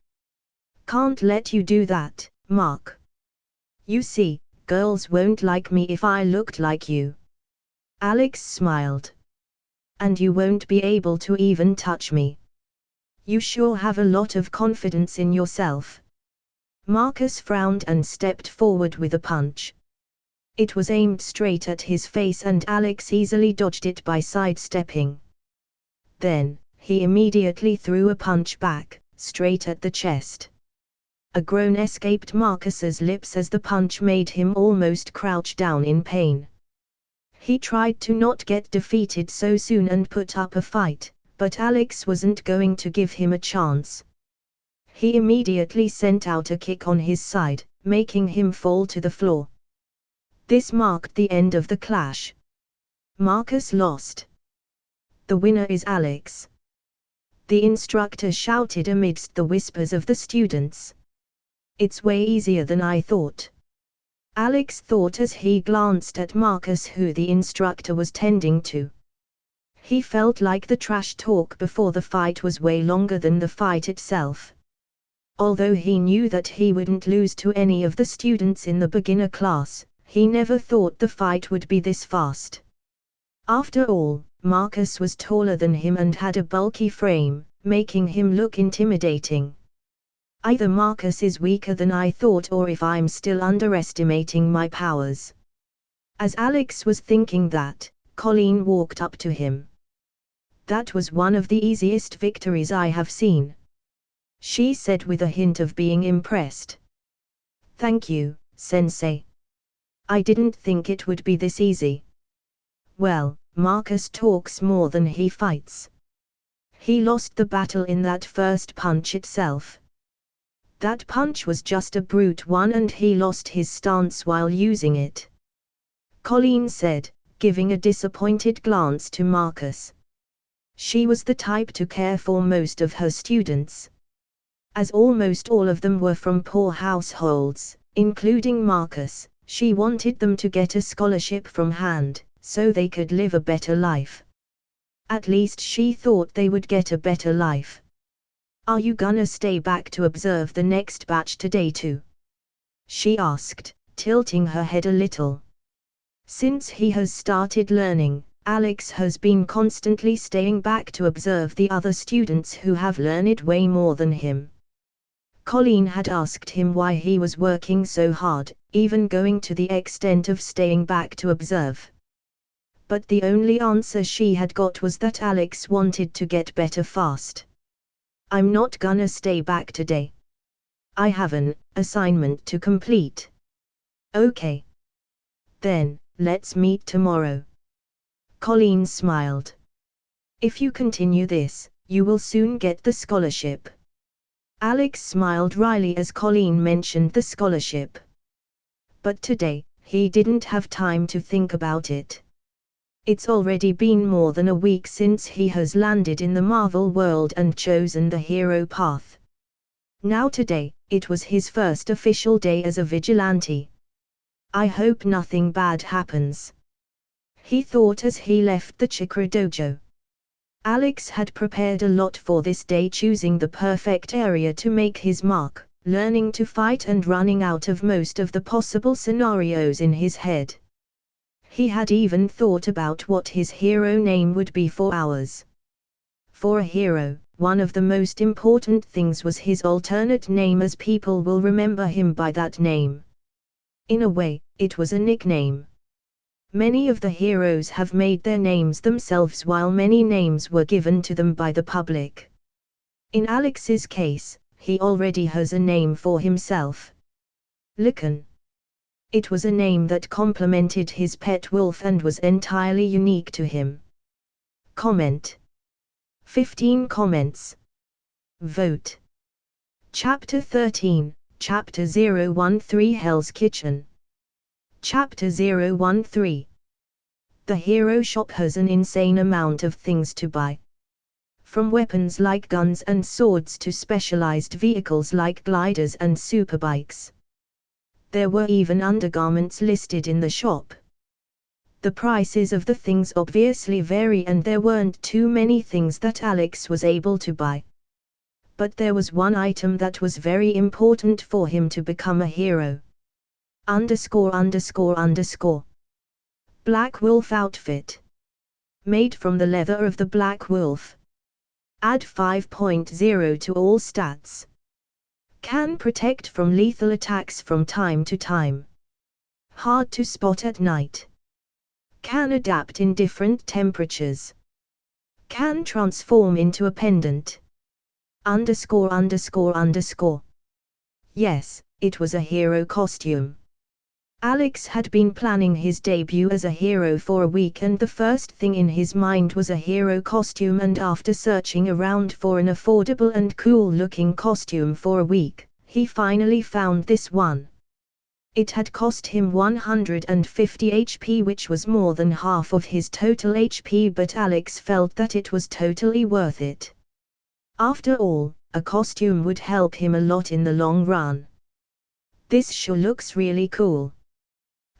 "Can't let you do that, Mark. You see, girls won't like me if I looked like you." Alex smiled. "And you won't be able to even touch me. You sure have a lot of confidence in yourself." Marcus frowned and stepped forward with a punch. It was aimed straight at his face and Alex easily dodged it by sidestepping. Then, he immediately threw a punch back, straight at the chest. A groan escaped Marcus's lips as the punch made him almost crouch down in pain. He tried to not get defeated so soon and put up a fight, but Alex wasn't going to give him a chance. He immediately sent out a kick on his side, making him fall to the floor. This marked the end of the clash. Marcus lost. "The winner is Alex," the instructor shouted amidst the whispers of the students. "It's way easier than I thought," Alex thought as he glanced at Marcus, who the instructor was tending to. He felt like the trash talk before the fight was way longer than the fight itself. Although he knew that he wouldn't lose to any of the students in the beginner class, he never thought the fight would be this fast. After all, Marcus was taller than him and had a bulky frame, making him look intimidating. Either Marcus is weaker than I thought, or if I'm still underestimating my powers. As Alex was thinking that, Colleen walked up to him. That was one of the easiest victories I have seen, she said with a hint of being impressed. Thank you, Sensei. I didn't think it would be this easy. Well, Marcus talks more than he fights. He lost the battle in that first punch itself. That punch was just a brute one and he lost his stance while using it, Colleen said, giving a disappointed glance to Marcus. She was the type to care for most of her students. As almost all of them were from poor households, including Marcus, she wanted them to get a scholarship from hand, so they could live a better life. At least she thought they would get a better life. Are you gonna stay back to observe the next batch today too? She asked, tilting her head a little. Since he has started learning, Alex has been constantly staying back to observe the other students who have learned way more than him. Colleen had asked him why he was working so hard, even going to the extent of staying back to observe. But the only answer she had got was that Alex wanted to get better fast. I'm not gonna stay back today. I have an assignment to complete. Okay. Then, let's meet tomorrow. Colleen smiled. If you continue this, you will soon get the scholarship. Alex smiled wryly as Colleen mentioned the scholarship. But today, he didn't have time to think about it. It's already been more than a week since he has landed in the Marvel world and chosen the hero path. Now today, it was his first official day as a vigilante. I hope nothing bad happens, he thought as he left the Chakra Dojo. Alex had prepared a lot for this day, choosing the perfect area to make his mark, learning to fight and running out of most of the possible scenarios in his head. He had even thought about what his hero name would be for hours. For a hero, one of the most important things was his alternate name, as people will remember him by that name. In a way, it was a nickname. Many of the heroes have made their names themselves, while many names were given to them by the public. In Alex's case, he already has a name for himself. Lycan. It was a name that complemented his pet wolf and was entirely unique to him. Comment. 15 comments. Vote. Chapter 13, Chapter 013, Hell's Kitchen. Chapter 013. The hero shop has an insane amount of things to buy. From weapons like guns and swords to specialized vehicles like gliders and superbikes. There were even undergarments listed in the shop. The prices of the things obviously vary, and there weren't too many things that Alex was able to buy. But there was one item that was very important for him to become a hero. ____. Black Wolf outfit. Made from the leather of the Black Wolf. Add 5.0 to all stats. Can protect from lethal attacks from time to time. Hard to spot at night. Can adapt in different temperatures. Can transform into a pendant. ____. Yes, it was a hero costume. Alex had been planning his debut as a hero for a week, and the first thing in his mind was a hero costume, and after searching around for an affordable and cool-looking costume for a week, he finally found this one. It had cost him 150 HP, which was more than half of his total HP, but Alex felt that it was totally worth it. After all, a costume would help him a lot in the long run. This sure looks really cool,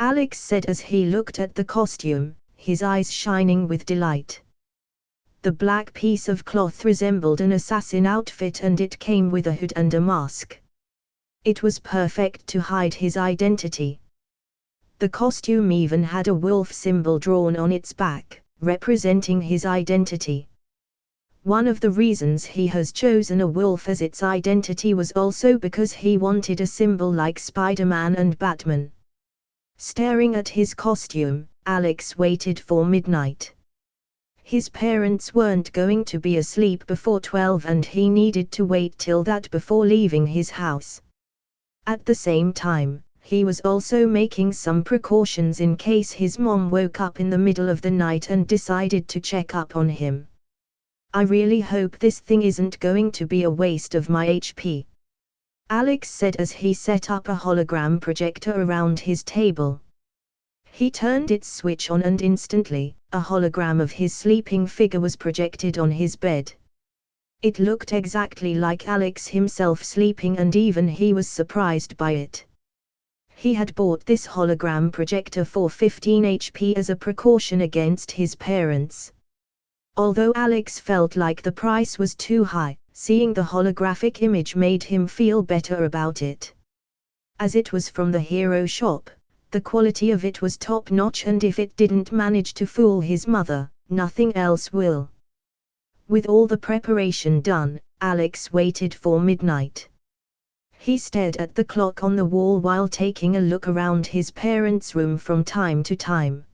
Alex said as he looked at the costume, his eyes shining with delight. The black piece of cloth resembled an assassin outfit, and it came with a hood and a mask. It was perfect to hide his identity. The costume even had a wolf symbol drawn on its back, representing his identity. One of the reasons he has chosen a wolf as its identity was also because he wanted a symbol like Spider-Man and Batman. Staring at his costume, Alex waited for midnight. His parents weren't going to be asleep before 12 and he needed to wait till that before leaving his house. At the same time, he was also making some precautions in case his mom woke up in the middle of the night and decided to check up on him. I really hope this thing isn't going to be a waste of my HP. Alex said as he set up a hologram projector around his table. He turned its switch on and instantly, a hologram of his sleeping figure was projected on his bed. It looked exactly like Alex himself sleeping and even he was surprised by it. He had bought this hologram projector for 15 HP as a precaution against his parents. Although Alex felt like the price was too high, seeing the holographic image made him feel better about it. As it was from the hero shop, the quality of it was top-notch and if it didn't manage to fool his mother, nothing else will. With all the preparation done, Alex waited for midnight. He stared at the clock on the wall while taking a look around his parents' room from time to time.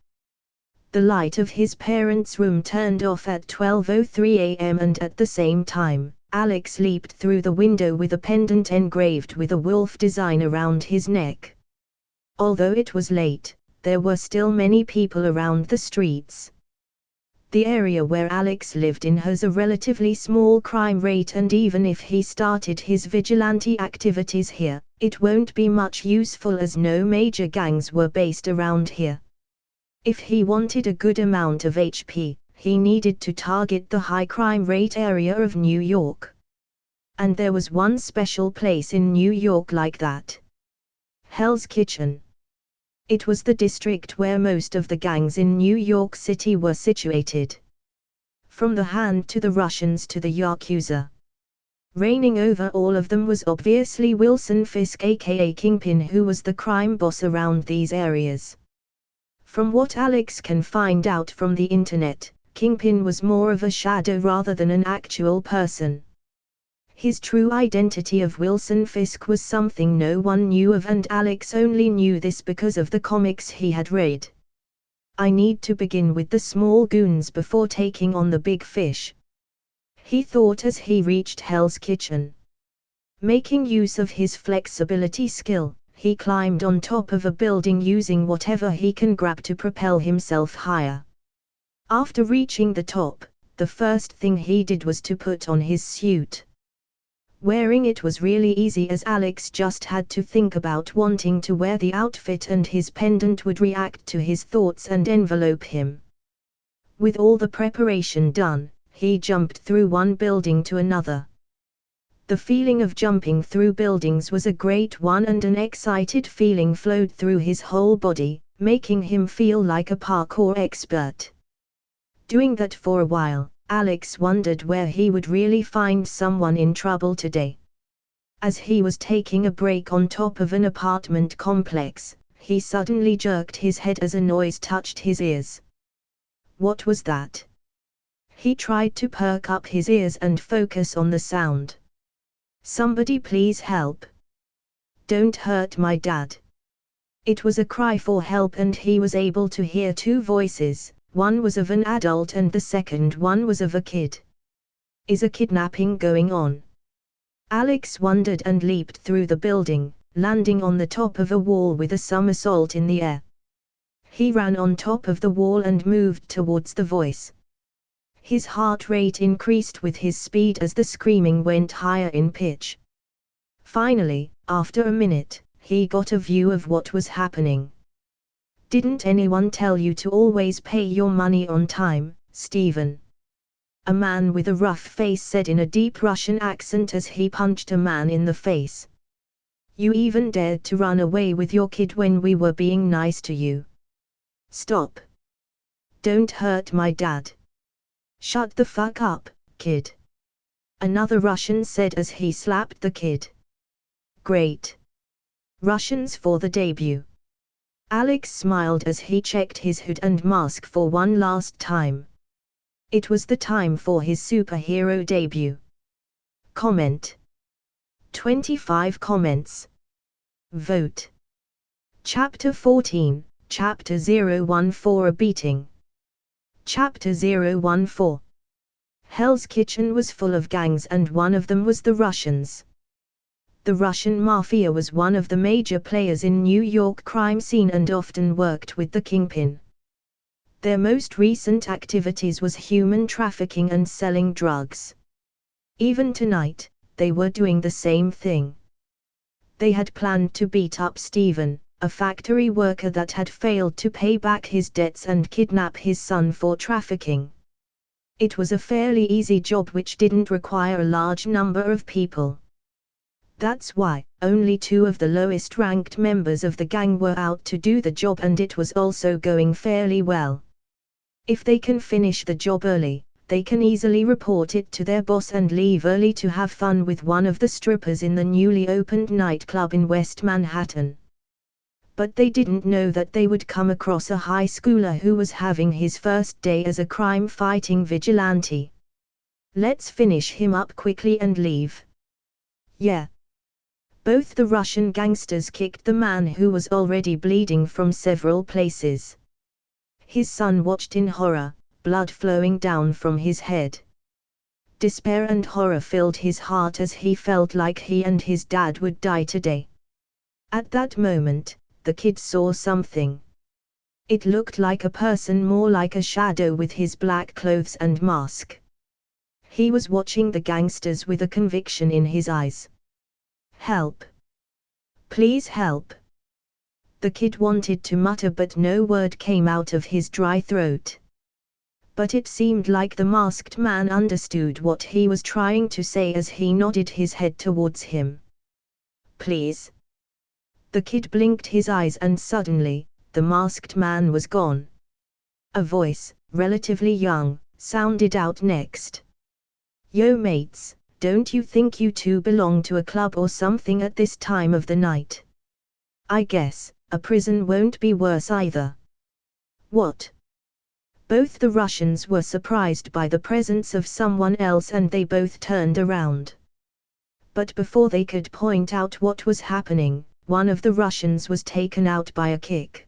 The light of his parents' room turned off at 12:03 a.m. and at the same time, Alex leaped through the window with a pendant engraved with a wolf design around his neck. Although it was late, there were still many people around the streets. The area where Alex lived in has a relatively small crime rate and even if he started his vigilante activities here, it won't be much useful as no major gangs were based around here. If he wanted a good amount of HP, he needed to target the high crime rate area of New York. And there was one special place in New York like that. Hell's Kitchen. It was the district where most of the gangs in New York City were situated. From the Hand to the Russians to the Yakuza. Reigning over all of them was obviously Wilson Fisk aka Kingpin, who was the crime boss around these areas. From what Alex can find out from the internet, Kingpin was more of a shadow rather than an actual person. His true identity of Wilson Fisk was something no one knew of and Alex only knew this because of the comics he had read. I need to begin with the small goons before taking on the big fish, he thought as he reached Hell's Kitchen. Making use of his flexibility skill, he climbed on top of a building using whatever he can grab to propel himself higher. After reaching the top, the first thing he did was to put on his suit. Wearing it was really easy as Alex just had to think about wanting to wear the outfit and his pendant would react to his thoughts and envelope him. With all the preparation done, he jumped through one building to another. The feeling of jumping through buildings was a great one and an excited feeling flowed through his whole body, making him feel like a parkour expert. Doing that for a while, Alex wondered where he would really find someone in trouble today. As he was taking a break on top of an apartment complex, he suddenly jerked his head as a noise touched his ears. What was that? He tried to perk up his ears and focus on the sound. Somebody please help. Don't hurt my dad. It was a cry for help and he was able to hear two voices, one was of an adult and the second one was of a kid. Is a kidnapping going on? Alex wondered and leaped through the building, landing on the top of a wall with a somersault in the air. He ran on top of the wall and moved towards the voice. His heart rate increased with his speed as the screaming went higher in pitch. Finally, after a minute, he got a view of what was happening. Didn't anyone tell you to always pay your money on time, Stephen? A man with a rough face said in a deep Russian accent as he punched a man in the face. You even dared to run away with your kid when we were being nice to you. Stop. Don't hurt my dad. Shut the fuck up, kid. Another Russian said as he slapped the kid. Great. Russians for the debut. Alex smiled as he checked his hood and mask for one last time. It was the time for his superhero debut. Comment. 25 comments. Vote. Chapter 14, Chapter 014 A Beating. Chapter 014. Hell's Kitchen was full of gangs and one of them was the Russians. The Russian mafia was one of the major players in New York crime scene and often worked with the kingpin. Their most recent activities was human trafficking and selling drugs. Even tonight, they were doing the same thing. They had planned to beat up Steven, a factory worker that had failed to pay back his debts and kidnap his son for trafficking. It was a fairly easy job which didn't require a large number of people. That's why, only 2 of the lowest ranked members of the gang were out to do the job, and it was also going fairly well. If they can finish the job early, they can easily report it to their boss and leave early to have fun with one of the strippers in the newly opened nightclub in West Manhattan. But they didn't know that they would come across a high schooler who was having his first day as a crime-fighting vigilante. Let's finish him up quickly and leave. Yeah. Both the Russian gangsters kicked the man who was already bleeding from several places. His son watched in horror, blood flowing down from his head. Despair and horror filled his heart as he felt like he and his dad would die today. At that moment, the kid saw something. It looked like a person, more like a shadow with his black clothes and mask. He was watching the gangsters with a conviction in his eyes. Help! Please help! The kid wanted to mutter, but no word came out of his dry throat. But it seemed like the masked man understood what he was trying to say as he nodded his head towards him. Please. The kid blinked his eyes and suddenly, the masked man was gone. A voice, relatively young, sounded out next. Yo mates, don't you think you two belong to a club or something at this time of the night? I guess a prison won't be worse either. What? Both the Russians were surprised by the presence of someone else and they both turned around. But before they could point out what was happening, one of the Russians was taken out by a kick.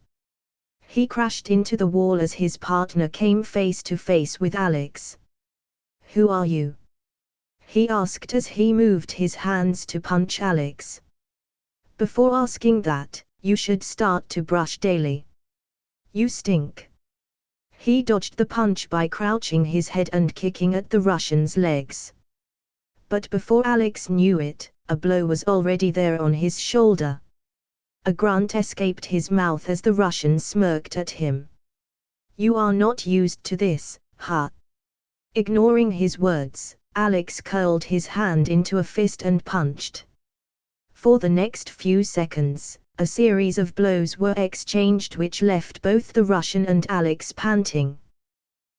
He crashed into the wall as his partner came face to face with Alex. Who are you? He asked as he moved his hands to punch Alex. Before asking that, you should start to brush daily. You stink. He dodged the punch by crouching his head and kicking at the Russian's legs. But before Alex knew it, a blow was already there on his shoulder. A grunt escaped his mouth as the Russian smirked at him. You are not used to this, huh? Ignoring his words, Alex curled his hand into a fist and punched. For the next few seconds, a series of blows were exchanged which left both the Russian and Alex panting.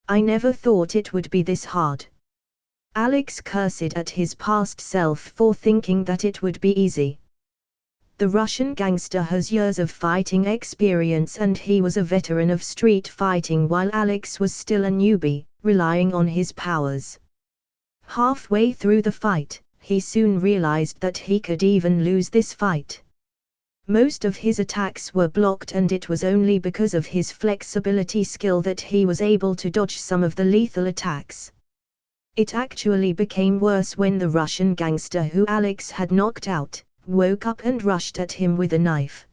I never thought it would be this hard. Alex cursed at his past self for thinking that it would be easy. The Russian gangster has years of fighting experience and he was a veteran of street fighting while Alex was still a newbie, relying on his powers. Halfway through the fight, he soon realized that he could even lose this fight. Most of his attacks were blocked and it was only because of his flexibility skill that he was able to dodge some of the lethal attacks. It actually became worse when the Russian gangster who Alex had knocked out, woke up and rushed at him with a knife.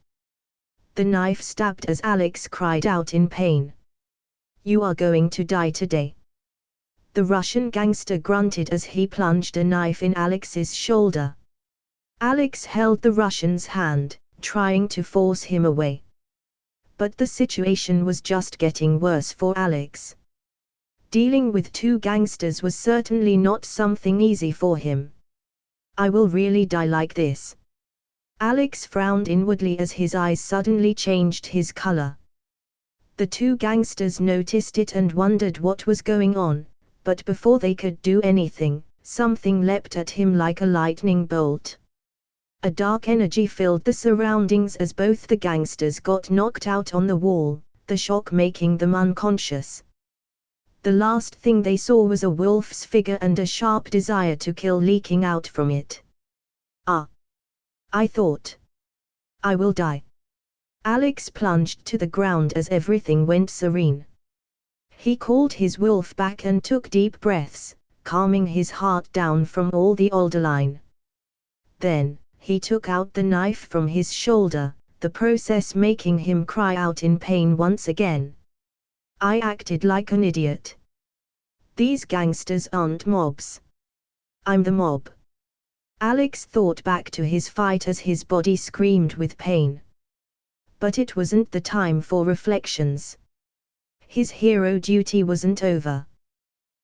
The knife stabbed as Alex cried out in pain. You are going to die today. The Russian gangster grunted as he plunged a knife in Alex's shoulder. Alex held the Russian's hand, trying to force him away. But the situation was just getting worse for Alex. Dealing with 2 gangsters was certainly not something easy for him. I will really die like this. Alex frowned inwardly as his eyes suddenly changed his color. The 2 gangsters noticed it and wondered what was going on, but before they could do anything, something leapt at him like a lightning bolt. A dark energy filled the surroundings as both the gangsters got knocked out on the wall, the shock making them unconscious. The last thing they saw was a wolf's figure and a sharp desire to kill leaking out from it. Ah! I thought. I will die. Alex plunged to the ground as everything went serene. He called his wolf back and took deep breaths, calming his heart down from all the adrenaline. Then, he took out the knife from his shoulder, the process making him cry out in pain once again. I acted like an idiot. These gangsters aren't mobs. I'm the mob. Alex thought back to his fight as his body screamed with pain. But it wasn't the time for reflections. His hero duty wasn't over.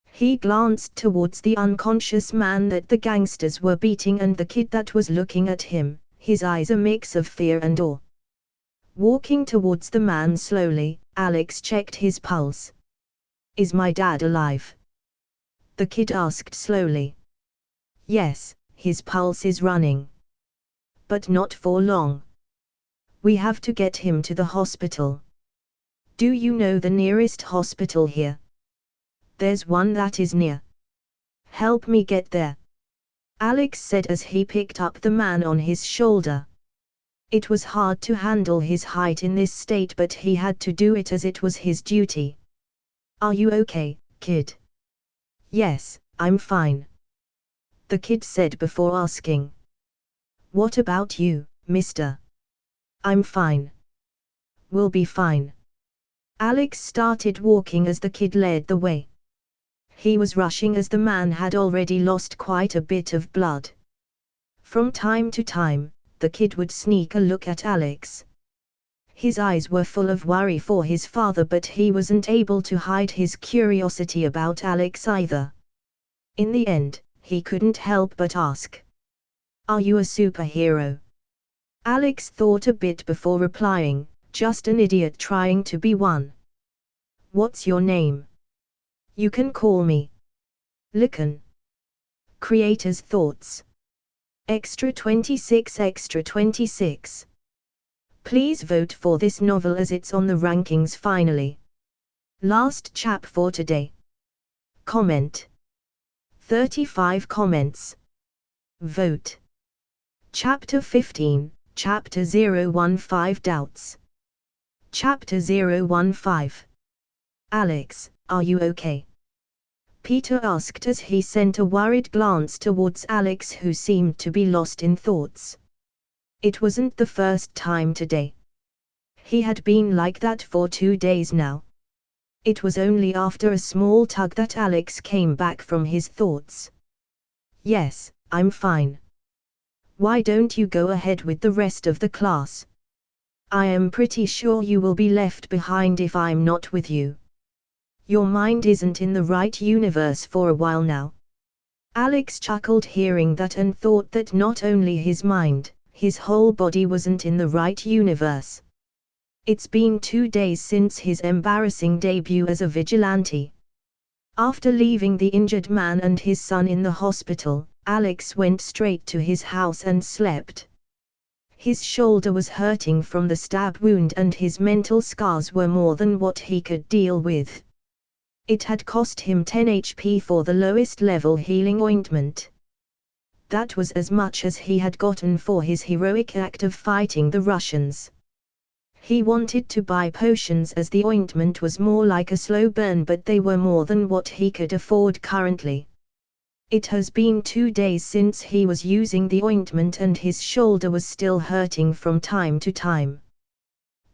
He glanced towards the unconscious man that the gangsters were beating and the kid that was looking at him, his eyes a mix of fear and awe. Walking towards the man slowly, Alex checked his pulse. Is my dad alive? The kid asked slowly. Yes, his pulse is running. But not for long. We have to get him to the hospital. Do you know the nearest hospital here? There's one that is near. Help me get there. Alex said as he picked up the man on his shoulder. It was hard to handle his height in this state, but he had to do it as it was his duty. Are you okay, kid? Yes, I'm fine. The kid said before asking. What about you, mister? I'm fine. We'll be fine. Alex started walking as the kid led the way. He was rushing as the man had already lost quite a bit of blood. From time to time, the kid would sneak a look at Alex. His eyes were full of worry for his father, but he wasn't able to hide his curiosity about Alex either. In the end, he couldn't help but ask. Are you a superhero? Alex thought a bit before replying, just an idiot trying to be one. What's your name? You can call me Lycan. Creator's thoughts. Extra 26 Extra 26. Please vote for this novel as it's on the rankings finally. Last chap for today. Comment. 35 comments. Vote. Chapter 15. Chapter 015 Doubts. Chapter 015. Alex, are you okay? Peter asked as he sent a worried glance towards Alex, who seemed to be lost in thoughts. It wasn't the first time today. He had been like that for 2 days now. It was only after a small tug that Alex came back from his thoughts. Yes, I'm fine. Why don't you go ahead with the rest of the class? I am pretty sure you will be left behind if I'm not with you. Your mind isn't in the right universe for a while now. Alex chuckled hearing that and thought that not only his mind, his whole body wasn't in the right universe. It's been 2 days since his embarrassing debut as a vigilante. After leaving the injured man and his son in the hospital, Alex went straight to his house and slept. His shoulder was hurting from the stab wound and his mental scars were more than what he could deal with. It had cost him 10 HP for the lowest level healing ointment. That was as much as he had gotten for his heroic act of fighting the Russians. He wanted to buy potions as the ointment was more like a slow burn, but they were more than what he could afford currently. It has been 2 days since he was using the ointment and his shoulder was still hurting from time to time.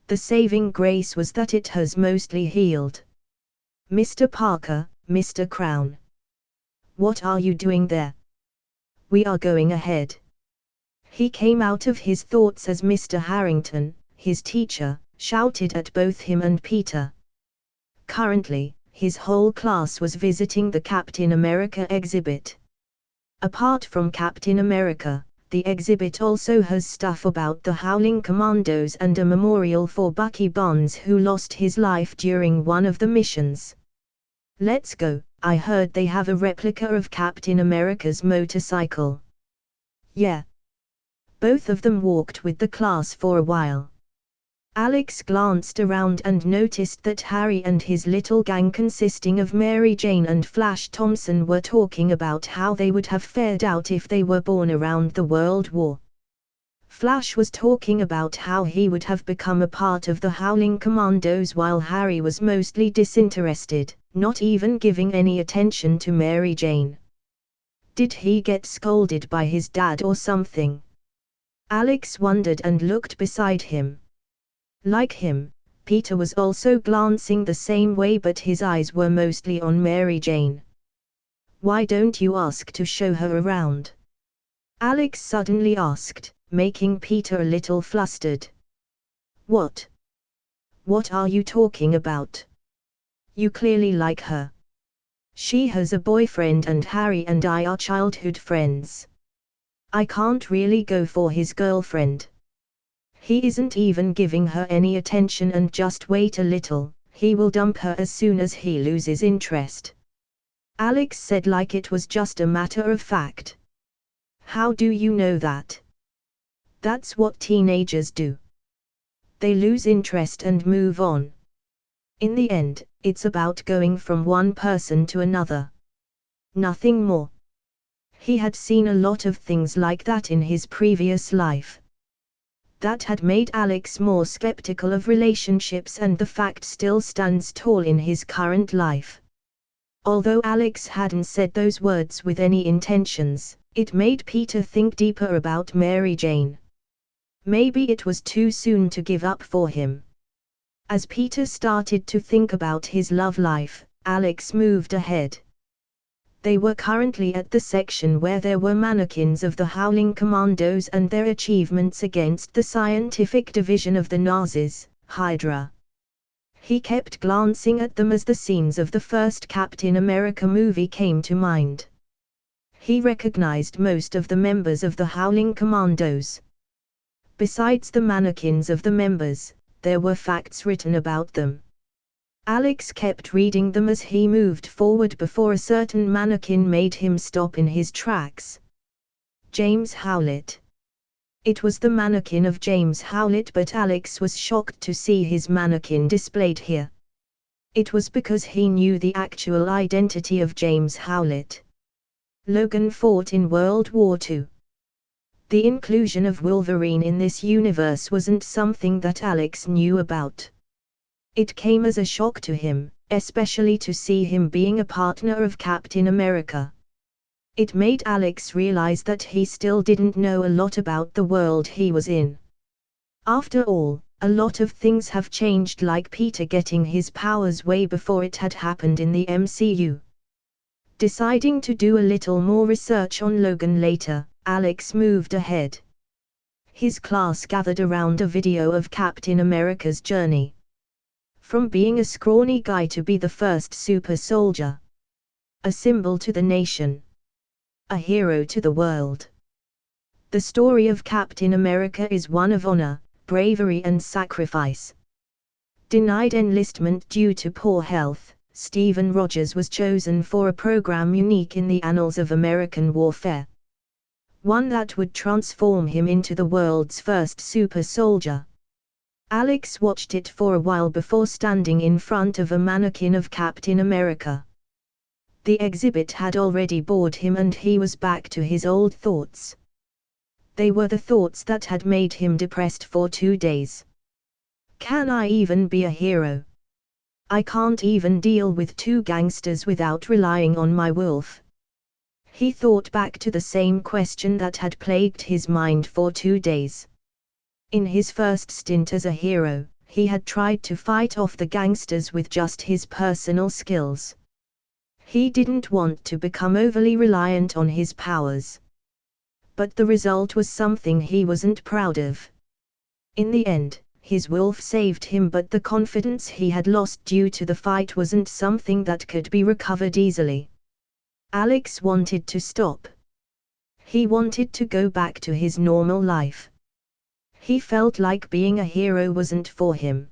The saving grace was that it has mostly healed. Mr. Parker, Mr. Crown. What are you doing there? We are going ahead. He came out of his thoughts as Mr. Harrington, his teacher, shouted at both him and Peter. Currently, his whole class was visiting the Captain America exhibit. Apart from Captain America, the exhibit also has stuff about the Howling Commandos and a memorial for Bucky Barnes, who lost his life during one of the missions. Let's go, I heard they have a replica of Captain America's motorcycle. Yeah. Both of them walked with the class for a while. Alex glanced around and noticed that Harry and his little gang consisting of Mary Jane and Flash Thompson were talking about how they would have fared out if they were born around the World War. Flash was talking about how he would have become a part of the Howling Commandos, while Harry was mostly disinterested, not even giving any attention to Mary Jane. Did he get scolded by his dad or something? Alex wondered and looked beside him. Like him, Peter was also glancing the same way, but his eyes were mostly on Mary Jane. "Why don't you ask to show her around?" Alex suddenly asked, making Peter a little flustered. "What? What are you talking about? You clearly like her. She has a boyfriend and Harry and I are childhood friends. I can't really go for his girlfriend. He isn't even giving her any attention, and just wait a little, he will dump her as soon as he loses interest." Alex said like it was just a matter of fact. "How do you know that?" "That's what teenagers do. They lose interest and move on. In the end, it's about going from one person to another. Nothing more." He had seen a lot of things like that in his previous life. That had made Alex more skeptical of relationships, and the fact still stands tall in his current life. Although Alex hadn't said those words with any intentions, it made Peter think deeper about Mary Jane. Maybe it was too soon to give up for him. As Peter started to think about his love life, Alex moved ahead. They were currently at the section where there were mannequins of the Howling Commandos and their achievements against the scientific division of the Nazis, Hydra. He kept glancing at them as the scenes of the first Captain America movie came to mind. He recognized most of the members of the Howling Commandos. Besides the mannequins of the members, there were facts written about them. Alex kept reading them as he moved forward before a certain mannequin made him stop in his tracks. James Howlett. It was the mannequin of James Howlett, but Alex was shocked to see his mannequin displayed here. It was because he knew the actual identity of James Howlett. Logan fought in World War II. The inclusion of Wolverine in this universe wasn't something that Alex knew about. It came as a shock to him, especially to see him being a partner of Captain America. It made Alex realize that he still didn't know a lot about the world he was in. After all, a lot of things have changed, like Peter getting his powers way before it had happened in the MCU. Deciding to do a little more research on Logan later, Alex moved ahead. His class gathered around a video of Captain America's journey. From being a scrawny guy to be the first super soldier. A symbol to the nation. A hero to the world. The story of Captain America is one of honor, bravery and sacrifice. Denied enlistment due to poor health, Stephen Rogers was chosen for a program unique in the annals of American warfare. One that would transform him into the world's first super soldier. Alex watched it for a while before standing in front of a mannequin of Captain America. The exhibit had already bored him and he was back to his old thoughts. They were the thoughts that had made him depressed for 2 days. Can I even be a hero? I can't even deal with 2 gangsters without relying on my wolf. He thought back to the same question that had plagued his mind for 2 days. In his first stint as a hero, he had tried to fight off the gangsters with just his personal skills. He didn't want to become overly reliant on his powers. But the result was something he wasn't proud of. In the end, his wolf saved him, but the confidence he had lost due to the fight wasn't something that could be recovered easily. Alex wanted to stop. He wanted to go back to his normal life. He felt like being a hero wasn't for him.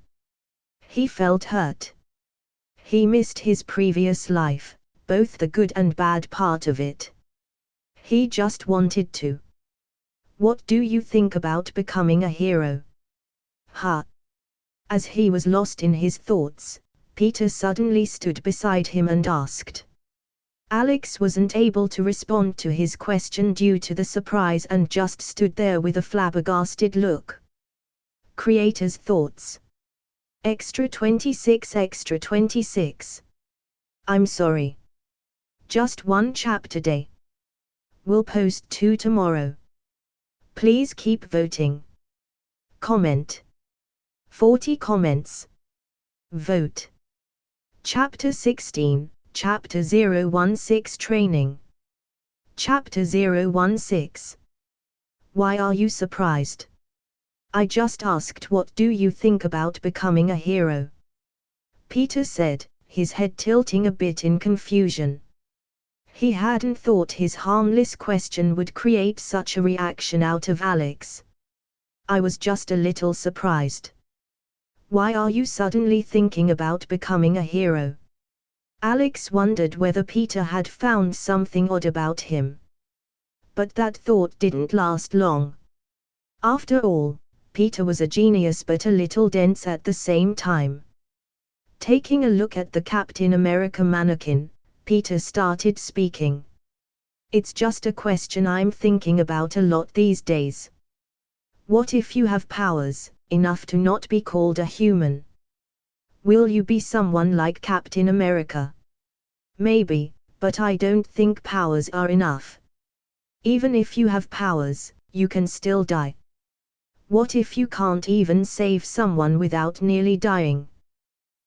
He felt hurt. He missed his previous life, both the good and bad part of it. He just wanted to. What do you think about becoming a hero? Huh? As he was lost in his thoughts, Peter suddenly stood beside him and asked. Alex wasn't able to respond to his question due to the surprise and just stood there with a flabbergasted look. Creator's thoughts. Extra 26. I'm sorry. Just one chapter day. We'll post 2 tomorrow. Please keep voting. Comment. 40 comments. Vote. Chapter 16, Chapter 016 Training. Chapter 016. Why are you surprised? I just asked what do you think about becoming a hero? Peter said, his head tilting a bit in confusion. He hadn't thought his harmless question would create such a reaction out of Alex. I was just a little surprised. Why are you suddenly thinking about becoming a hero? Alex wondered whether Peter had found something odd about him. But that thought didn't last long. After all, Peter was a genius but a little dense at the same time. Taking a look at the Captain America mannequin, Peter started speaking. It's just a question I'm thinking about a lot these days. What if you have powers, enough to not be called a human? Will you be someone like Captain America? Maybe, but I don't think powers are enough. Even if you have powers, you can still die. What if you can't even save someone without nearly dying?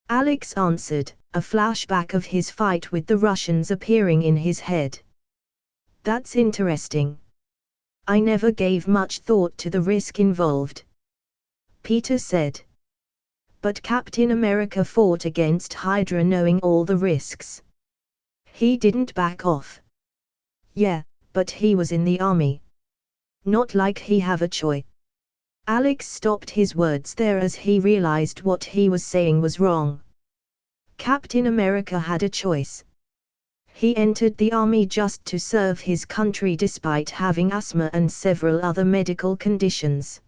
Alex answered, a flashback of his fight with the Russians appearing in his head. That's interesting. I never gave much thought to the risk involved. Peter said. But Captain America fought against Hydra knowing all the risks. He didn't back off. Yeah, but he was in the army. Not like he have a choice. Alex stopped his words there as he realized what he was saying was wrong. Captain America had a choice. He entered the army just to serve his country despite having asthma and several other medical conditions.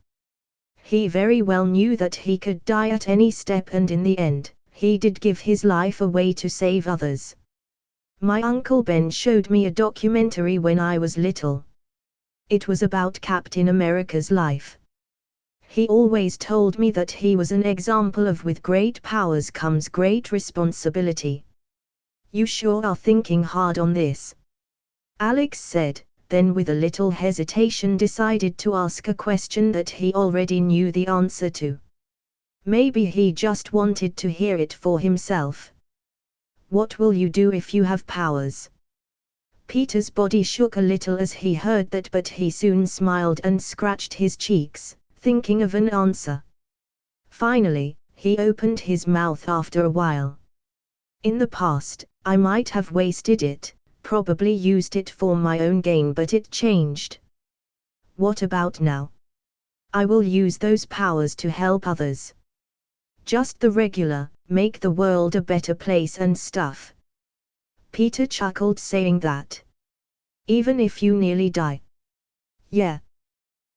He very well knew that he could die at any step and in the end, he did give his life away to save others. My Uncle Ben showed me a documentary when I was little. It was about Captain America's life. He always told me that he was an example of with great powers comes great responsibility. You sure are thinking hard on this. Alex said, then with a little hesitation decided to ask a question that he already knew the answer to. Maybe he just wanted to hear it for himself. What will you do if you have powers? Peter's body shook a little as he heard that, but he soon smiled and scratched his cheeks, thinking of an answer. Finally, he opened his mouth after a while. In the past, I might have wasted it, probably used it for my own gain, but it changed. What about now? I will use those powers to help others. Just the regular, make the world a better place and stuff. Peter chuckled saying that. Even if you nearly die. Yeah.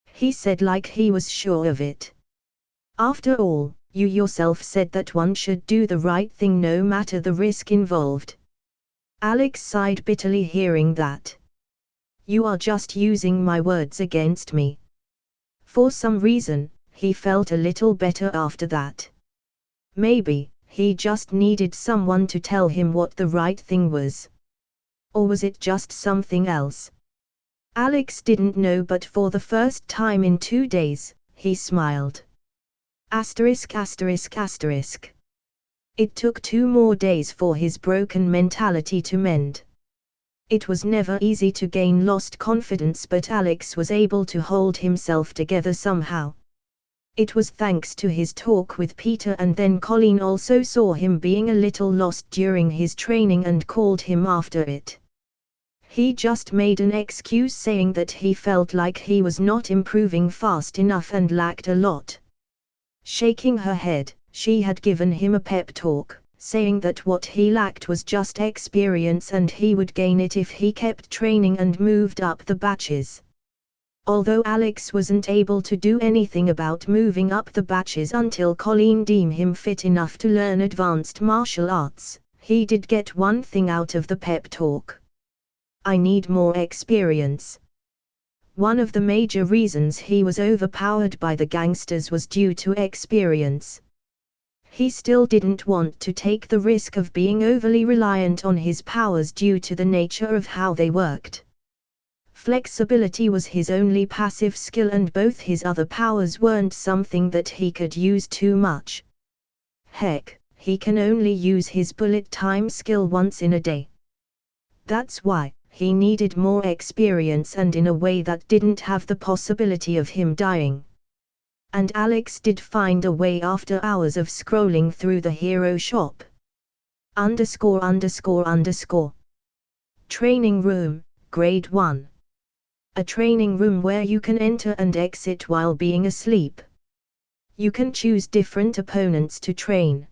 He said like he was sure of it. After all, you yourself said that one should do the right thing no matter the risk involved. Alex sighed bitterly hearing that. You are just using my words against me. For some reason, he felt a little better after that. Maybe, he just needed someone to tell him what the right thing was. Or was it just something else? Alex didn't know, but for the first time in 2 days, he smiled. Asterisk. It took 2 more days for his broken mentality to mend. It was never easy to gain lost confidence, but Alex was able to hold himself together somehow. It was thanks to his talk with Peter, and then Colleen also saw him being a little lost during his training and called him after it. He just made an excuse saying that he felt like he was not improving fast enough and lacked a lot. Shaking her head, she had given him a pep talk, saying that what he lacked was just experience and he would gain it if he kept training and moved up the batches. Although Alex wasn't able to do anything about moving up the batches until Colleen deemed him fit enough to learn advanced martial arts, he did get one thing out of the pep talk. I need more experience. One of the major reasons he was overpowered by the gangsters was due to experience. He still didn't want to take the risk of being overly reliant on his powers due to the nature of how they worked. Flexibility was his only passive skill, and both his other powers weren't something that he could use too much. Heck, he can only use his bullet time skill once in a day. That's why he needed more experience, and in a way that didn't have the possibility of him dying. And Alex did find a way after hours of scrolling through the hero shop. ____. Training room, grade 1. A training room where you can enter and exit while being asleep. You can choose different opponents to train.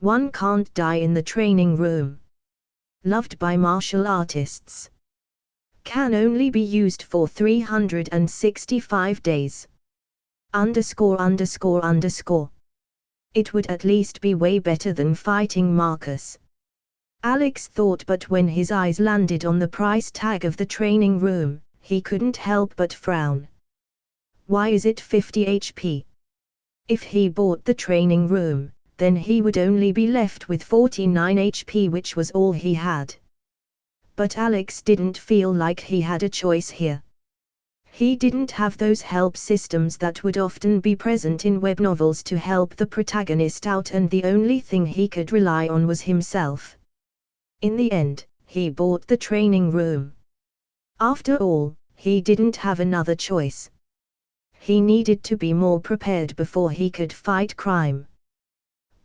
One can't die in the training room. Loved by martial artists. Can only be used for 365 days. ____. It would at least be way better than fighting Marcus. Alex thought, but when his eyes landed on the price tag of the training room, he couldn't help but frown. Why is it 50 HP? If he bought the training room, then he would only be left with 49 HP, which was all he had. But Alex didn't feel like he had a choice here. He didn't have those help systems that would often be present in web novels to help the protagonist out, and the only thing he could rely on was himself. In the end, he bought the training room. After all, he didn't have another choice. He needed to be more prepared before he could fight crime.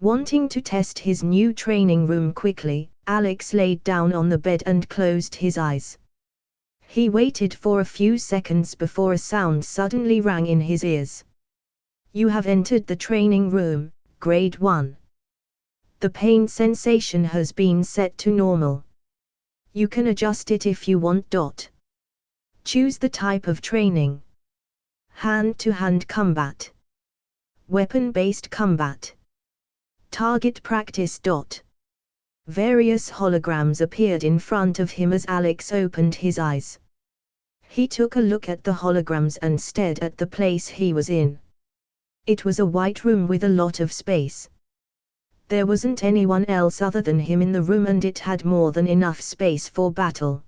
Wanting to test his new training room quickly, Alex laid down on the bed and closed his eyes. He waited for a few seconds before a sound suddenly rang in his ears. You have entered the training room, grade 1. The pain sensation has been set to normal. You can adjust it if you want. Choose the type of training. Hand-to-hand combat. Weapon-based combat. Target practice. Various holograms appeared in front of him as Alex opened his eyes. He took a look at the holograms and stared at the place he was in. It was a white room with a lot of space. There wasn't anyone else other than him in the room, and it had more than enough space for battle.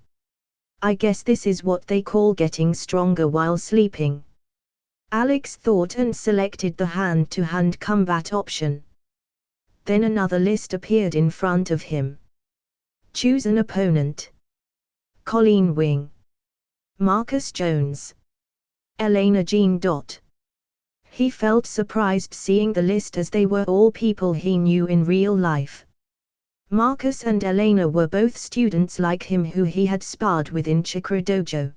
I guess this is what they call getting stronger while sleeping. Alex thought and selected the hand-to-hand combat option. Then another list appeared in front of him. Choose an opponent. Colleen Wing. Marcus Jones. Elena Jean. He felt surprised seeing the list, as they were all people he knew in real life. Marcus and Elena were both students like him who he had sparred with in Chakra Dojo.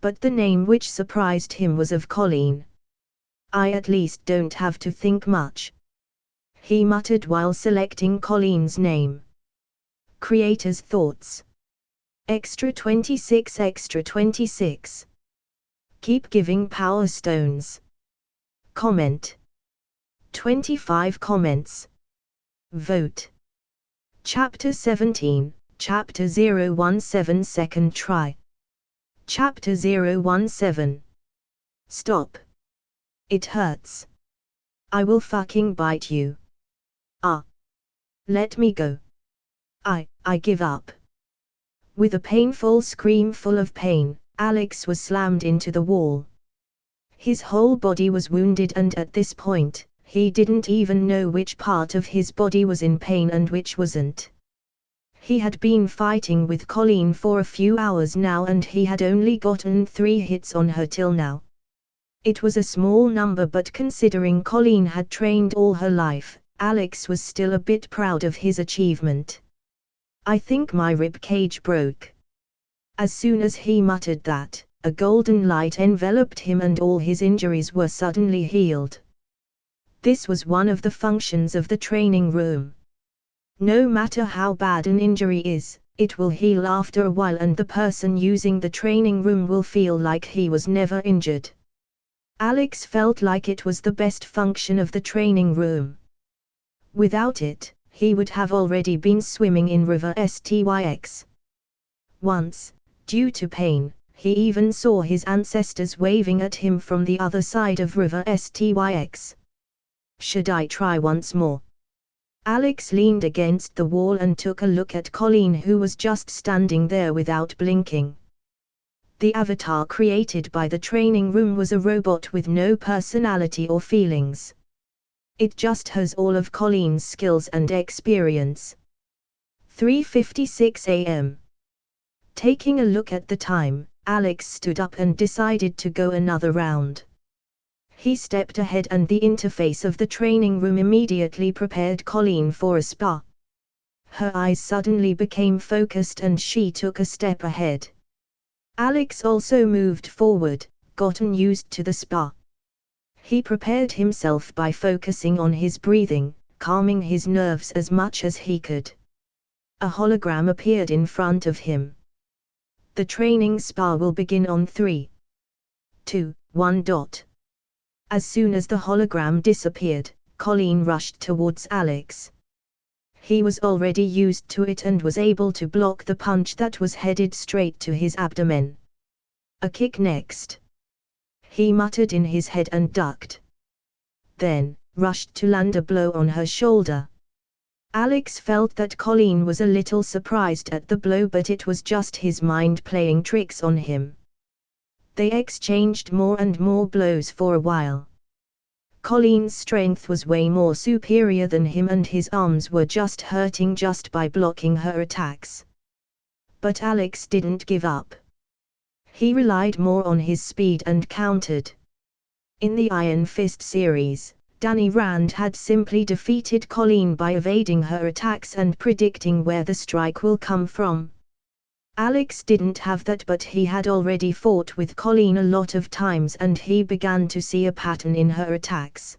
But the name which surprised him was of Colleen. I at least don't have to think much, he muttered while selecting Colleen's name. Creator's thoughts. Extra 26. Extra 26. Keep giving power stones. Comment. 25 comments. Vote. Chapter 17, Chapter 017. Second try. Chapter 017. Stop. It hurts. I will fucking bite you. Let me go. I give up. With a painful scream full of pain, Alex was slammed into the wall. His whole body was wounded, and at this point, he didn't even know which part of his body was in pain and which wasn't. He had been fighting with Colleen for a few hours now, and he had only gotten 3 hits on her till now. It was a small number, but considering Colleen had trained all her life, Alex was still a bit proud of his achievement. I think my rib cage broke. As soon as he muttered that, a golden light enveloped him and all his injuries were suddenly healed. This was one of the functions of the training room. No matter how bad an injury is, It will heal after a while and the person using the training room will feel like he was never injured. Alex felt like it was the best function of the training room. Without it, he would have already been swimming in river Styx. Once, due to pain, he even saw his ancestors waving at him from the other side of river Styx. Should I try once more? Alex leaned against the wall and took a look at Colleen, who was just standing there without blinking. The avatar created by the training room was a robot with no personality or feelings. It just has all of Colleen's skills and experience. 3:56 a.m. Taking a look at the time, Alex stood up and decided to go another round. He stepped ahead and the interface of the training room immediately prepared Colleen for a spa. Her eyes suddenly became focused and she took a step ahead. Alex also moved forward, gotten used to the spa. He prepared himself by focusing on his breathing, calming his nerves as much as he could. A hologram appeared in front of him. The training spa will begin on 3, 2, 1. As soon as the hologram disappeared, Colleen rushed towards Alex. He was already used to it and was able to block the punch that was headed straight to his abdomen. A kick next. He muttered in his head and ducked. Then, rushed to land a blow on her shoulder. Alex felt that Colleen was a little surprised at the blow, but it was just his mind playing tricks on him. They exchanged more and more blows for a while. Colleen's strength was way more superior than him and his arms were just hurting just by blocking her attacks. But Alex didn't give up. He relied more on his speed and countered. In the Iron Fist series, Danny Rand had simply defeated Colleen by evading her attacks and predicting where the strike will come from. Alex didn't have that, but he had already fought with Colleen a lot of times and he began to see a pattern in her attacks.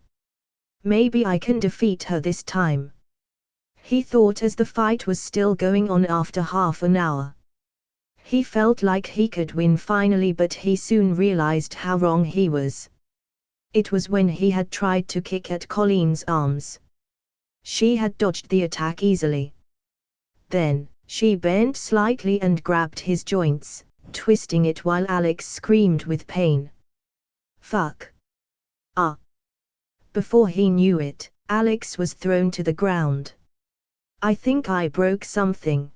Maybe I can defeat her this time, he thought as the fight was still going on after half an hour. He felt like he could win finally, but he soon realized how wrong he was. It was when he had tried to kick at Colleen's arms. She had dodged the attack easily. Then, she bent slightly and grabbed his joints, twisting it while Alex screamed with pain. Fuck. Ah. Before he knew it, Alex was thrown to the ground. I think I broke something,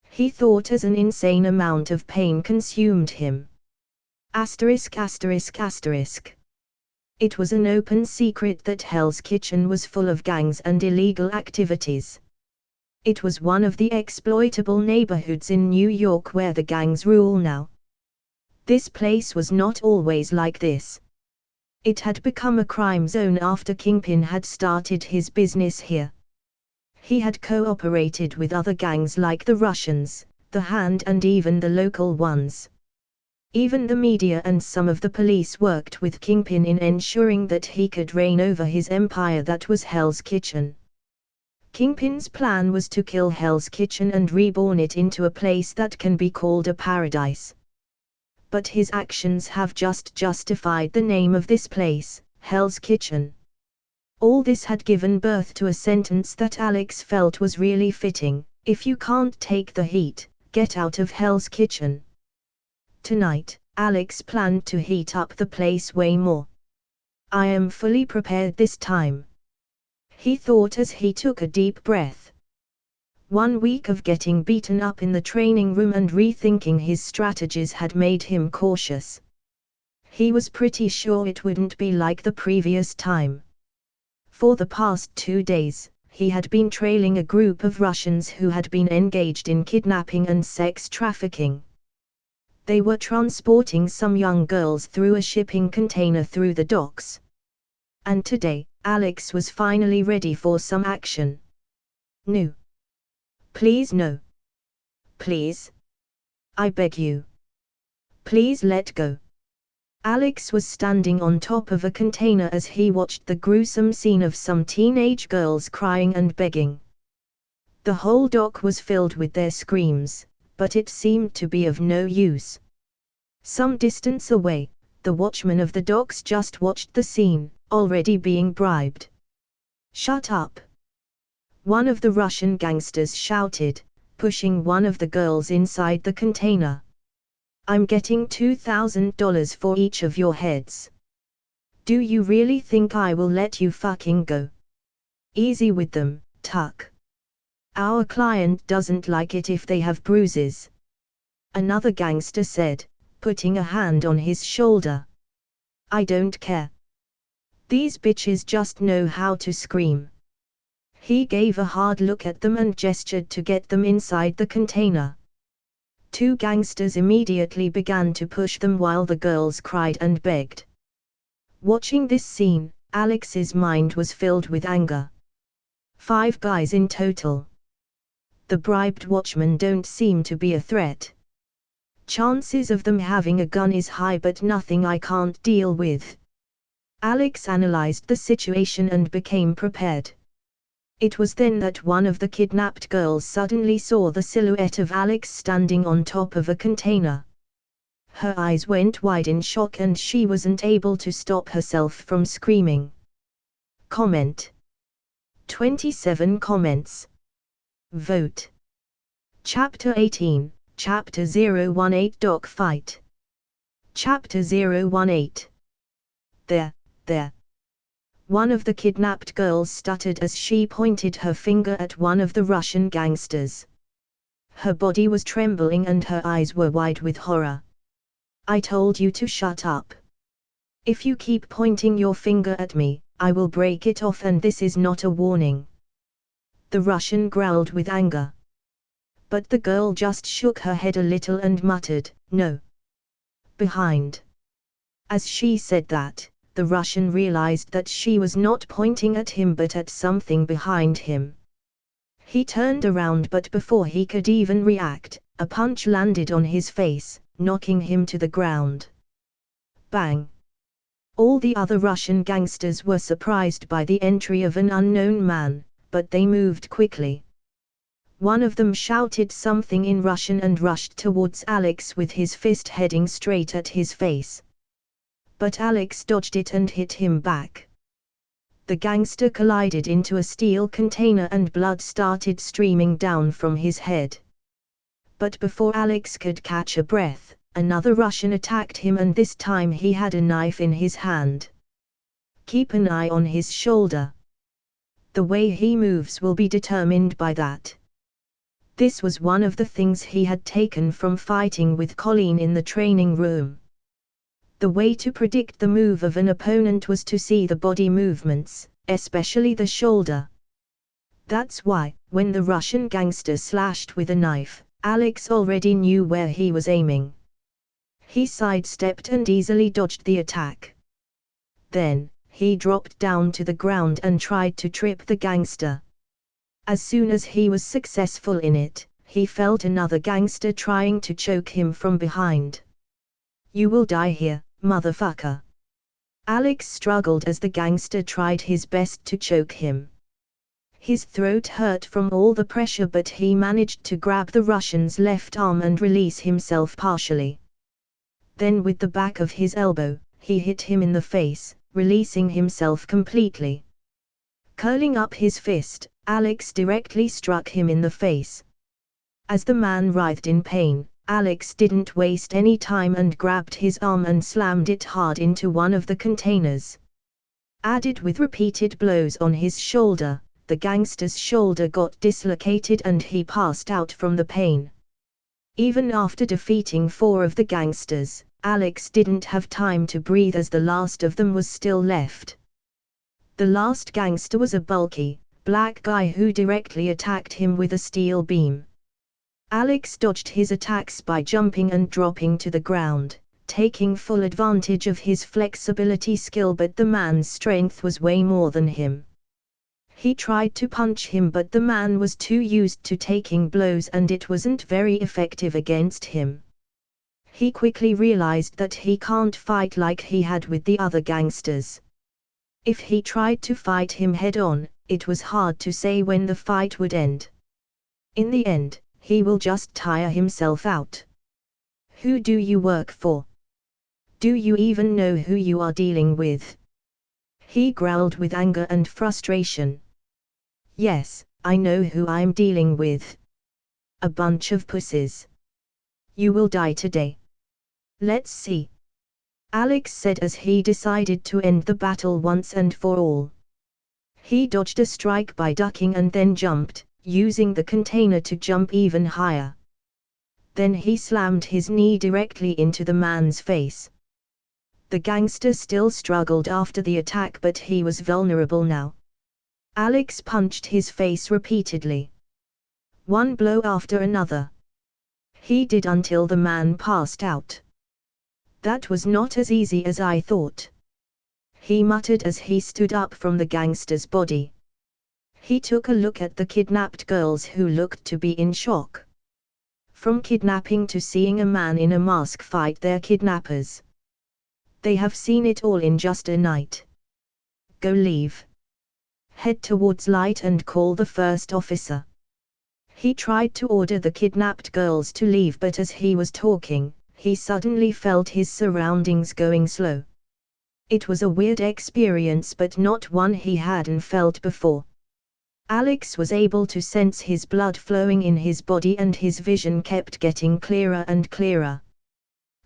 he thought as an insane amount of pain consumed him. Asterisk asterisk asterisk. It was an open secret that Hell's Kitchen was full of gangs and illegal activities. It was one of the exploitable neighborhoods in New York where the gangs rule now. This place was not always like this. It had become a crime zone after Kingpin had started his business here. He had cooperated with other gangs like the Russians, the Hand and even the local ones. Even the media and some of the police worked with Kingpin in ensuring that he could reign over his empire that was Hell's Kitchen. Kingpin's plan was to kill Hell's Kitchen and reborn it into a place that can be called a paradise. But his actions have just justified the name of this place, Hell's Kitchen. All this had given birth to a sentence that Alex felt was really fitting: if you can't take the heat, get out of Hell's Kitchen. Tonight, Alex planned to heat up the place way more. I am fully prepared this time, he thought as he took a deep breath. 1 week of getting beaten up in the training room and rethinking his strategies had made him cautious. He was pretty sure it wouldn't be like the previous time. For the past 2 days, he had been trailing a group of Russians who had been engaged in kidnapping and sex trafficking. They were transporting some young girls through a shipping container through the docks. And today, Alex was finally ready for some action. No. Please no. Please. I beg you. Please let go. Alex was standing on top of a container as he watched the gruesome scene of some teenage girls crying and begging. The whole dock was filled with their screams, but it seemed to be of no use. Some distance away, the watchman of the docks just watched the scene, already being bribed. "Shut up!" one of the Russian gangsters shouted, pushing one of the girls inside the container. "I'm getting $2,000 for each of your heads. Do you really think I will let you fucking go? Easy with them, Tuck. Our client doesn't like it if they have bruises," another gangster said, putting a hand on his shoulder. "I don't care. These bitches just know how to scream." He gave a hard look at them and gestured to get them inside the container. Two gangsters immediately began to push them while the girls cried and begged. Watching this scene, Alex's mind was filled with anger. 5 guys in total. The bribed watchmen don't seem to be a threat. Chances of them having a gun is high, but nothing I can't deal with. Alex analyzed the situation and became prepared. It was then that one of the kidnapped girls suddenly saw the silhouette of Alex standing on top of a container. Her eyes went wide in shock and she wasn't able to stop herself from screaming. Comment. 27 comments. Vote. Chapter 18, Chapter 018 Dock Fight. Chapter 018. There. One of the kidnapped girls stuttered as she pointed her finger at one of the Russian gangsters. Her body was trembling and her eyes were wide with horror. "I told you to shut up. If you keep pointing your finger at me, I will break it off, and this is not a warning." The Russian growled with anger. But the girl just shook her head a little and muttered, "No. Behind." As she said that, the Russian realized that she was not pointing at him but at something behind him. He turned around, but before he could even react, a punch landed on his face, knocking him to the ground. Bang! All the other Russian gangsters were surprised by the entry of an unknown man, but they moved quickly. One of them shouted something in Russian and rushed towards Alex with his fist heading straight at his face. But Alex dodged it and hit him back. The gangster collided into a steel container and blood started streaming down from his head. But before Alex could catch a breath, another Russian attacked him, and this time he had a knife in his hand. "Keep an eye on his shoulder. The way he moves will be determined by that." This was one of the things he had taken from fighting with Colleen in the training room. The way to predict the move of an opponent was to see the body movements, especially the shoulder. That's why, when the Russian gangster slashed with a knife, Alex already knew where he was aiming. He sidestepped and easily dodged the attack. Then, he dropped down to the ground and tried to trip the gangster. As soon as he was successful in it, he felt another gangster trying to choke him from behind. "You will die here, motherfucker." Alex struggled as the gangster tried his best to choke him. His throat hurt from all the pressure, but he managed to grab the Russian's left arm and release himself partially. Then with the back of his elbow, he hit him in the face, releasing himself completely. Curling up his fist, Alex directly struck him in the face. As the man writhed in pain, Alex didn't waste any time and grabbed his arm and slammed it hard into one of the containers. Added with repeated blows on his shoulder, the gangster's shoulder got dislocated and he passed out from the pain. Even after defeating 4 of the gangsters, Alex didn't have time to breathe as the last of them was still left. The last gangster was a bulky, black guy who directly attacked him with a steel beam. Alex dodged his attacks by jumping and dropping to the ground, taking full advantage of his flexibility skill, but the man's strength was way more than him. He tried to punch him, but the man was too used to taking blows and it wasn't very effective against him. He quickly realized that he can't fight like he had with the other gangsters. If he tried to fight him head-on, it was hard to say when the fight would end. In the end, he will just tire himself out. Who do you work for? Do you even know who you are dealing with? He growled with anger and frustration. Yes, I know who I'm dealing with. A bunch of pussies. You will die today. Let's see. Alex said as he decided to end the battle once and for all. He dodged a strike by ducking and then jumped, using the container to jump even higher. Then he slammed his knee directly into the man's face. The gangster still struggled after the attack, but he was vulnerable now. Alex punched his face repeatedly. One blow after another. He did until the man passed out. That was not as easy as I thought. He muttered as he stood up from the gangster's body. He took a look at the kidnapped girls who looked to be in shock. From kidnapping to seeing a man in a mask fight their kidnappers. They have seen it all in just a night. Go leave. Head towards light and call the first officer. He tried to order the kidnapped girls to leave, but as he was talking, he suddenly felt his surroundings going slow. It was a weird experience, but not one he hadn't felt before. Alex was able to sense his blood flowing in his body and his vision kept getting clearer and clearer.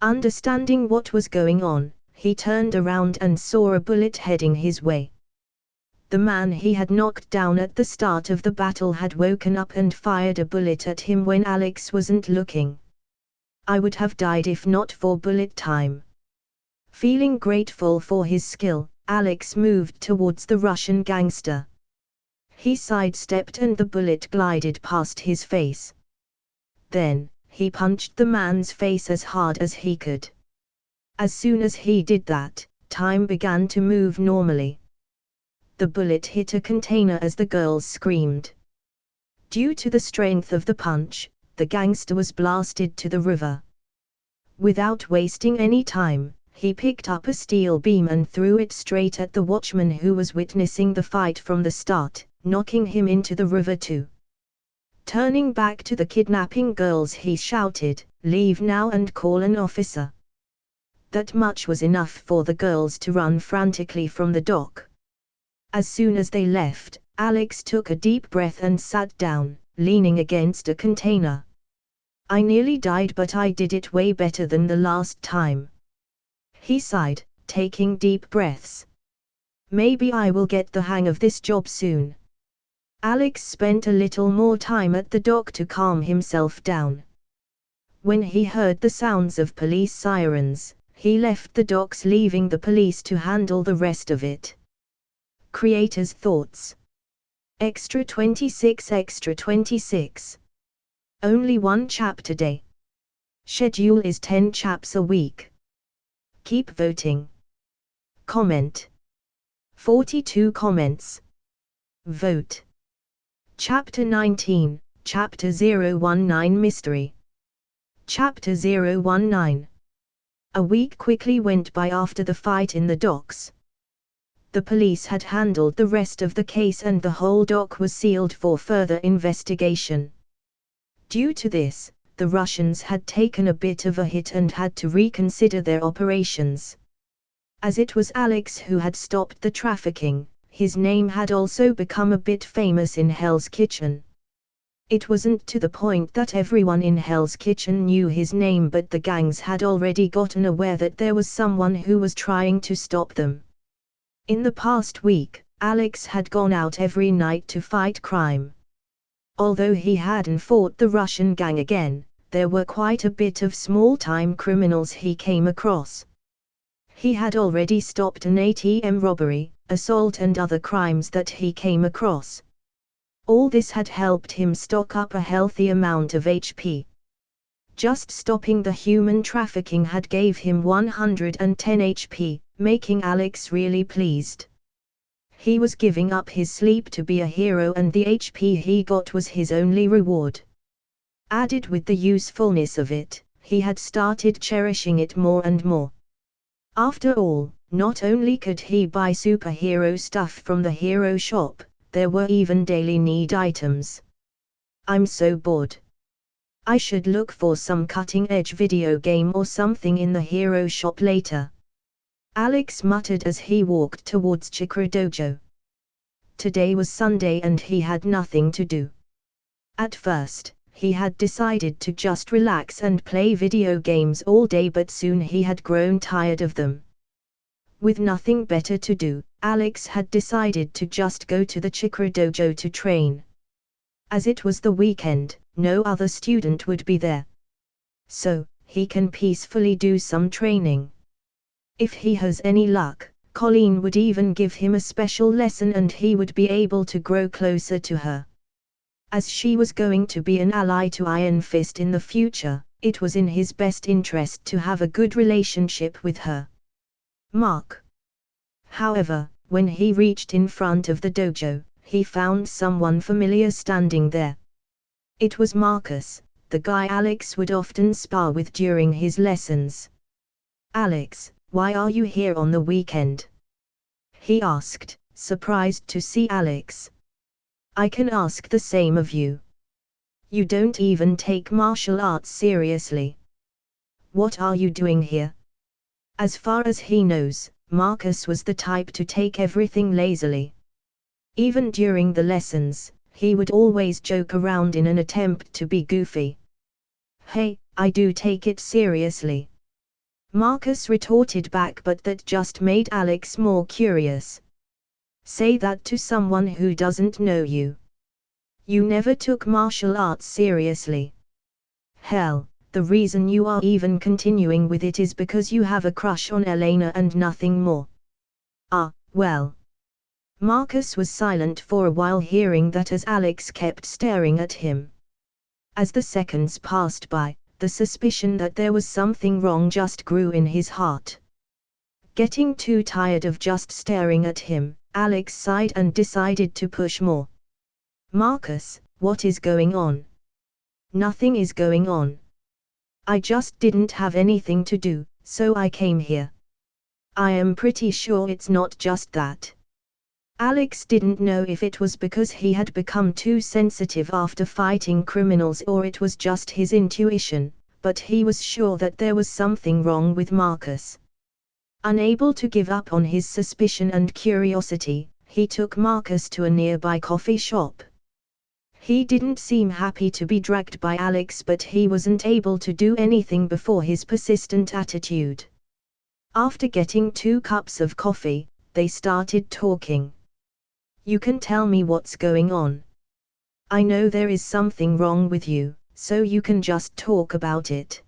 Understanding what was going on, he turned around and saw a bullet heading his way. The man he had knocked down at the start of the battle had woken up and fired a bullet at him when Alex wasn't looking. I would have died if not for bullet time. Feeling grateful for his skill, Alex moved towards the Russian gangster. He sidestepped and the bullet glided past his face. Then, he punched the man's face as hard as he could. As soon as he did that, time began to move normally. The bullet hit a container as the girls screamed. Due to the strength of the punch, the gangster was blasted to the river. Without wasting any time, he picked up a steel beam and threw it straight at the watchman who was witnessing the fight from the start, knocking him into the river too. Turning back to the kidnapping girls, he shouted, "Leave now and call an officer." That much was enough for the girls to run frantically from the dock. As soon as they left, Alex took a deep breath and sat down, leaning against a container. I nearly died, but I did it way better than the last time. He sighed, taking deep breaths. Maybe I will get the hang of this job soon. Alex spent a little more time at the dock to calm himself down. When he heard the sounds of police sirens, he left the docks, leaving the police to handle the rest of it. Creator's thoughts. Extra 26 Extra 26. Only one chapter day. Schedule is 10 chaps a week. Keep voting. Comment. 42 comments. Vote. Chapter 19, Chapter 019 Mystery. Chapter 019. A week quickly went by after the fight in the docks. The police had handled the rest of the case and the whole dock was sealed for further investigation. Due to this, the Russians had taken a bit of a hit and had to reconsider their operations. As it was Alex who had stopped the trafficking, his name had also become a bit famous in Hell's Kitchen. It wasn't to the point that everyone in Hell's Kitchen knew his name, but the gangs had already gotten aware that there was someone who was trying to stop them. In the past week, Alex had gone out every night to fight crime. Although he hadn't fought the Russian gang again, there were quite a bit of small-time criminals he came across. He had already stopped an ATM robbery, assault and other crimes that he came across. All this had helped him stock up a healthy amount of HP. Just stopping the human trafficking had gave him 110 HP, making Alex really pleased. He was giving up his sleep to be a hero, and the HP he got was his only reward. Added with the usefulness of it, he had started cherishing it more and more. After all, not only could he buy superhero stuff from the hero shop, there were even daily need items. I'm so bored. I should look for some cutting-edge video game or something in the hero shop later. Alex muttered as he walked towards Chikra Dojo. Today was Sunday and he had nothing to do. At first, he had decided to just relax and play video games all day, but soon he had grown tired of them. With nothing better to do, Alex had decided to just go to the Chikra Dojo to train. As it was the weekend, no other student would be there. So, he can peacefully do some training. If he has any luck, Colleen would even give him a special lesson and he would be able to grow closer to her. As she was going to be an ally to Iron Fist in the future, it was in his best interest to have a good relationship with her. Mark. However, when he reached in front of the dojo, he found someone familiar standing there. It was Marcus, the guy Alex would often spar with during his lessons. "Alex, why are you here on the weekend?" he asked, surprised to see Alex. "I can ask the same of you. You don't even take martial arts seriously. What are you doing here?" As far as he knows, Marcus was the type to take everything lazily. Even during the lessons, he would always joke around in an attempt to be goofy. "Hey, I do take it seriously," Marcus retorted back, but that just made Alex more curious. "Say that to someone who doesn't know you. You never took martial arts seriously. Hell, the reason you are even continuing with it is because you have a crush on Elena and nothing more." "Ah, well." Marcus was silent for a while, hearing that as Alex kept staring at him. As the seconds passed by, the suspicion that there was something wrong just grew in his heart. Getting too tired of just staring at him, Alex sighed and decided to push more. "Marcus, what is going on?" "Nothing is going on. I just didn't have anything to do, so I came here. I am pretty sure it's not just that." Alex didn't know if it was because he had become too sensitive after fighting criminals or it was just his intuition, but he was sure that there was something wrong with Marcus. Unable to give up on his suspicion and curiosity, he took Marcus to a nearby coffee shop. He didn't seem happy to be dragged by Alex, but he wasn't able to do anything before his persistent attitude. After getting 2 cups of coffee, they started talking. "You can tell me what's going on. I know there is something wrong with you, so you can just talk about it,"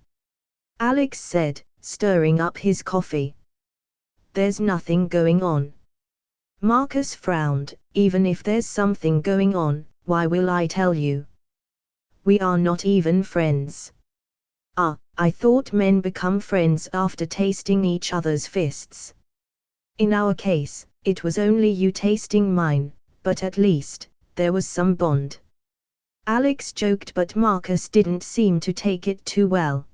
Alex said, stirring up his coffee. "There's nothing going on." Marcus frowned. "Even if there's something going on, why will I tell you? We are not even friends." "Ah, I thought men become friends after tasting each other's fists. In our case, it was only you tasting mine, but at least, there was some bond." Alex joked, but Marcus didn't seem to take it too well.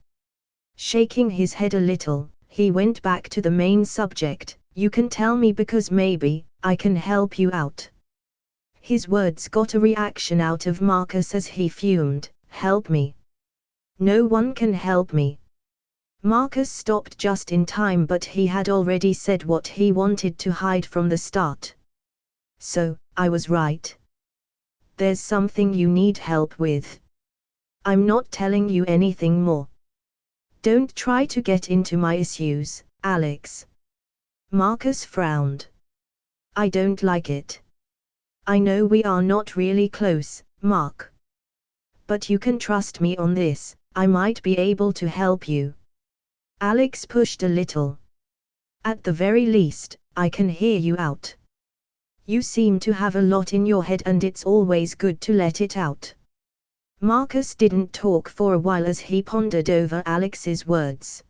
Shaking his head a little, he went back to the main subject. "You can tell me because maybe I can help you out." His words got a reaction out of Marcus as he fumed. "Help me? No one can help me." Marcus stopped just in time, but he had already said what he wanted to hide from the start. "So, I was right. There's something you need help with. I'm not telling you anything more. Don't try to get into my issues, Alex." Marcus frowned. "I don't like it. I know we are not really close, Mark. But you can trust me on this, I might be able to help you." Alex pushed a little. "At the very least, I can hear you out. You seem to have a lot in your head and it's always good to let it out." Marcus didn't talk for a while as he pondered over Alex's words.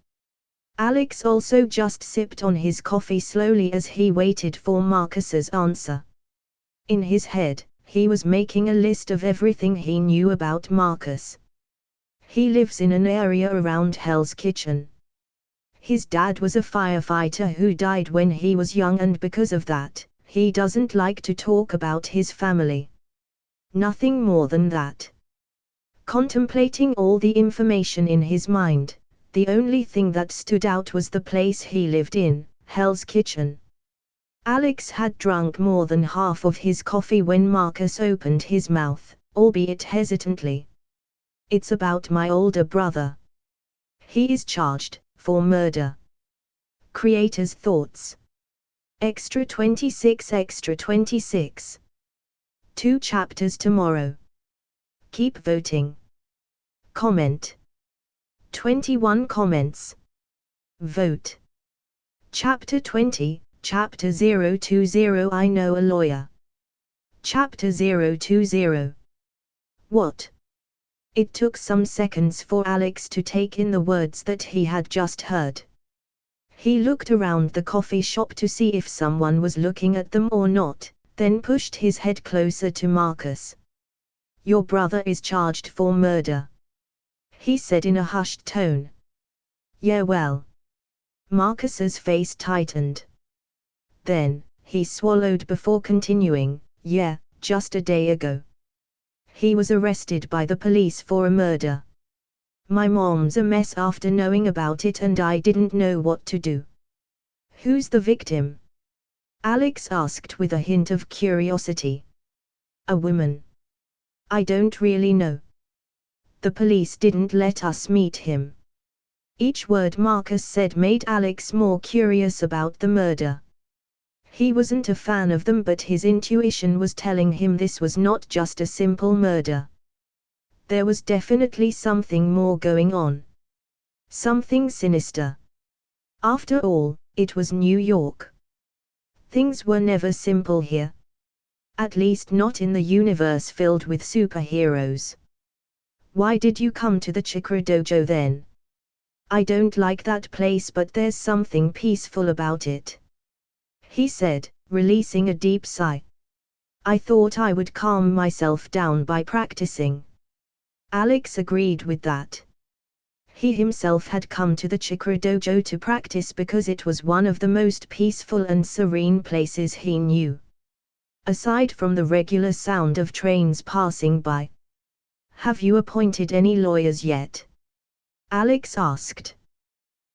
Alex also just sipped on his coffee slowly as he waited for Marcus's answer. In his head, he was making a list of everything he knew about Marcus. He lives in an area around Hell's Kitchen. His dad was a firefighter who died when he was young, and because of that, he doesn't like to talk about his family. Nothing more than that. Contemplating all the information in his mind, the only thing that stood out was the place he lived in, Hell's Kitchen. Alex had drunk more than half of his coffee when Marcus opened his mouth, albeit hesitantly. "It's about my older brother. He is charged for murder." Creator's thoughts. Extra 26 Extra 26. 2 chapters tomorrow. Keep voting. Comment. 21 comments. Vote. Chapter 20, Chapter 020 I Know a Lawyer. Chapter 020. What? It took some seconds for Alex to take in the words that he had just heard. He looked around the coffee shop to see if someone was looking at them or not, then pushed his head closer to Marcus. "Your brother is charged for murder," he said in a hushed tone. "Yeah, well." Marcus's face tightened. Then, he swallowed before continuing, "Yeah, just a day ago. He was arrested by the police for a murder. My mom's a mess after knowing about it and I didn't know what to do." "Who's the victim?" Alex asked with a hint of curiosity. "A woman. I don't really know. The police didn't let us meet him." Each word Marcus said made Alex more curious about the murder. He wasn't a fan of them, but his intuition was telling him this was not just a simple murder. There was definitely something more going on. Something sinister. After all, it was New York. Things were never simple here. At least not in the universe filled with superheroes. "Why did you come to the Chikra Dojo then?" "I don't like that place, but there's something peaceful about it," he said, releasing a deep sigh. "I thought I would calm myself down by practicing." Alex agreed with that. He himself had come to the Chikra Dojo to practice because it was one of the most peaceful and serene places he knew. Aside from the regular sound of trains passing by. "Have you appointed any lawyers yet?" Alex asked.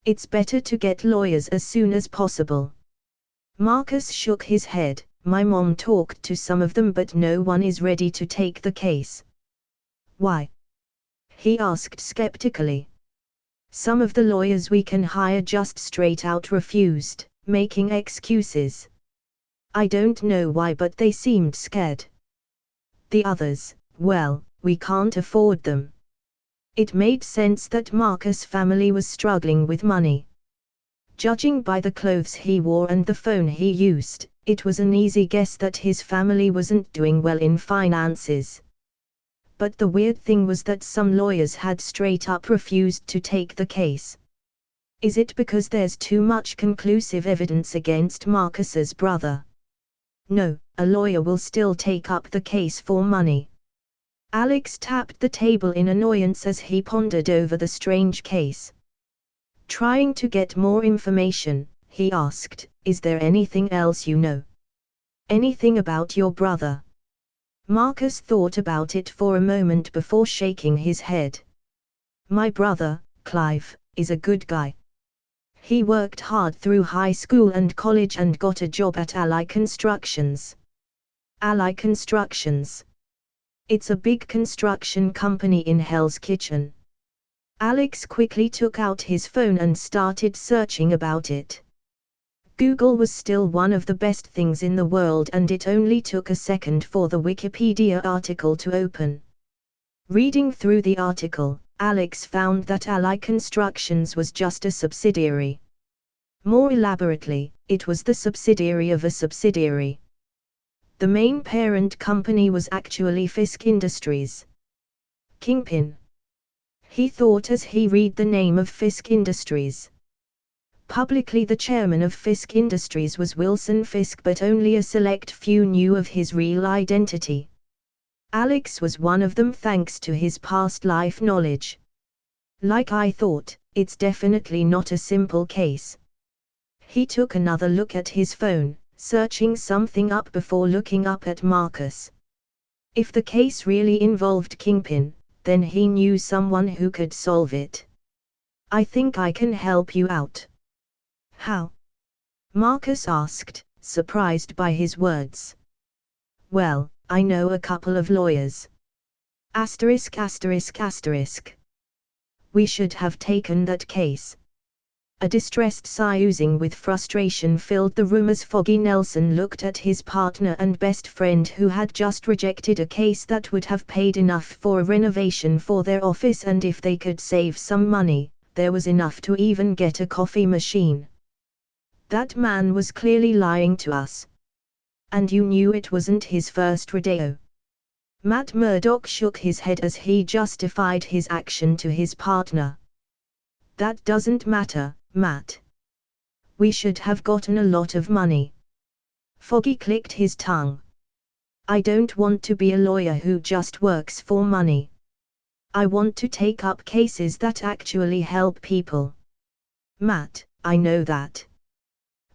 "It's better to get lawyers as soon as possible." Marcus shook his head. "My mom talked to some of them, but no one is ready to take the case." "Why?" he asked skeptically. "Some of the lawyers we can hire just straight out refused, making excuses. I don't know why, but they seemed scared. The others, well, we can't afford them." It made sense that Marcus' family was struggling with money. Judging by the clothes he wore and the phone he used, it was an easy guess that his family wasn't doing well in finances. But the weird thing was that some lawyers had straight up refused to take the case. Is it because there's too much conclusive evidence against Marcus's brother? No, a lawyer will still take up the case for money. Alex tapped the table in annoyance as he pondered over the strange case. Trying to get more information, he asked, "Is there anything else you know? Anything about your brother?" Marcus thought about it for a moment before shaking his head. "My brother, Clive, is a good guy. He worked hard through high school and college and got a job at Ally Constructions." Ally Constructions. It's a big construction company in Hell's Kitchen. Alex quickly took out his phone and started searching about it. Google was still one of the best things in the world, and it only took a second for the Wikipedia article to open. Reading through the article, Alex found that Ally Constructions was just a subsidiary. More elaborately, it was the subsidiary of a subsidiary. The main parent company was actually Fisk Industries. Kingpin. He thought as he read the name of Fisk Industries. Publicly, the chairman of Fisk Industries was Wilson Fisk, but only a select few knew of his real identity. Alex was one of them thanks to his past life knowledge. "Like I thought, it's definitely not a simple case." He took another look at his phone, searching something up before looking up at Marcus. If the case really involved Kingpin, then he knew someone who could solve it. I think I can help you out. How? Marcus asked, surprised by his words. Well, I know a couple of lawyers. Asterisk asterisk asterisk. We should have taken that case. A distressed sigh oozing with frustration filled the room as Foggy Nelson looked at his partner and best friend who had just rejected a case that would have paid enough for a renovation for their office, and if they could save some money, there was enough to even get a coffee machine. That man was clearly lying to us. And you knew it wasn't his first rodeo. Matt Murdock shook his head as he justified his action to his partner. That doesn't matter, Matt. We should have gotten a lot of money. Foggy clicked his tongue. I don't want to be a lawyer who just works for money. I want to take up cases that actually help people. Matt, I know that.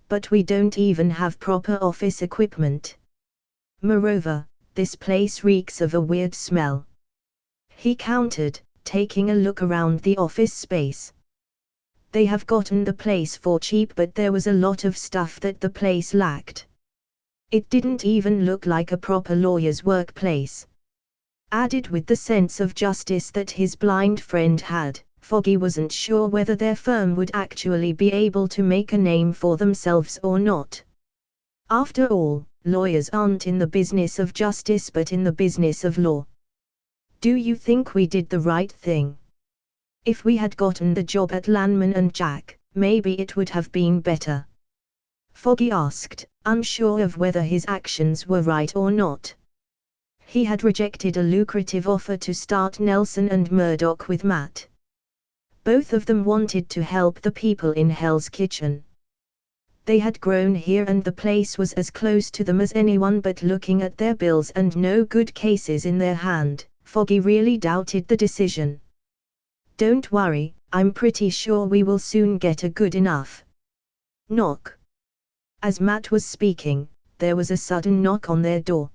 But we don't even have proper office equipment. Moreover, this place reeks of a weird smell. He countered, taking a look around the office space. They have gotten the place for cheap, but there was a lot of stuff that the place lacked. It didn't even look like a proper lawyer's workplace. Added with the sense of justice that his blind friend had, Foggy wasn't sure whether their firm would actually be able to make a name for themselves or not. After all, lawyers aren't in the business of justice but in the business of law. Do you think we did the right thing? If we had gotten the job at Lanman and Jack, maybe it would have been better. Foggy asked, unsure of whether his actions were right or not. He had rejected a lucrative offer to start Nelson and Murdock with Matt. Both of them wanted to help the people in Hell's Kitchen. They had grown here and the place was as close to them as anyone, but looking at their bills and no good cases in their hand, Foggy really doubted the decision. Don't worry, I'm pretty sure we will soon get a good enough. Knock. As Matt was speaking, there was a sudden knock on their door.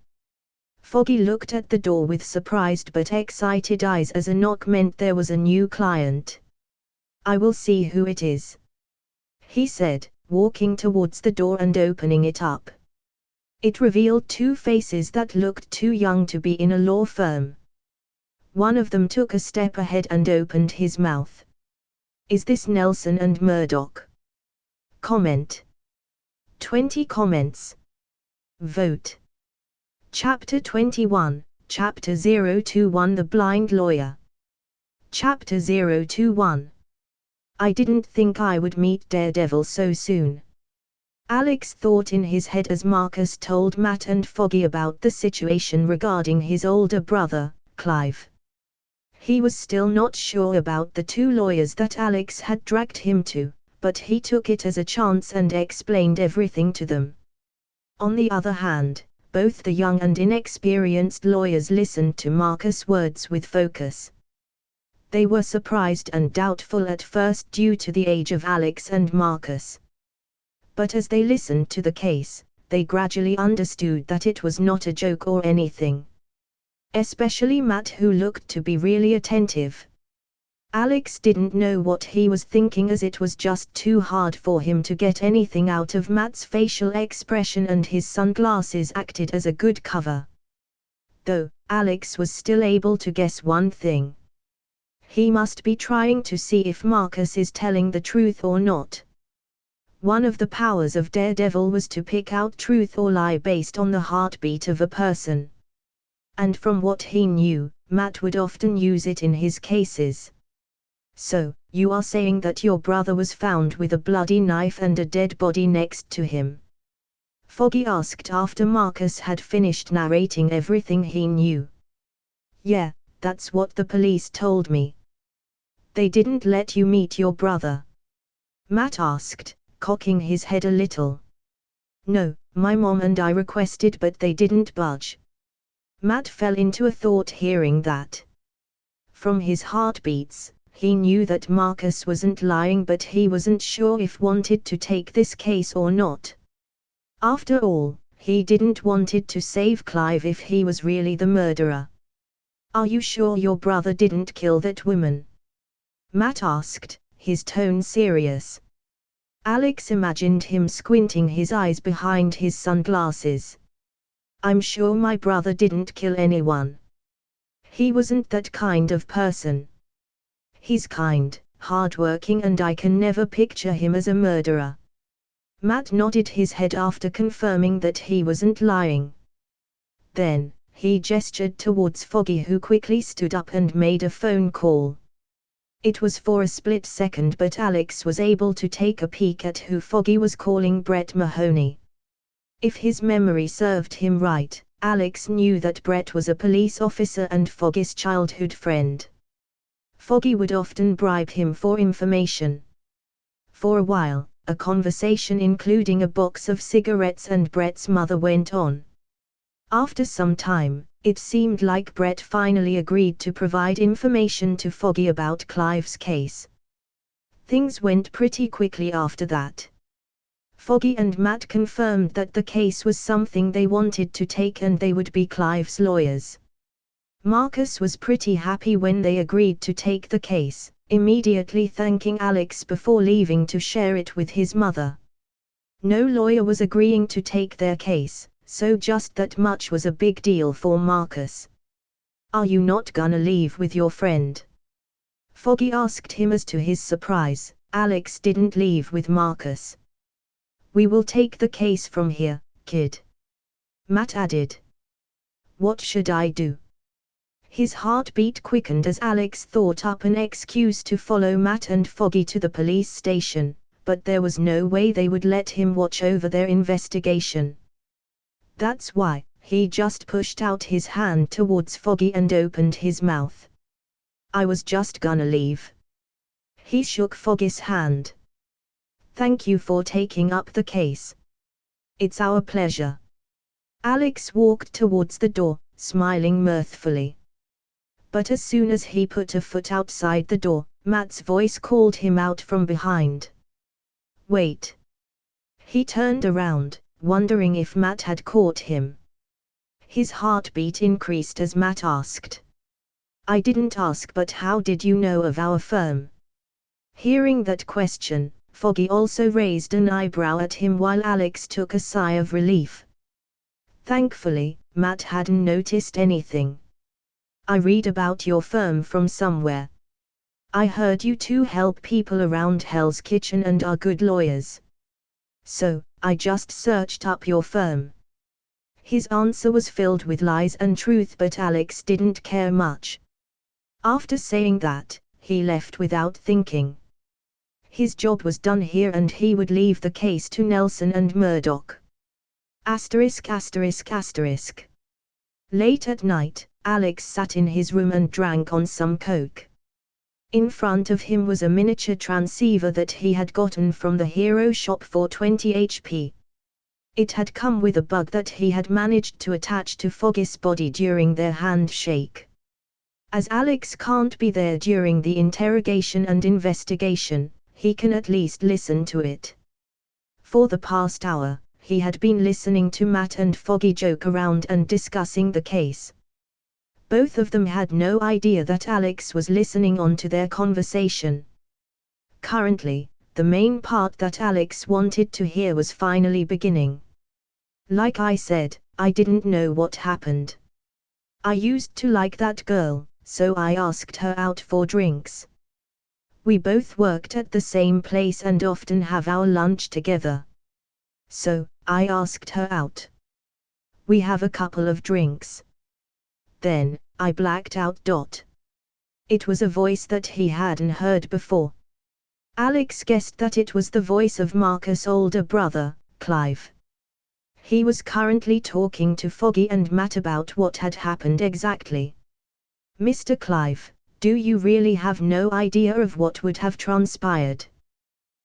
Foggy looked at the door with surprised but excited eyes as a knock meant there was a new client. I will see who it is, he said, walking towards the door and opening it up. It revealed two faces that looked too young to be in a law firm. One of them took a step ahead and opened his mouth. Is this Nelson and Murdock? Comment. 20 comments. Vote. Chapter 21, Chapter 021 The Blind Lawyer. Chapter 021. I didn't think I would meet Daredevil so soon. Alex thought in his head as Marcus told Matt and Foggy about the situation regarding his older brother, Clive. He was still not sure about the two lawyers that Alex had dragged him to, but he took it as a chance and explained everything to them. On the other hand, both the young and inexperienced lawyers listened to Marcus' words with focus. They were surprised and doubtful at first due to the age of Alex and Marcus. But as they listened to the case, they gradually understood that it was not a joke or anything. Especially Matt, who looked to be really attentive. Alex didn't know what he was thinking as it was just too hard for him to get anything out of Matt's facial expression, and his sunglasses acted as a good cover. Though, Alex was still able to guess one thing. He must be trying to see if Marcus is telling the truth or not. One of the powers of Daredevil was to pick out truth or lie based on the heartbeat of a person. And from what he knew, Matt would often use it in his cases. So, you are saying that your brother was found with a bloody knife and a dead body next to him? Foggy asked after Marcus had finished narrating everything he knew. Yeah, that's what the police told me. They didn't let you meet your brother? Matt asked, cocking his head a little. No, my mom and I requested but they didn't budge. Matt fell into a thought hearing that. From his heartbeats, he knew that Marcus wasn't lying, but he wasn't sure if wanted to take this case or not. After all, he didn't wanted to save Clive if he was really the murderer. Are you sure your brother didn't kill that woman? Matt asked, his tone serious. Alex imagined him squinting his eyes behind his sunglasses. I'm sure my brother didn't kill anyone. He wasn't that kind of person. He's kind, hardworking, and I can never picture him as a murderer. Matt nodded his head after confirming that he wasn't lying. Then, he gestured towards Foggy, who quickly stood up and made a phone call. It was for a split second, but Alex was able to take a peek at who Foggy was calling: Brett Mahoney. If his memory served him right, Alex knew that Brett was a police officer and Foggy's childhood friend. Foggy would often bribe him for information. For a while, a conversation including a box of cigarettes and Brett's mother went on. After some time, it seemed like Brett finally agreed to provide information to Foggy about Clive's case. Things went pretty quickly after that. Foggy and Matt confirmed that the case was something they wanted to take and they would be Clive's lawyers. Marcus was pretty happy when they agreed to take the case, immediately thanking Alex before leaving to share it with his mother. No lawyer was agreeing to take their case, so just that much was a big deal for Marcus. Are you not gonna leave with your friend? Foggy asked him, as to his surprise, Alex didn't leave with Marcus. We will take the case from here, kid. Matt added. What should I do? His heartbeat quickened as Alex thought up an excuse to follow Matt and Foggy to the police station, but there was no way they would let him watch over their investigation. That's why, he just pushed out his hand towards Foggy and opened his mouth. I was just gonna leave. He shook Foggy's hand. Thank you for taking up the case. It's our pleasure. Alex walked towards the door, smiling mirthfully. But as soon as he put a foot outside the door, Matt's voice called him out from behind. Wait. He turned around, wondering if Matt had caught him. His heartbeat increased as Matt asked. I didn't ask, but how did you know of our firm? Hearing that question, Foggy also raised an eyebrow at him while Alex took a sigh of relief. Thankfully, Matt hadn't noticed anything. I read about your firm from somewhere. I heard you two help people around Hell's Kitchen and are good lawyers. So, I just searched up your firm. His answer was filled with lies and truth, but Alex didn't care much. After saying that, he left without thinking. His job was done here and he would leave the case to Nelson and Murdoch. *****. Late at night, Alex sat in his room and drank on some Coke. In front of him was a miniature transceiver that he had gotten from the hero shop for 20 HP. It had come with a bug that he had managed to attach to Foggy's body during their handshake. As Alex can't be there during the interrogation and investigation, he can at least listen to it. For the past hour, he had been listening to Matt and Foggy joke around and discussing the case. Both of them had no idea that Alex was listening on to their conversation. Currently, the main part that Alex wanted to hear was finally beginning. Like I said, I didn't know what happened. I used to like that girl, so I asked her out for drinks. We both worked at the same place and often have our lunch together. So, I asked her out. We have a couple of drinks. Then, I blacked out. It was a voice that he hadn't heard before. Alex guessed that it was the voice of Marcus' older brother, Clive. He was currently talking to Foggy and Matt about what had happened exactly. Mr. Clive, do you really have no idea of what would have transpired?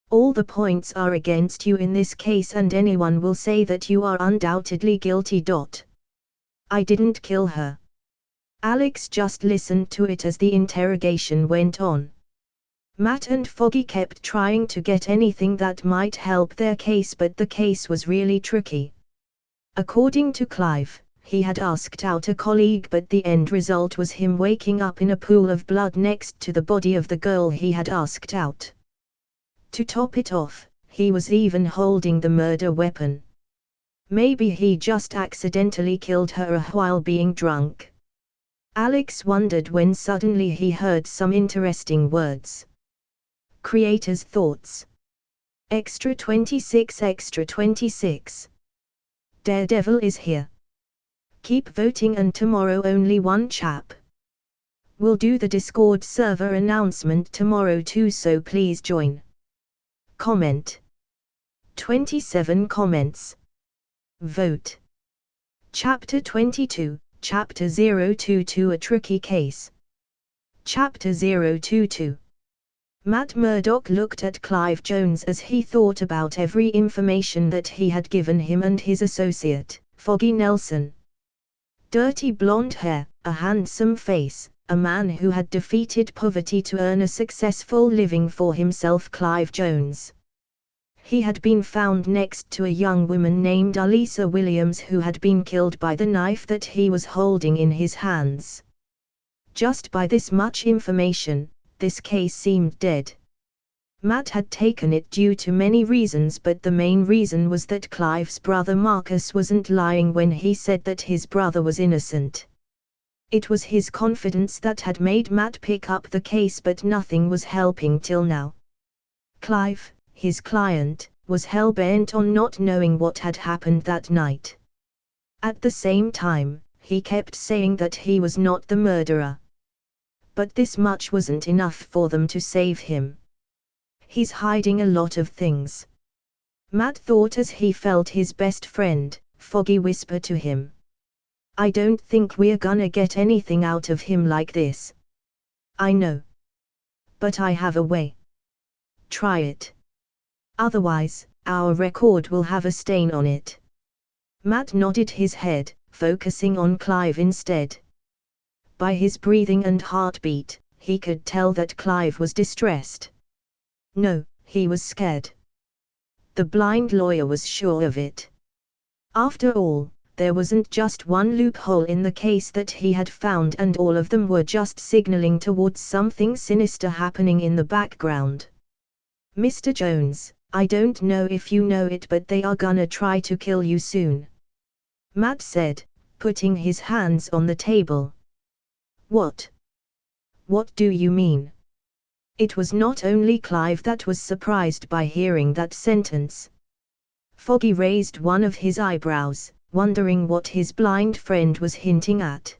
All the points are against you in this case and anyone will say that you are undoubtedly guilty. I didn't kill her. Alex just listened to it as the interrogation went on. Matt and Foggy kept trying to get anything that might help their case, but the case was really tricky. According to Clive, he had asked out a colleague, but the end result was him waking up in a pool of blood next to the body of the girl he had asked out. To top it off, he was even holding the murder weapon. Maybe he just accidentally killed her while being drunk. Alex wondered when suddenly he heard some interesting words. Creator's thoughts. Extra 26 Extra 26. Daredevil is here. Keep voting and tomorrow only one chap. We'll do the Discord server announcement tomorrow too, so please join. Comment. 27 comments. Vote. Chapter 22, Chapter 022, a tricky case. Chapter 022. Matt Murdock looked at Clive Jones as he thought about every information that he had given him and his associate, Foggy Nelson. Dirty blonde hair, a handsome face, a man who had defeated poverty to earn a successful living for himself, Clive Jones. He had been found next to a young woman named Alisa Williams who had been killed by the knife that he was holding in his hands. Just by this much information, this case seemed dead. Matt had taken it due to many reasons, but the main reason was that Clive's brother Marcus wasn't lying when he said that his brother was innocent. It was his confidence that had made Matt pick up the case, but nothing was helping till now. Clive, his client, was hell-bent on not knowing what had happened that night. At the same time, he kept saying that he was not the murderer. But this much wasn't enough for them to save him. He's hiding a lot of things. Matt thought as he felt his best friend, Foggy, whisper to him. I don't think we're gonna get anything out of him like this. I know. But I have a way. Try it. Otherwise, our record will have a stain on it. Matt nodded his head, focusing on Clive instead. By his breathing and heartbeat, he could tell that Clive was distressed. No, he was scared. The blind lawyer was sure of it. After all, there wasn't just one loophole in the case that he had found, and all of them were just signaling towards something sinister happening in the background. Mr. Jones, I don't know if you know it, but they are gonna try to kill you soon. Matt said, putting his hands on the table. What? What do you mean? It was not only Clive that was surprised by hearing that sentence. Foggy raised one of his eyebrows, wondering what his blind friend was hinting at.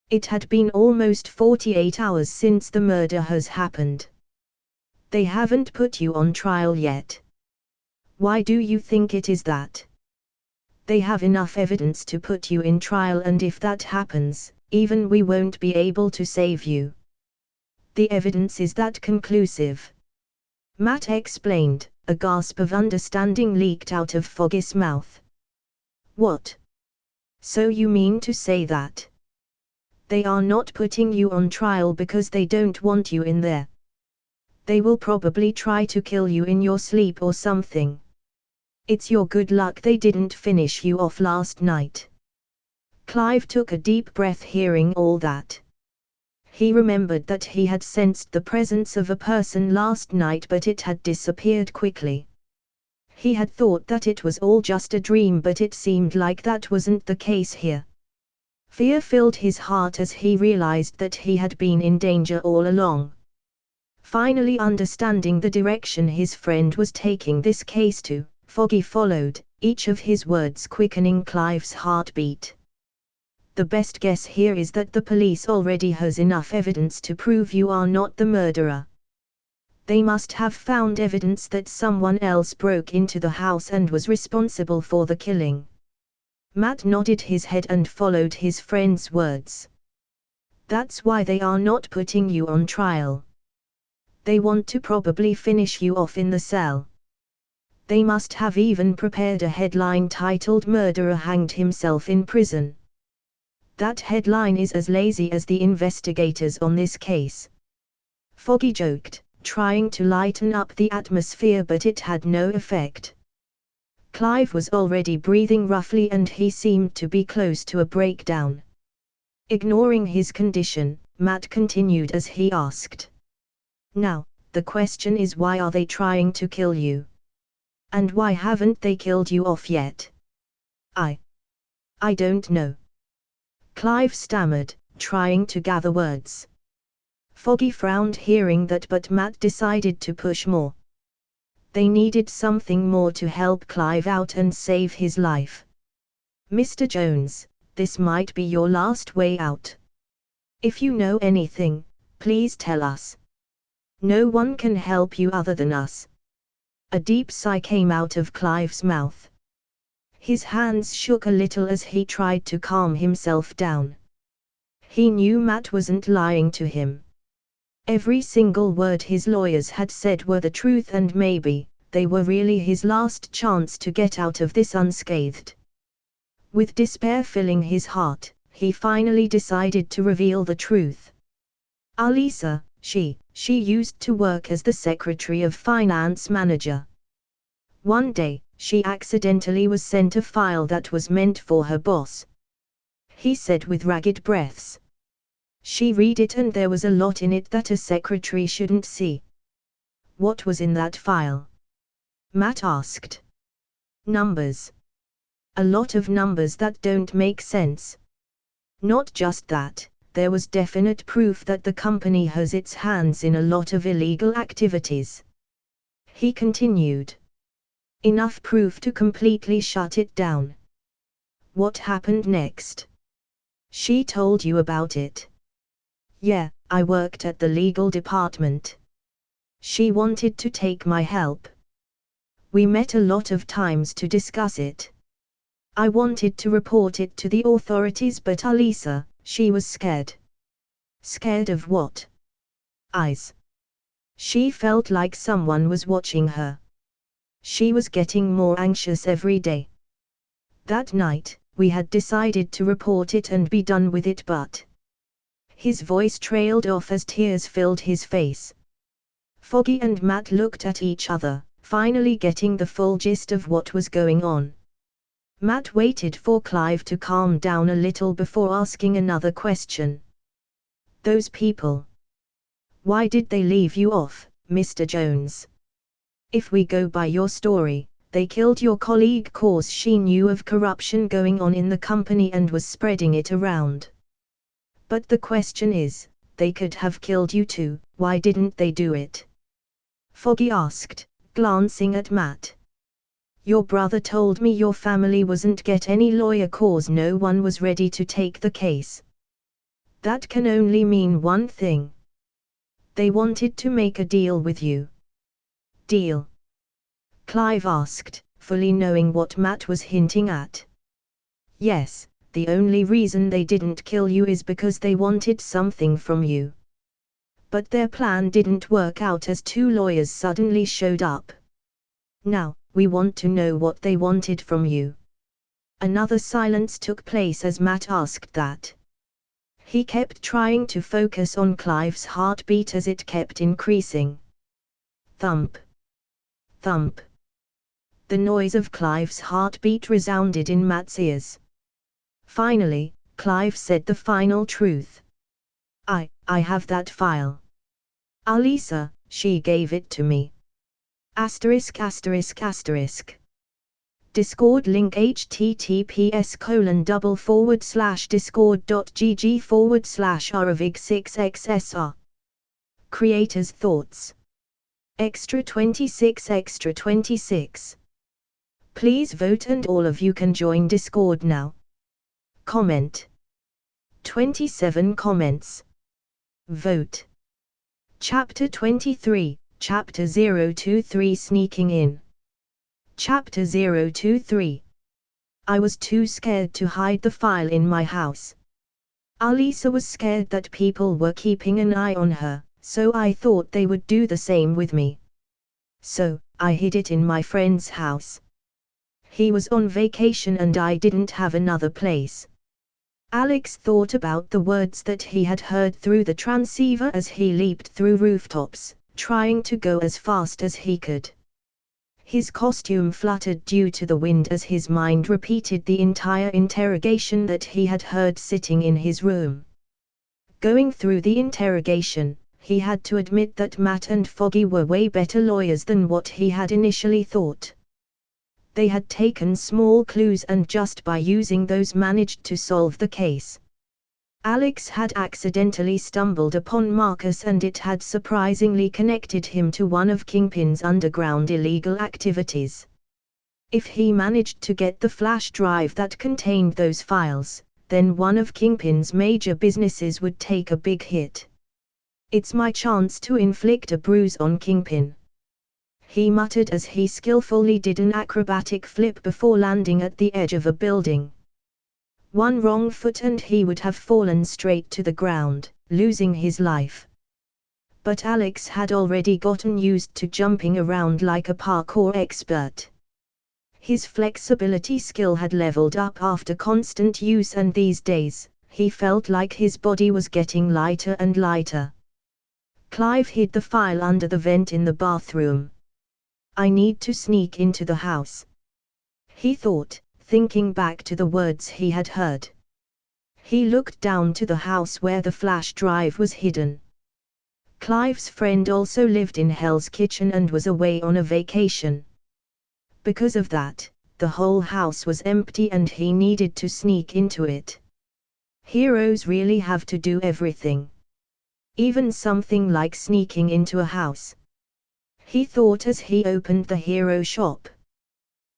It had been almost 48 hours since the murder has happened. They haven't put you on trial yet. Why do you think it is that? They have enough evidence to put you in trial, and if that happens, even we won't be able to save you. The evidence is that conclusive. Matt explained, a gasp of understanding leaked out of Foggy's mouth. What? So you mean to say that they are not putting you on trial because they don't want you in there? They will probably try to kill you in your sleep or something. It's your good luck they didn't finish you off last night. Clive took a deep breath hearing all that. He remembered that he had sensed the presence of a person last night, but it had disappeared quickly. He had thought that it was all just a dream, but it seemed like that wasn't the case here. Fear filled his heart as he realized that he had been in danger all along. Finally understanding the direction his friend was taking this case to, Foggy followed, each of his words quickening Clive's heartbeat. The best guess here is that the police already has enough evidence to prove you are not the murderer. They must have found evidence that someone else broke into the house and was responsible for the killing. Matt nodded his head and followed his friend's words. That's why they are not putting you on trial. They want to probably finish you off in the cell. They must have even prepared a headline titled "Murderer Hanged Himself in Prison." That headline is as lazy as the investigators on this case. Foggy joked, trying to lighten up the atmosphere, but it had no effect. Clive was already breathing roughly and he seemed to be close to a breakdown. Ignoring his condition, Matt continued as he asked. Now, the question is, why are they trying to kill you? And why haven't they killed you off yet? I don't know. Clive stammered, trying to gather words. Foggy frowned hearing that, but Matt decided to push more. They needed something more to help Clive out and save his life. Mr. Jones, this might be your last way out. If you know anything, please tell us. No one can help you other than us. A deep sigh came out of Clive's mouth. His hands shook a little as he tried to calm himself down. He knew Matt wasn't lying to him. Every single word his lawyers had said were the truth, and maybe they were really his last chance to get out of this unscathed. With despair filling his heart, he finally decided to reveal the truth. Alisa, she used to work as the secretary of finance manager. One day, she accidentally was sent a file that was meant for her boss. He said with ragged breaths. She read it and there was a lot in it that a secretary shouldn't see. What was in that file? Matt asked. Numbers. A lot of numbers that don't make sense. Not just that, there was definite proof that the company has its hands in a lot of illegal activities. He continued. Enough proof to completely shut it down. What happened next? She told you about it. Yeah, I worked at the legal department. She wanted to take my help. We met a lot of times to discuss it. I wanted to report it to the authorities, but Alisa, she was scared. Scared of what? Eyes. She felt like someone was watching her. She was getting more anxious every day. That night, we had decided to report it and be done with it, but... His voice trailed off as tears filled his face. Foggy and Matt looked at each other, finally getting the full gist of what was going on. Matt waited for Clive to calm down a little before asking another question. Those people. Why did they leave you off, Mr. Jones? If we go by your story, they killed your colleague cause she knew of corruption going on in the company and was spreading it around. But the question is, they could have killed you too, why didn't they do it? Foggy asked, glancing at Matt. Your brother told me your family wasn't get any lawyer cause no one was ready to take the case. That can only mean one thing. They wanted to make a deal with you. Deal? Clive asked, fully knowing what Matt was hinting at. Yes, the only reason they didn't kill you is because they wanted something from you. But their plan didn't work out as two lawyers suddenly showed up. Now, we want to know what they wanted from you. Another silence took place as Matt asked that. He kept trying to focus on Clive's heartbeat as it kept increasing. Thump. Thump. The noise of Clive's heartbeat resounded in Matt's ears. Finally, Clive said the final truth. I have that file. Alisa, she gave it to me. Asterisk asterisk asterisk. Discord link https://discord.gg/aravig6xsr. Creators thoughts. Extra 26 extra 26. Please vote and all of you can join Discord now. Comment. 27 comments. Vote. Chapter 23, Chapter 023 Sneaking In. Chapter 023. I was too scared to hide the file in my house. Alisa was scared that people were keeping an eye on her, so I thought they would do the same with me. So, I hid it in my friend's house. He was on vacation and I didn't have another place. Alex thought about the words that he had heard through the transceiver as he leaped through rooftops, trying to go as fast as he could. His costume fluttered due to the wind as his mind repeated the entire interrogation that he had heard sitting in his room. Going through the interrogation, he had to admit that Matt and Foggy were way better lawyers than what he had initially thought. They had taken small clues and just by using those managed to solve the case. Alex had accidentally stumbled upon Marcus and it had surprisingly connected him to one of Kingpin's underground illegal activities. If he managed to get the flash drive that contained those files, then one of Kingpin's major businesses would take a big hit. "It's my chance to inflict a bruise on Kingpin," he muttered as he skillfully did an acrobatic flip before landing at the edge of a building. One wrong foot and he would have fallen straight to the ground, losing his life. But Alex had already gotten used to jumping around like a parkour expert. His flexibility skill had leveled up after constant use and these days, he felt like his body was getting lighter and lighter. Clive hid the file under the vent in the bathroom. "I need to sneak into the house," he thought, thinking back to the words he had heard. He looked down to the house where the flash drive was hidden. Clive's friend also lived in Hell's Kitchen and was away on a vacation. Because of that, the whole house was empty and he needed to sneak into it. Heroes really have to do everything. Even something like sneaking into a house, he thought as he opened the hero shop.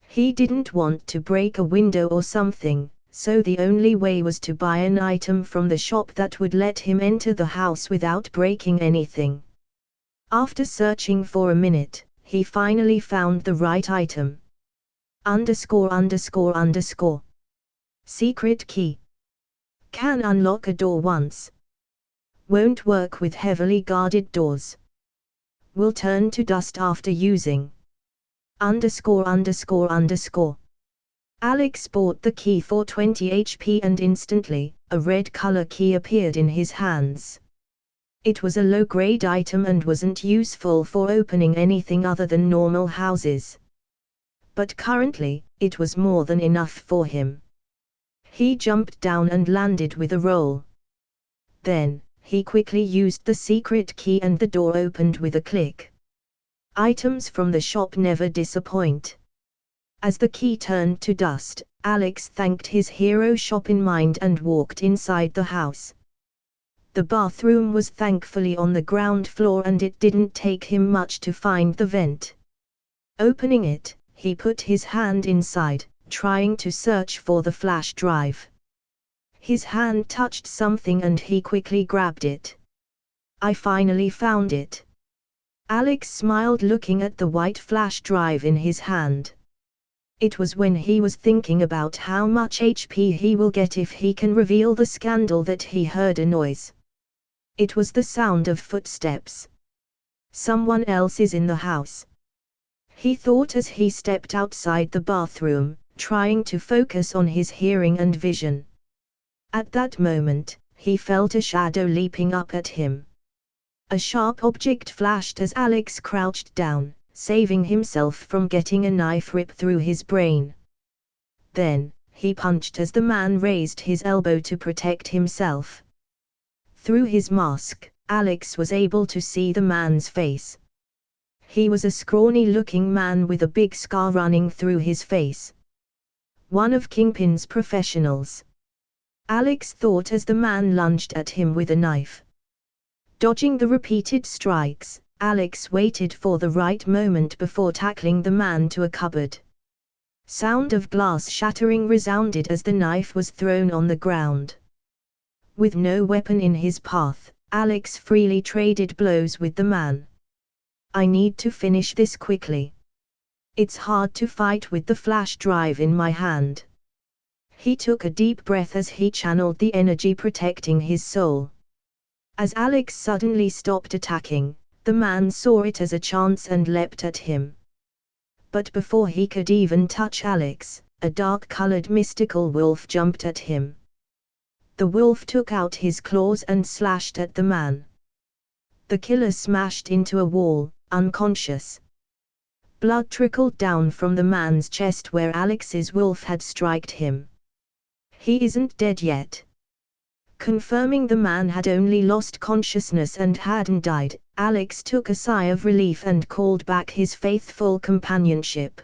He didn't want to break a window or something, so the only way was to buy an item from the shop that would let him enter the house without breaking anything. After searching for a minute, he finally found the right item. ____. Secret key. Can unlock a door once. Won't work with heavily guarded doors. Will turn to dust after using. ____. Alex bought the key for 20 HP and instantly, a red color key appeared in his hands. It was a low-grade item and wasn't useful for opening anything other than normal houses. But currently, it was more than enough for him. He jumped down and landed with a roll. Then, he quickly used the secret key and the door opened with a click. Items from the shop never disappoint. As the key turned to dust, Alex thanked his hero shop in mind and walked inside the house. The bathroom was thankfully on the ground floor and it didn't take him much to find the vent. Opening it, he put his hand inside, trying to search for the flash drive. His hand touched something and he quickly grabbed it. "I finally found it." Alex smiled looking at the white flash drive in his hand. It was when he was thinking about how much HP he will get if he can reveal the scandal that he heard a noise. It was the sound of footsteps. Someone else is in the house, he thought as he stepped outside the bathroom, trying to focus on his hearing and vision. At that moment, he felt a shadow leaping up at him. A sharp object flashed as Alex crouched down, saving himself from getting a knife rip through his brain. Then, he punched as the man raised his elbow to protect himself. Through his mask, Alex was able to see the man's face. He was a scrawny-looking man with a big scar running through his face. One of Kingpin's professionals, Alex thought as the man lunged at him with a knife. Dodging the repeated strikes, Alex waited for the right moment before tackling the man to a cupboard. Sound of glass shattering resounded as the knife was thrown on the ground. With no weapon in his path, Alex freely traded blows with the man. "I need to finish this quickly. It's hard to fight with the flash drive in my hand." He took a deep breath as he channeled the energy protecting his soul. As Alex suddenly stopped attacking, the man saw it as a chance and leapt at him. But before he could even touch Alex, a dark-colored mystical wolf jumped at him. The wolf took out his claws and slashed at the man. The killer smashed into a wall, unconscious. Blood trickled down from the man's chest where Alex's wolf had struck him. "He isn't dead yet." Confirming the man had only lost consciousness and hadn't died, Alex took a sigh of relief and called back his faithful companionship.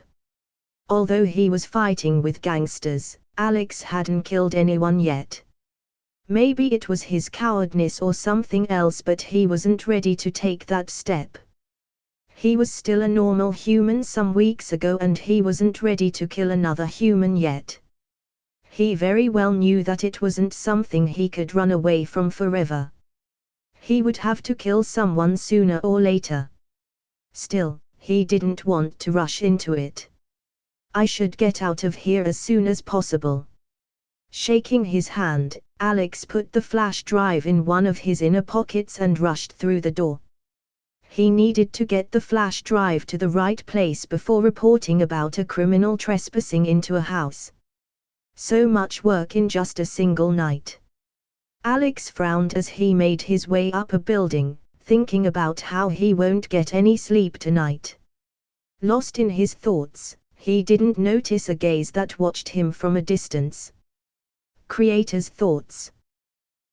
Although he was fighting with gangsters, Alex hadn't killed anyone yet. Maybe it was his cowardness or something else, but he wasn't ready to take that step. He was still a normal human some weeks ago and he wasn't ready to kill another human yet. He very well knew that it wasn't something he could run away from forever. He would have to kill someone sooner or later. Still, he didn't want to rush into it. "I should get out of here as soon as possible." Shaking his hand, Alex put the flash drive in one of his inner pockets and rushed through the door. He needed to get the flash drive to the right place before reporting about a criminal trespassing into a house. So much work in just a single night. Alex frowned as he made his way up a building, thinking about how he won't get any sleep tonight. Lost in his thoughts, he didn't notice a gaze that watched him from a distance. Creator's thoughts.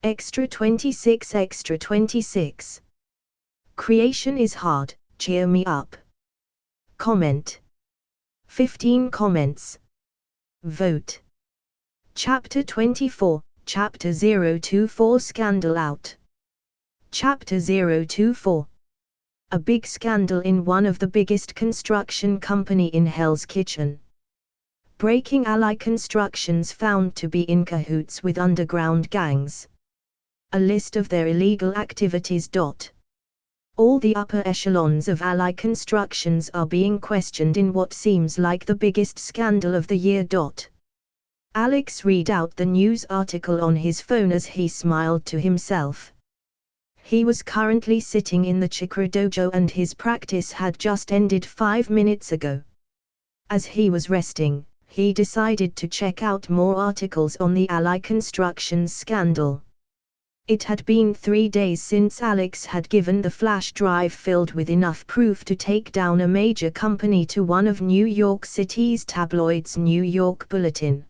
Extra 26 Extra 26. Creation is hard, cheer me up. Comment. 15 comments. Vote. Chapter 24, Chapter 024 Scandal Out. Chapter 024. A big scandal in one of the biggest construction company in Hell's Kitchen. Breaking Ally Constructions found to be in cahoots with underground gangs. A list of their illegal activities. All the upper echelons of Ally Constructions are being questioned in what seems like the biggest scandal of the year. Alex read out the news article on his phone as he smiled to himself. He was currently sitting in the Chikra dojo and his practice had just ended 5 minutes ago. As he was resting, he decided to check out more articles on the Ally Constructions scandal. It had been 3 days since Alex had given the flash drive filled with enough proof to take down a major company to one of New York City's tabloids, New York Bulletin.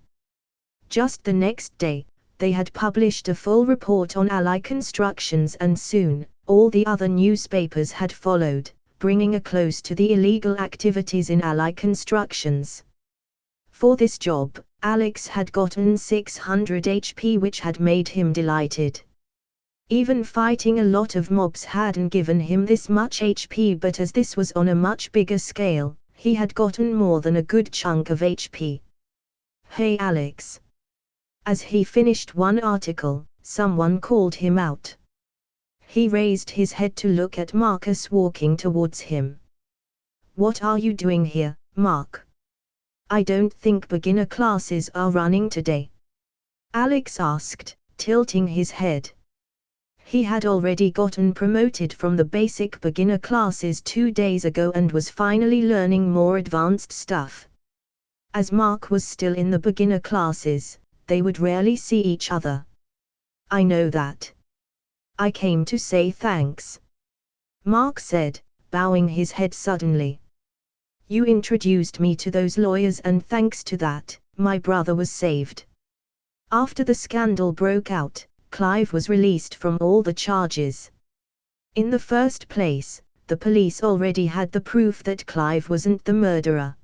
Just the next day, they had published a full report on Ally Constructions and soon, all the other newspapers had followed, bringing a close to the illegal activities in Ally Constructions. For this job, Alex had gotten 600 HP, which had made him delighted. Even fighting a lot of mobs hadn't given him this much HP, but as this was on a much bigger scale, he had gotten more than a good chunk of HP. "Hey Alex." As he finished one article, someone called him out. He raised his head to look at Marcus walking towards him. "What are you doing here, Mark? I don't think beginner classes are running today," Alex asked, tilting his head. He had already gotten promoted from the basic beginner classes 2 days ago and was finally learning more advanced stuff. As Mark was still in the beginner classes, they would rarely see each other. "I know that. I came to say thanks," Mark said, bowing his head suddenly. "You introduced me to those lawyers and thanks to that, my brother was saved." After the scandal broke out, Clive was released from all the charges. In the first place, the police already had the proof that Clive wasn't the murderer.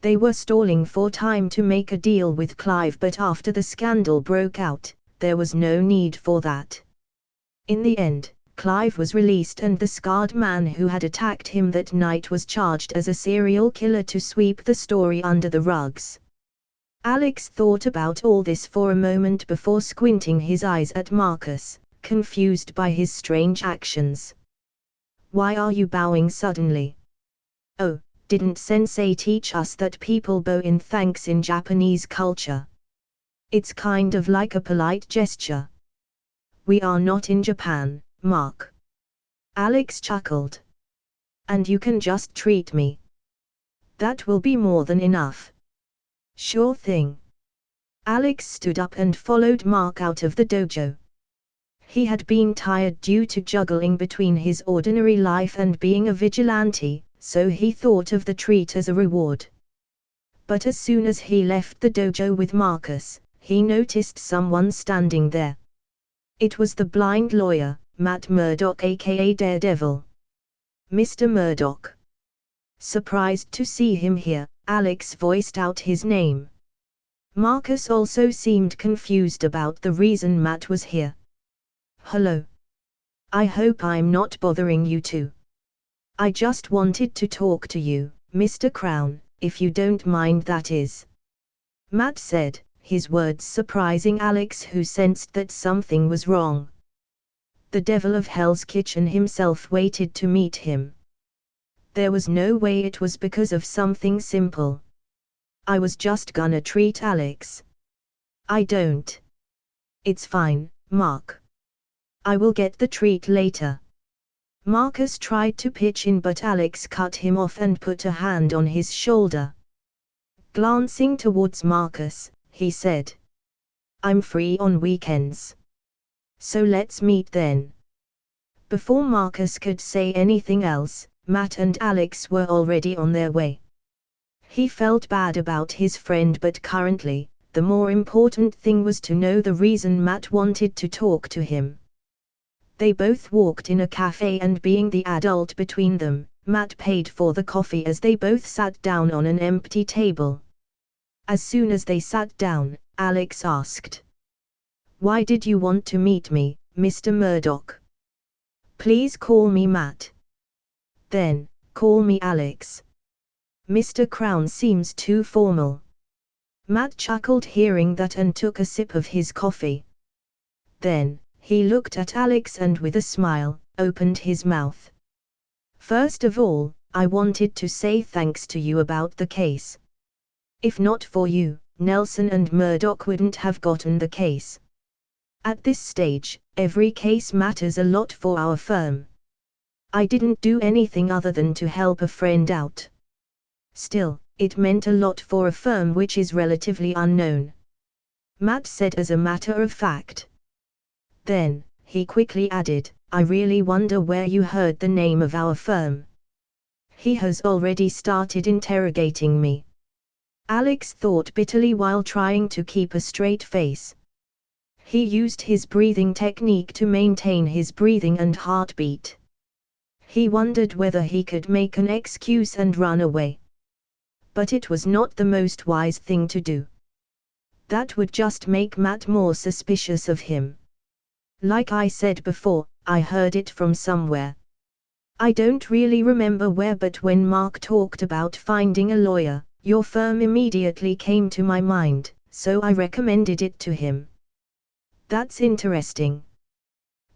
They were stalling for time to make a deal with Clive, but after the scandal broke out, there was no need for that. In the end, Clive was released and the scarred man who had attacked him that night was charged as a serial killer to sweep the story under the rugs. Alex thought about all this for a moment before squinting his eyes at Marcus, confused by his strange actions. "Why are you bowing suddenly?" "Oh, didn't Sensei teach us that people bow in thanks in Japanese culture? It's kind of like a polite gesture." "We are not in Japan, Mark." Alex chuckled. "And you can just treat me. That will be more than enough." "Sure thing." Alex stood up and followed Mark out of the dojo. He had been tired due to juggling between his ordinary life and being a vigilante, so he thought of the treat as a reward. But as soon as he left the dojo with Marcus, he noticed someone standing there. It was the blind lawyer, Matt Murdock aka Daredevil. Mr. Murdock. Surprised to see him here, Alex voiced out his name. Marcus also seemed confused about the reason Matt was here. Hello. I hope I'm not bothering you too. I just wanted to talk to you, Mr. Crown, if you don't mind, that is. Matt said, his words surprising Alex, who sensed that something was wrong. The devil of Hell's Kitchen himself waited to meet him. There was no way it was because of something simple. I was just gonna treat Alex. I don't. It's fine, Mark. I will get the treat later. Marcus tried to pitch in, but Alex cut him off and put a hand on his shoulder. Glancing towards Marcus, he said, I'm free on weekends. So let's meet then. Before Marcus could say anything else, Matt and Alex were already on their way. He felt bad about his friend, but currently, the more important thing was to know the reason Matt wanted to talk to him. They both walked in a cafe, and being the adult between them, Matt paid for the coffee as they both sat down on an empty table. As soon as they sat down, Alex asked, Why did you want to meet me, Mr. Murdock? Please call me Matt. Then, call me Alex. Mr. Crown seems too formal. Matt chuckled hearing that and took a sip of his coffee. Then, he looked at Alex and with a smile, opened his mouth. First of all, I wanted to say thanks to you about the case. If not for you, Nelson and Murdoch wouldn't have gotten the case. At this stage, every case matters a lot for our firm. I didn't do anything other than to help a friend out. Still, it meant a lot for a firm which is relatively unknown. Matt said as a matter of fact. Then, he quickly added, I really wonder where you heard the name of our firm. He has already started interrogating me. Alex thought bitterly while trying to keep a straight face. He used his breathing technique to maintain his breathing and heartbeat. He wondered whether he could make an excuse and run away. But it was not the most wise thing to do. That would just make Matt more suspicious of him. Like I said before, I heard it from somewhere. I don't really remember where, but when Mark talked about finding a lawyer, your firm immediately came to my mind, so I recommended it to him. That's interesting.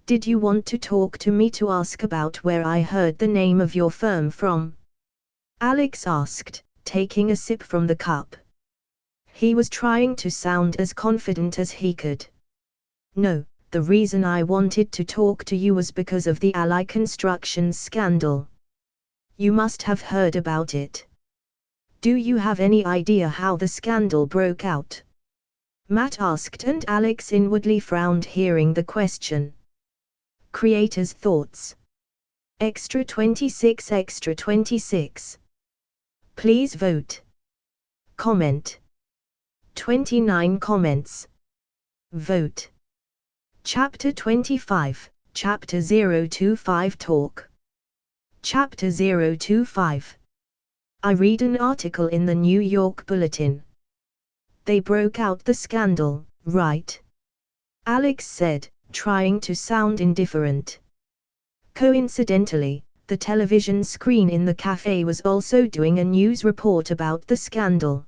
Did you want to talk to me to ask about where I heard the name of your firm from? Alex asked, taking a sip from the cup. He was trying to sound as confident as he could. No. The reason I wanted to talk to you was because of the Ally Construction scandal. You must have heard about it. Do you have any idea how the scandal broke out? Matt asked, and Alex inwardly frowned hearing the question. Creators' thoughts. Extra 26 Extra 26. Please vote. Comment. 29 comments. Vote. Chapter 25, Chapter 025 Talk. Chapter 025. I read an article in the New York Bulletin. They broke out the scandal, right? Alex said, trying to sound indifferent. Coincidentally, the television screen in the cafe was also doing a news report about the scandal.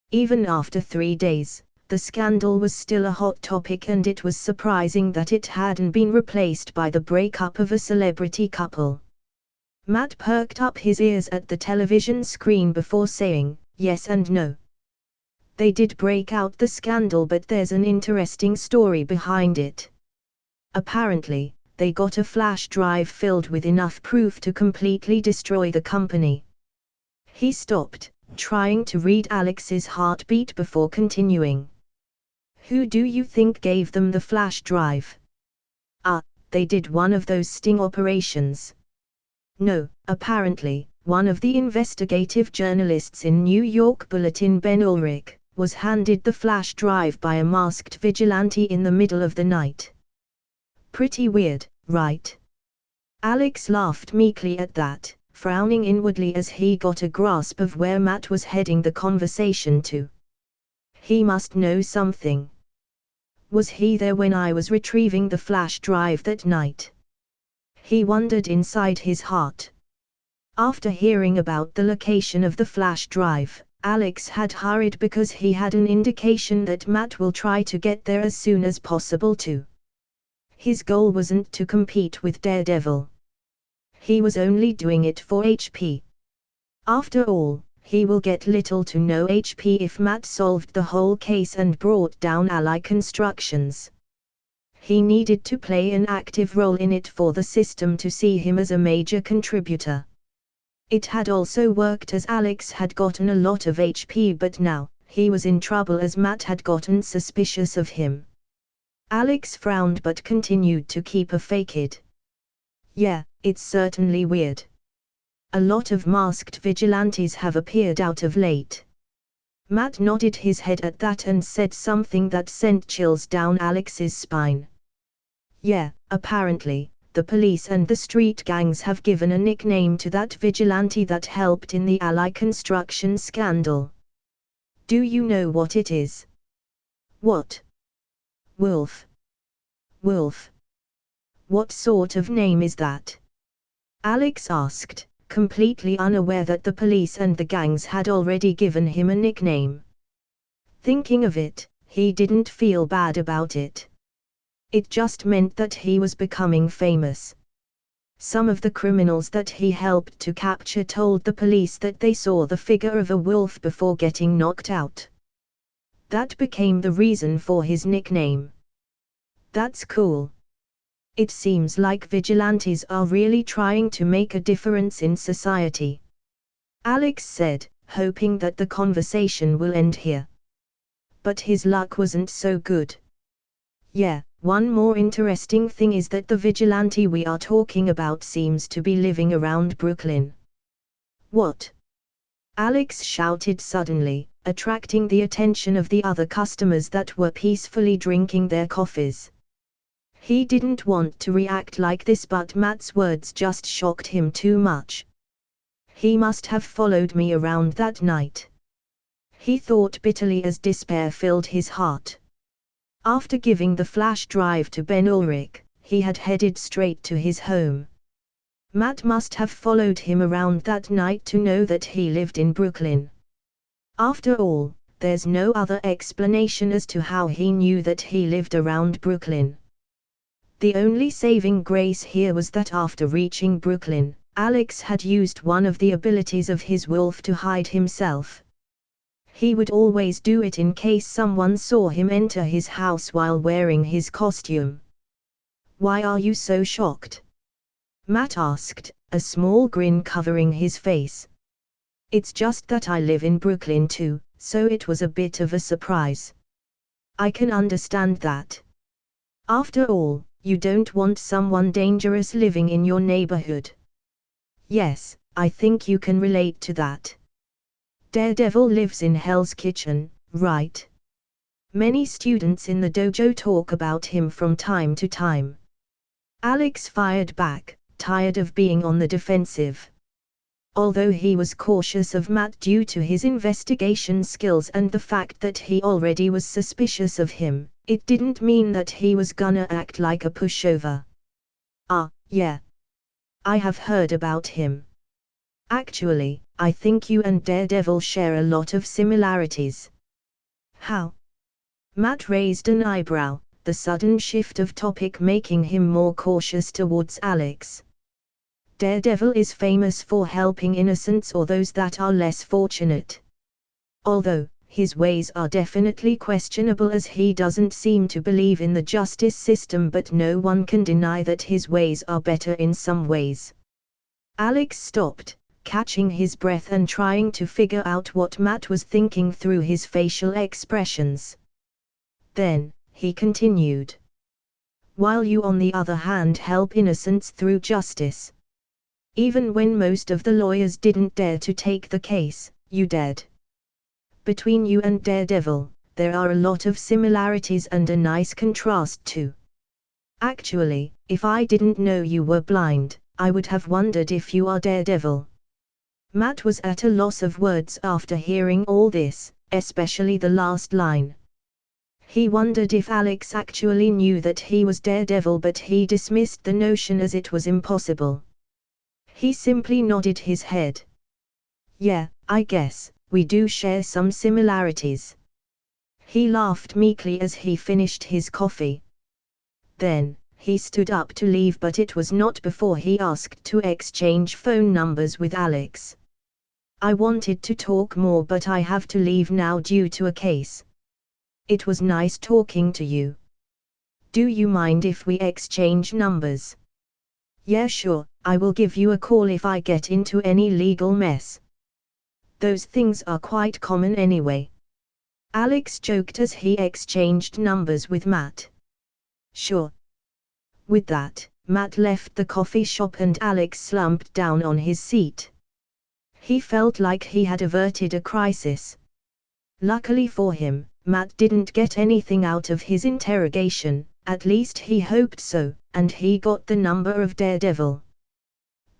Even after 3 days, the scandal was still a hot topic, and it was surprising that it hadn't been replaced by the breakup of a celebrity couple. Matt perked up his ears at the television screen before saying, yes and no. They did break out the scandal, but there's an interesting story behind it. Apparently, they got a flash drive filled with enough proof to completely destroy the company. He stopped, trying to read Alex's heartbeat before continuing. Who do you think gave them the flash drive? They did one of those sting operations. No, apparently, one of the investigative journalists in New York Bulletin, Ben Ulrich, was handed the flash drive by a masked vigilante in the middle of the night. Pretty weird, right? Alex laughed meekly at that, frowning inwardly as he got a grasp of where Matt was heading the conversation to. He must know something. Was he there when I was retrieving the flash drive that night? He wondered inside his heart. After hearing about the location of the flash drive, Alex had hurried because he had an indication that Matt will try to get there as soon as possible too. His goal wasn't to compete with Daredevil. He was only doing it for HP. After all, he will get little to no HP if Matt solved the whole case and brought down ally constructions. He needed to play an active role in it for the system to see him as a major contributor. It had also worked as Alex had gotten a lot of HP, but now, he was in trouble as Matt had gotten suspicious of him. Alex frowned but continued to keep a facade. Yeah, it's certainly weird. A lot of masked vigilantes have appeared out of late. Matt nodded his head at that and said something that sent chills down Alex's spine. Yeah, apparently, the police and the street gangs have given a nickname to that vigilante that helped in the Ally construction scandal. Do you know what it is? What? Wolf. Wolf. What sort of name is that? Alex asked, completely unaware that the police and the gangs had already given him a nickname. Thinking of it, he didn't feel bad about it. It just meant that he was becoming famous. Some of the criminals that he helped to capture told the police that they saw the figure of a wolf before getting knocked out. That became the reason for his nickname. That's cool. It seems like vigilantes are really trying to make a difference in society. Alex said, hoping that the conversation will end here. But his luck wasn't so good. Yeah, one more interesting thing is that the vigilante we are talking about seems to be living around Brooklyn. What? Alex shouted suddenly, attracting the attention of the other customers that were peacefully drinking their coffees. He didn't want to react like this, but Matt's words just shocked him too much. He must have followed me around that night. He thought bitterly as despair filled his heart. After giving the flash drive to Ben Ulrich, he had headed straight to his home. Matt must have followed him around that night to know that he lived in Brooklyn. After all, there's no other explanation as to how he knew that he lived around Brooklyn. The only saving grace here was that after reaching Brooklyn, Alex had used one of the abilities of his wolf to hide himself. He would always do it in case someone saw him enter his house while wearing his costume. Why are you so shocked? Matt asked, a small grin covering his face. It's just that I live in Brooklyn too, so it was a bit of a surprise. I can understand that. After all, you don't want someone dangerous living in your neighborhood. Yes, I think you can relate to that. Daredevil lives in Hell's Kitchen, right? Many students in the dojo talk about him from time to time. Alex fired back, tired of being on the defensive. Although he was cautious of Matt due to his investigation skills and the fact that he already was suspicious of him, it didn't mean that he was gonna act like a pushover. Ah, yeah. I have heard about him. Actually, I think you and Daredevil share a lot of similarities. How? Matt raised an eyebrow, the sudden shift of topic making him more cautious towards Alex. Daredevil is famous for helping innocents or those that are less fortunate. Although, his ways are definitely questionable as he doesn't seem to believe in the justice system, but no one can deny that his ways are better in some ways. Alex stopped, catching his breath and trying to figure out what Matt was thinking through his facial expressions. Then, he continued. While you on the other hand help innocents through justice. Even when most of the lawyers didn't dare to take the case, you dared. Between you and Daredevil, there are a lot of similarities and a nice contrast too. Actually, if I didn't know you were blind, I would have wondered if you are Daredevil. Matt was at a loss of words after hearing all this, especially the last line. He wondered if Alex actually knew that he was Daredevil, but he dismissed the notion as it was impossible. He simply nodded his head. Yeah, I guess, we do share some similarities. He laughed meekly as he finished his coffee. Then, he stood up to leave, but it was not before he asked to exchange phone numbers with Alex. I wanted to talk more, but I have to leave now due to a case. It was nice talking to you. Do you mind if we exchange numbers? Yeah, sure, I will give you a call if I get into any legal mess. Those things are quite common anyway. Alex joked as he exchanged numbers with Matt. Sure. With that, Matt left the coffee shop and Alex slumped down on his seat. He felt like he had averted a crisis. Luckily for him, Matt didn't get anything out of his interrogation, at least he hoped so, and he got the number of Daredevil.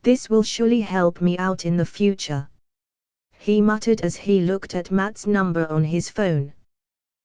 This will surely help me out in the future, he muttered as he looked at Matt's number on his phone.